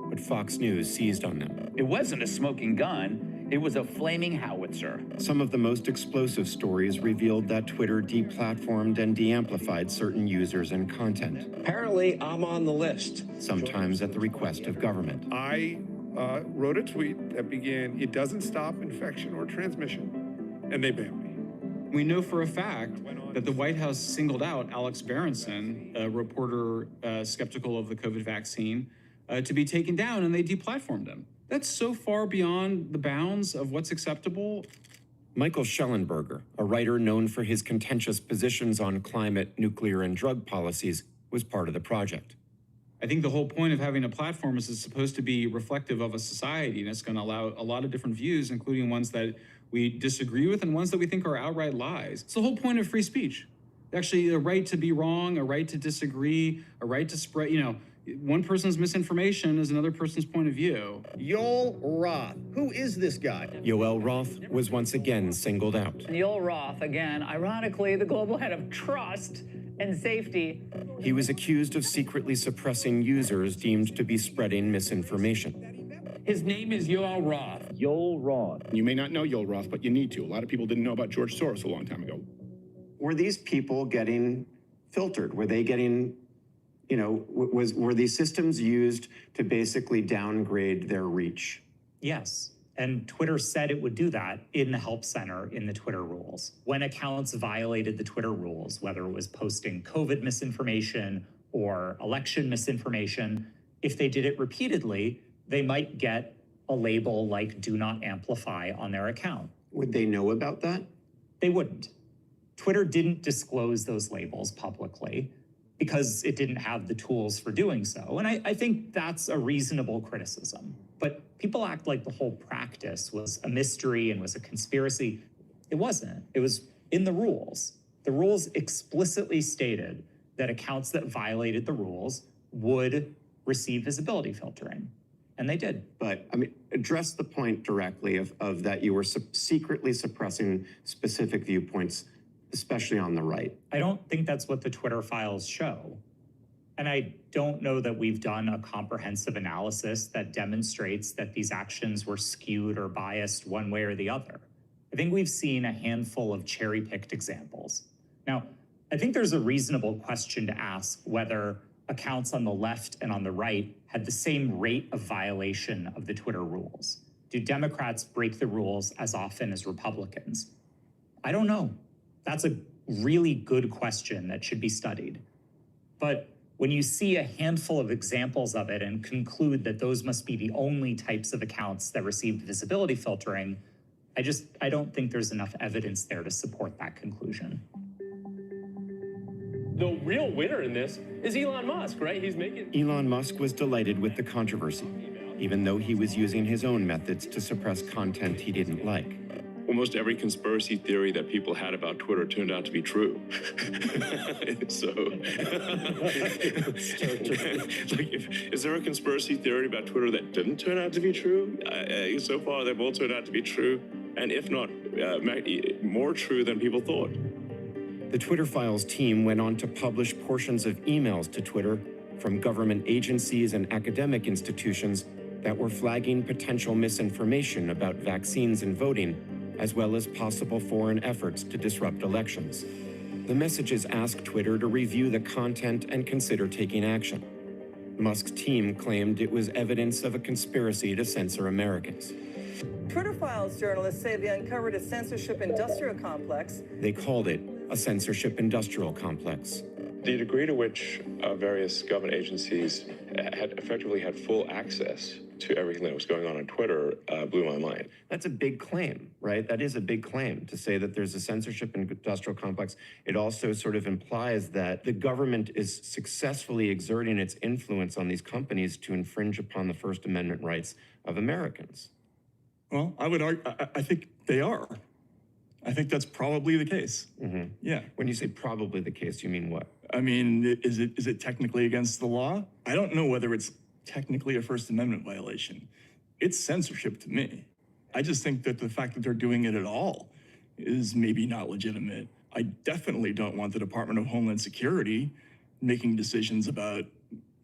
But Fox News seized on them. It wasn't a smoking gun. It was a flaming howitzer. Some of the most explosive stories revealed that Twitter deplatformed and de-amplified certain users and content. Apparently, I'm on the list. Sometimes at the request of government. I wrote a tweet that began, "It doesn't stop infection or transmission," and they banned me. We know for a fact that the White House singled out Alex Berenson, a reporter skeptical of the COVID vaccine, to be taken down, and they deplatformed him. That's so far beyond the bounds of what's acceptable. Michael Schellenberger, a writer known for his contentious positions on climate, nuclear, and drug policies, was part of the project. I think the whole point of having a platform is it's supposed to be reflective of a society, and it's going to allow a lot of different views, including ones that we disagree with and ones that we think are outright lies. It's the whole point of free speech. Actually, a right to be wrong, a right to disagree, a right to spread, one person's misinformation is another person's point of view. Yoel Roth. Who is this guy? Yoel Roth was once again singled out. Yoel Roth, again, ironically, the global head of trust and safety. He was accused of secretly suppressing users deemed to be spreading misinformation. His name is Yoel Roth. Yoel Roth. You may not know Yoel Roth, but you need to. A lot of people didn't know about George Soros a long time ago. Were these people getting filtered? Were they getting, you know, were these systems used to basically downgrade their reach? Yes. And Twitter said it would do that in the Help Center in the Twitter rules. When accounts violated the Twitter rules, whether it was posting COVID misinformation or election misinformation, if they did it repeatedly, they might get a label like do not amplify on their account. Would they know about that? They wouldn't. Twitter didn't disclose those labels publicly because it didn't have the tools for doing so. And I think that's a reasonable criticism. But people act like the whole practice was a mystery and was a conspiracy. It wasn't. It was in the rules. The rules explicitly stated that accounts that violated the rules would receive visibility filtering. And they did. But, I mean, address the point directly of that you were secretly suppressing specific viewpoints, especially on the right. I don't think that's what the Twitter files show. And I don't know that we've done a comprehensive analysis that demonstrates that these actions were skewed or biased one way or the other. I think we've seen a handful of cherry-picked examples. Now, I think there's a reasonable question to ask whether accounts on the left and on the right had the same rate of violation of the Twitter rules. Do Democrats break the rules as often as Republicans? I don't know. That's a really good question that should be studied. But when you see a handful of examples of it and conclude that those must be the only types of accounts that received visibility filtering, I don't think there's enough evidence there to support that conclusion. The real winner in this is Elon Musk, right? He's making... Elon Musk was delighted with the controversy, even though he was using his own methods to suppress content he didn't like. Almost every conspiracy theory that people had about Twitter turned out to be true. So, is there a conspiracy theory about Twitter that didn't turn out to be true? So far, they've all turned out to be true, and if not, more true than people thought. The Twitter Files team went on to publish portions of emails to Twitter from government agencies and academic institutions that were flagging potential misinformation about vaccines and voting, as well as possible foreign efforts to disrupt elections. The messages asked Twitter to review the content and consider taking action. Musk's team claimed it was evidence of a conspiracy to censor Americans. Twitter Files journalists say they uncovered a censorship industrial complex. They called it a censorship industrial complex. The degree to which various government agencies had effectively had full access to everything that was going on Twitter blew my mind. That's a big claim, right? That is a big claim to say that there's a censorship industrial complex. It also sort of implies that the government is successfully exerting its influence on these companies to infringe upon the First Amendment rights of Americans. Well, I would argue, I think they are. I think that's probably the case. Mm-hmm. Yeah. When you say probably the case, you mean what? I mean, is it technically against the law? I don't know whether it's technically a First Amendment violation. It's censorship to me. I just think that the fact that they're doing it at all is maybe not legitimate. I definitely don't want the Department of Homeland Security making decisions about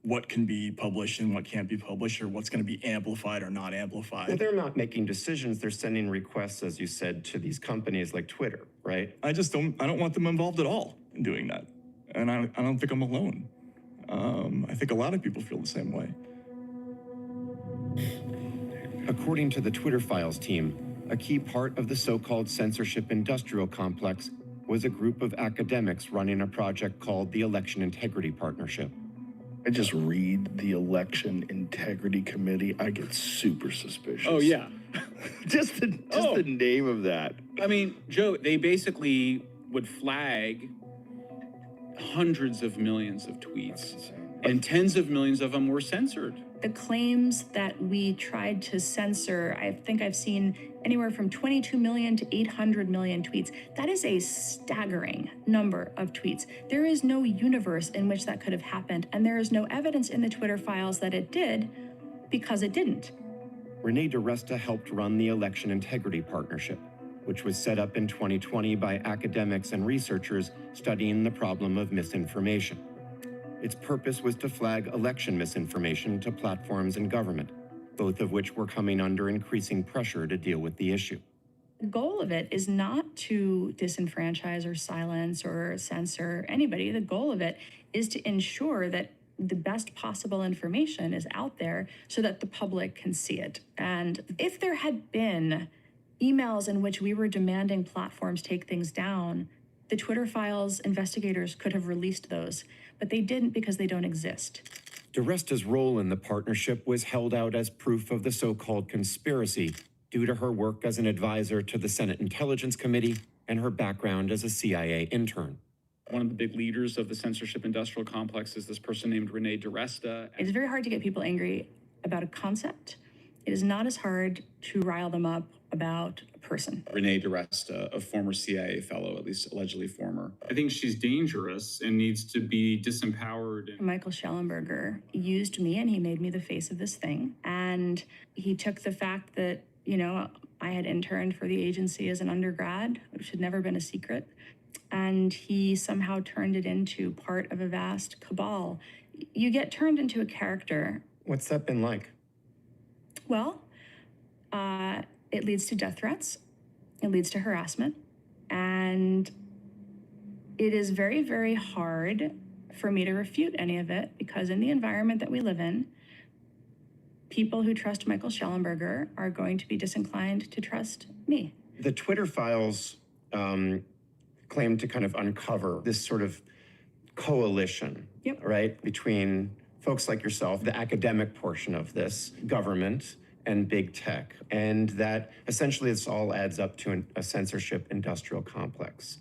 what can be published and what can't be published, or what's going to be amplified or not amplified. Well, they're not making decisions. They're sending requests, as you said, to these companies like Twitter, right? I don't want them involved at all in doing that. And I don't think I'm alone. I think a lot of people feel the same way. According to the Twitter Files team, a key part of the so-called censorship industrial complex was a group of academics running a project called the Election Integrity Partnership. I just read the Election Integrity Committee, I get super suspicious. Oh, yeah. just the name of that. I mean, Joe, they basically would flag hundreds of millions of tweets, and tens of millions of them were censored. The claims that we tried to censor, I think I've seen anywhere from 22 million to 800 million tweets. That is a staggering number of tweets. There is no universe in which that could have happened, and there is no evidence in the Twitter Files that it did, because it didn't. Renee DiResta helped run the Election Integrity Partnership. which was set up in 2020 by academics and researchers studying the problem of misinformation. Its purpose was to flag election misinformation to platforms and government, both of which were coming under increasing pressure to deal with the issue. The goal of it is not to disenfranchise or silence or censor anybody. The goal of it is to ensure that the best possible information is out there so that the public can see it. And if there had been emails in which we were demanding platforms take things down, the Twitter Files investigators could have released those, but they didn't because they don't exist. DiResta's role in the partnership was held out as proof of the so-called conspiracy due to her work as an advisor to the Senate Intelligence Committee and her background as a CIA intern. One of the big leaders of the censorship industrial complex is this person named Renee DiResta. It's very hard to get people angry about a concept. It is not as hard to rile them up about a person. Renee DiResta, a former CIA fellow, at least allegedly former. I think she's dangerous and needs to be disempowered. Michael Schellenberger used me and he made me the face of this thing. And he took the fact that, you know, I had interned for the agency as an undergrad, which had never been a secret. And he somehow turned it into part of a vast cabal. You get turned into a character. What's that been like? Well, it leads to death threats. It leads to harassment. And it is very, very hard for me to refute any of it because in the environment that we live in, people who trust Michael Schellenberger are going to be disinclined to trust me. The Twitter Files claim to kind of uncover this sort of coalition, right, between folks like yourself, the academic portion of this, government, and big tech, and that essentially this all adds up to a censorship industrial complex.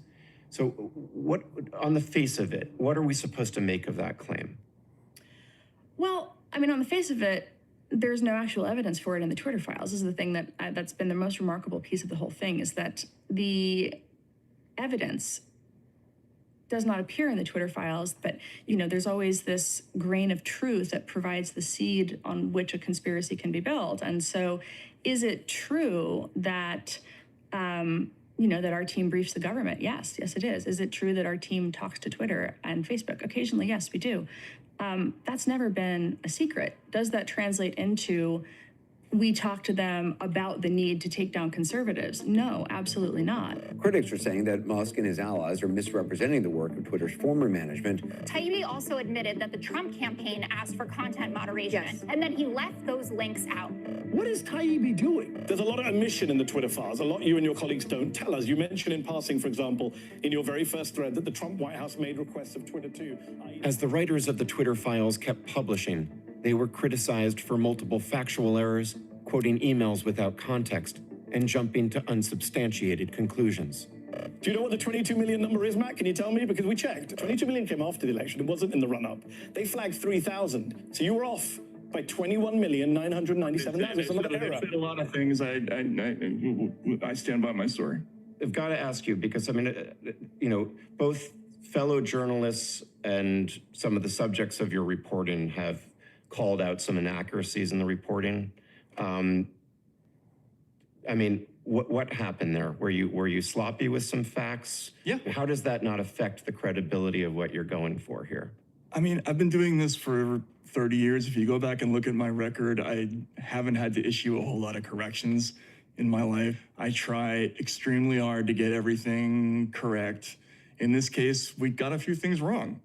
So what, on the face of it, what are we supposed to make of that claim? Well, I mean, on the face of it, there's no actual evidence for it in the Twitter Files. This is the thing that that's been the most remarkable piece of the whole thing, is that the evidence does not appear in the Twitter Files, but, you know, there's always this grain of truth that provides the seed on which a conspiracy can be built. And so is it true that, you know, that our team briefs the government? Yes, it is. Is it true that our team talks to Twitter and Facebook? Occasionally, yes, we do. That's never been a secret. Does that translate into we talk to them about the need to take down conservatives? No, absolutely not. Critics are saying that Musk and his allies are misrepresenting the work of Twitter's former management. Taibbi also admitted that the Trump campaign asked for content moderation, and then he left those links out. What is Taibbi doing? There's a lot of omission in the Twitter Files, a lot you and your colleagues don't tell us. You mentioned in passing, for example, in your very first thread that the Trump White House made requests of Twitter too. As the writers of the Twitter Files kept publishing, they were criticized for multiple factual errors, quoting emails without context, and jumping to unsubstantiated conclusions. Do you know what the 22 million number is, Matt? Can you tell me? Because we checked. 22 million came after the election. It wasn't in the run-up. They flagged 3,000. So you were off by 21,997,000. There's a lot of error. They said a lot of things. I stand by my story. I've got to ask you, because I mean, you know, both fellow journalists and some of the subjects of your reporting have called out some inaccuracies in the reporting. I mean, what happened there? Were you sloppy with some facts? Yeah. How does that not affect the credibility of what you're going for here? I mean, I've been doing this for 30 years. If you go back and look at my record, I haven't had to issue a whole lot of corrections in my life. I try extremely hard to get everything correct. In this case, we got a few things wrong.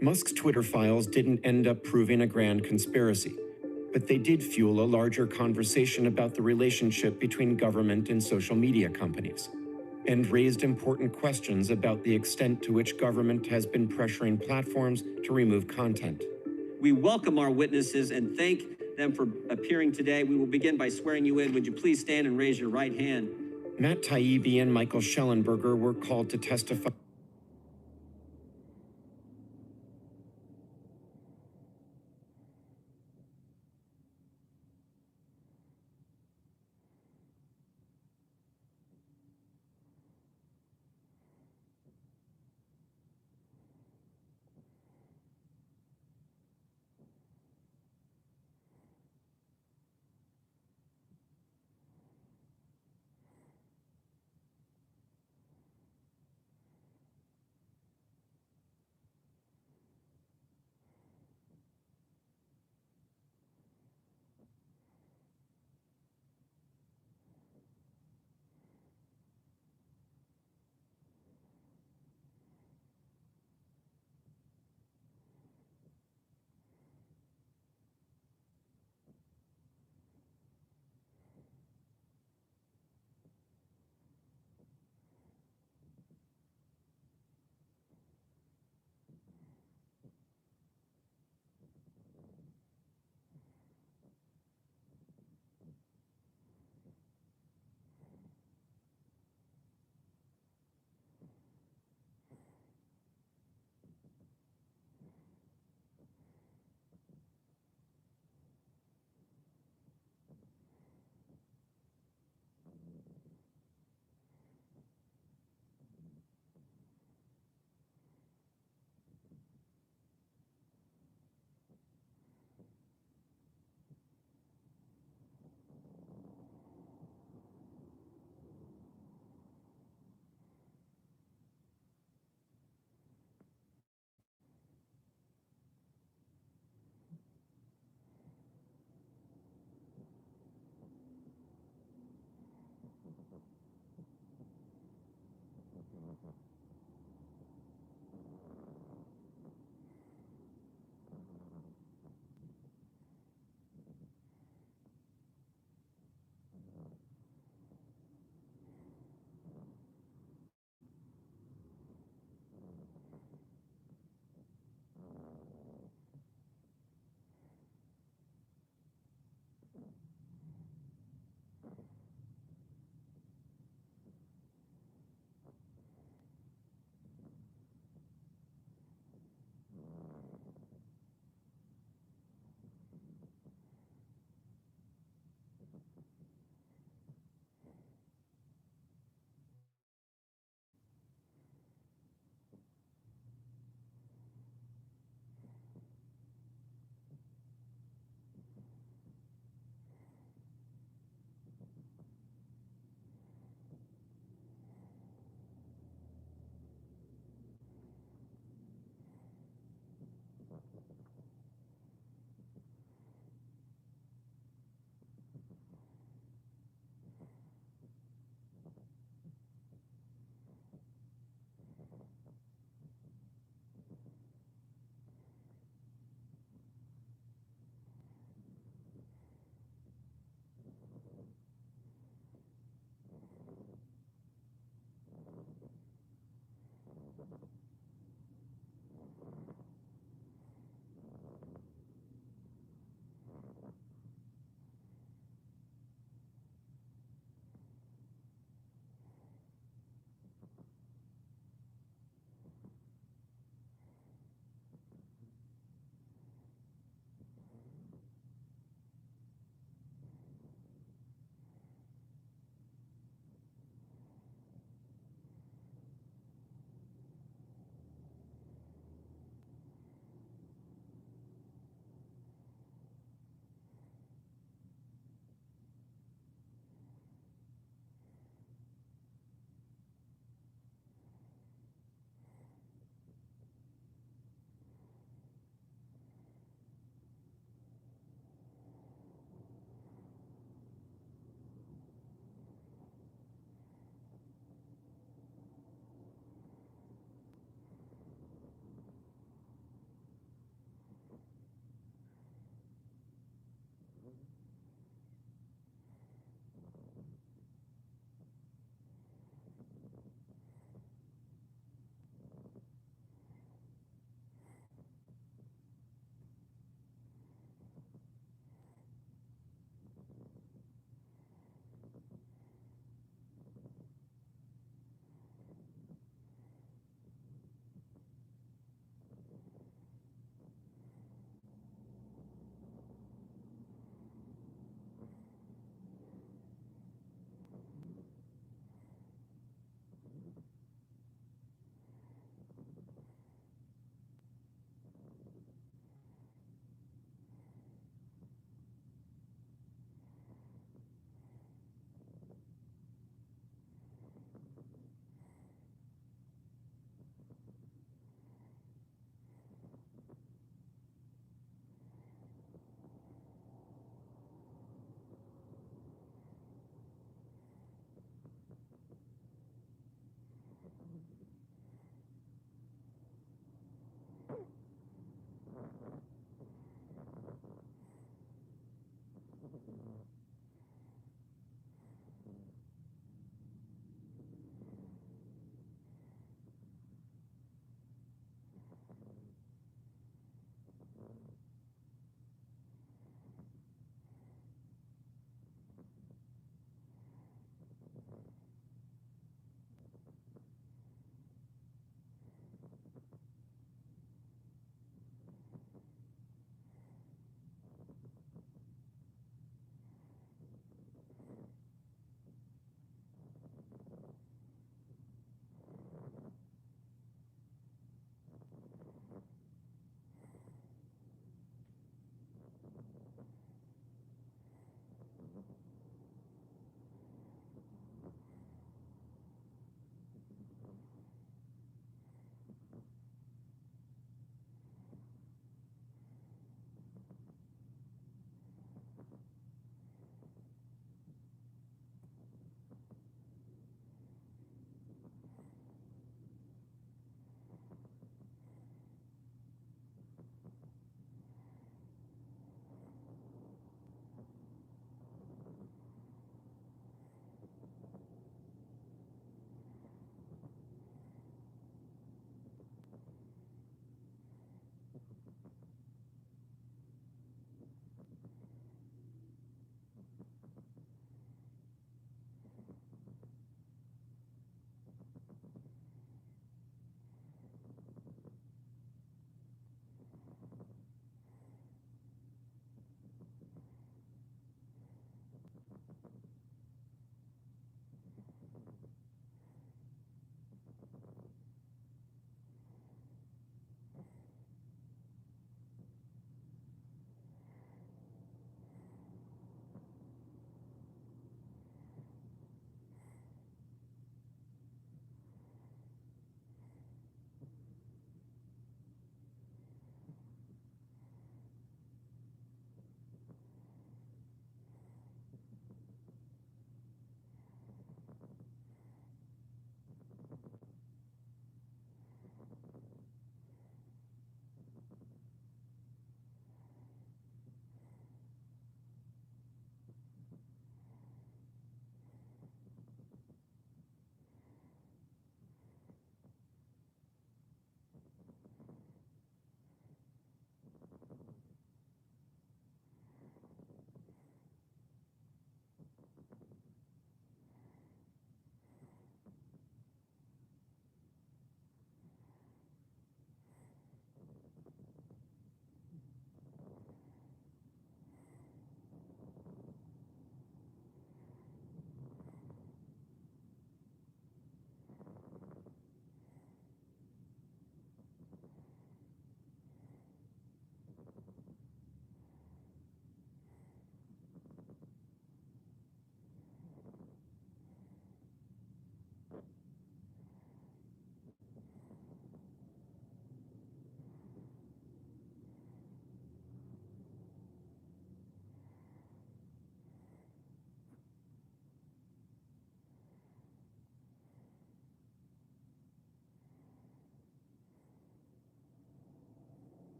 Musk's Twitter Files didn't end up proving a grand conspiracy, but they did fuel a larger conversation about the relationship between government and social media companies, and raised important questions about the extent to which government has been pressuring platforms to remove content. We welcome our witnesses and thank them for appearing today. We will begin by swearing you in. Would you please stand and raise your right hand? Matt Taibbi and Michael Schellenberger were called to testify.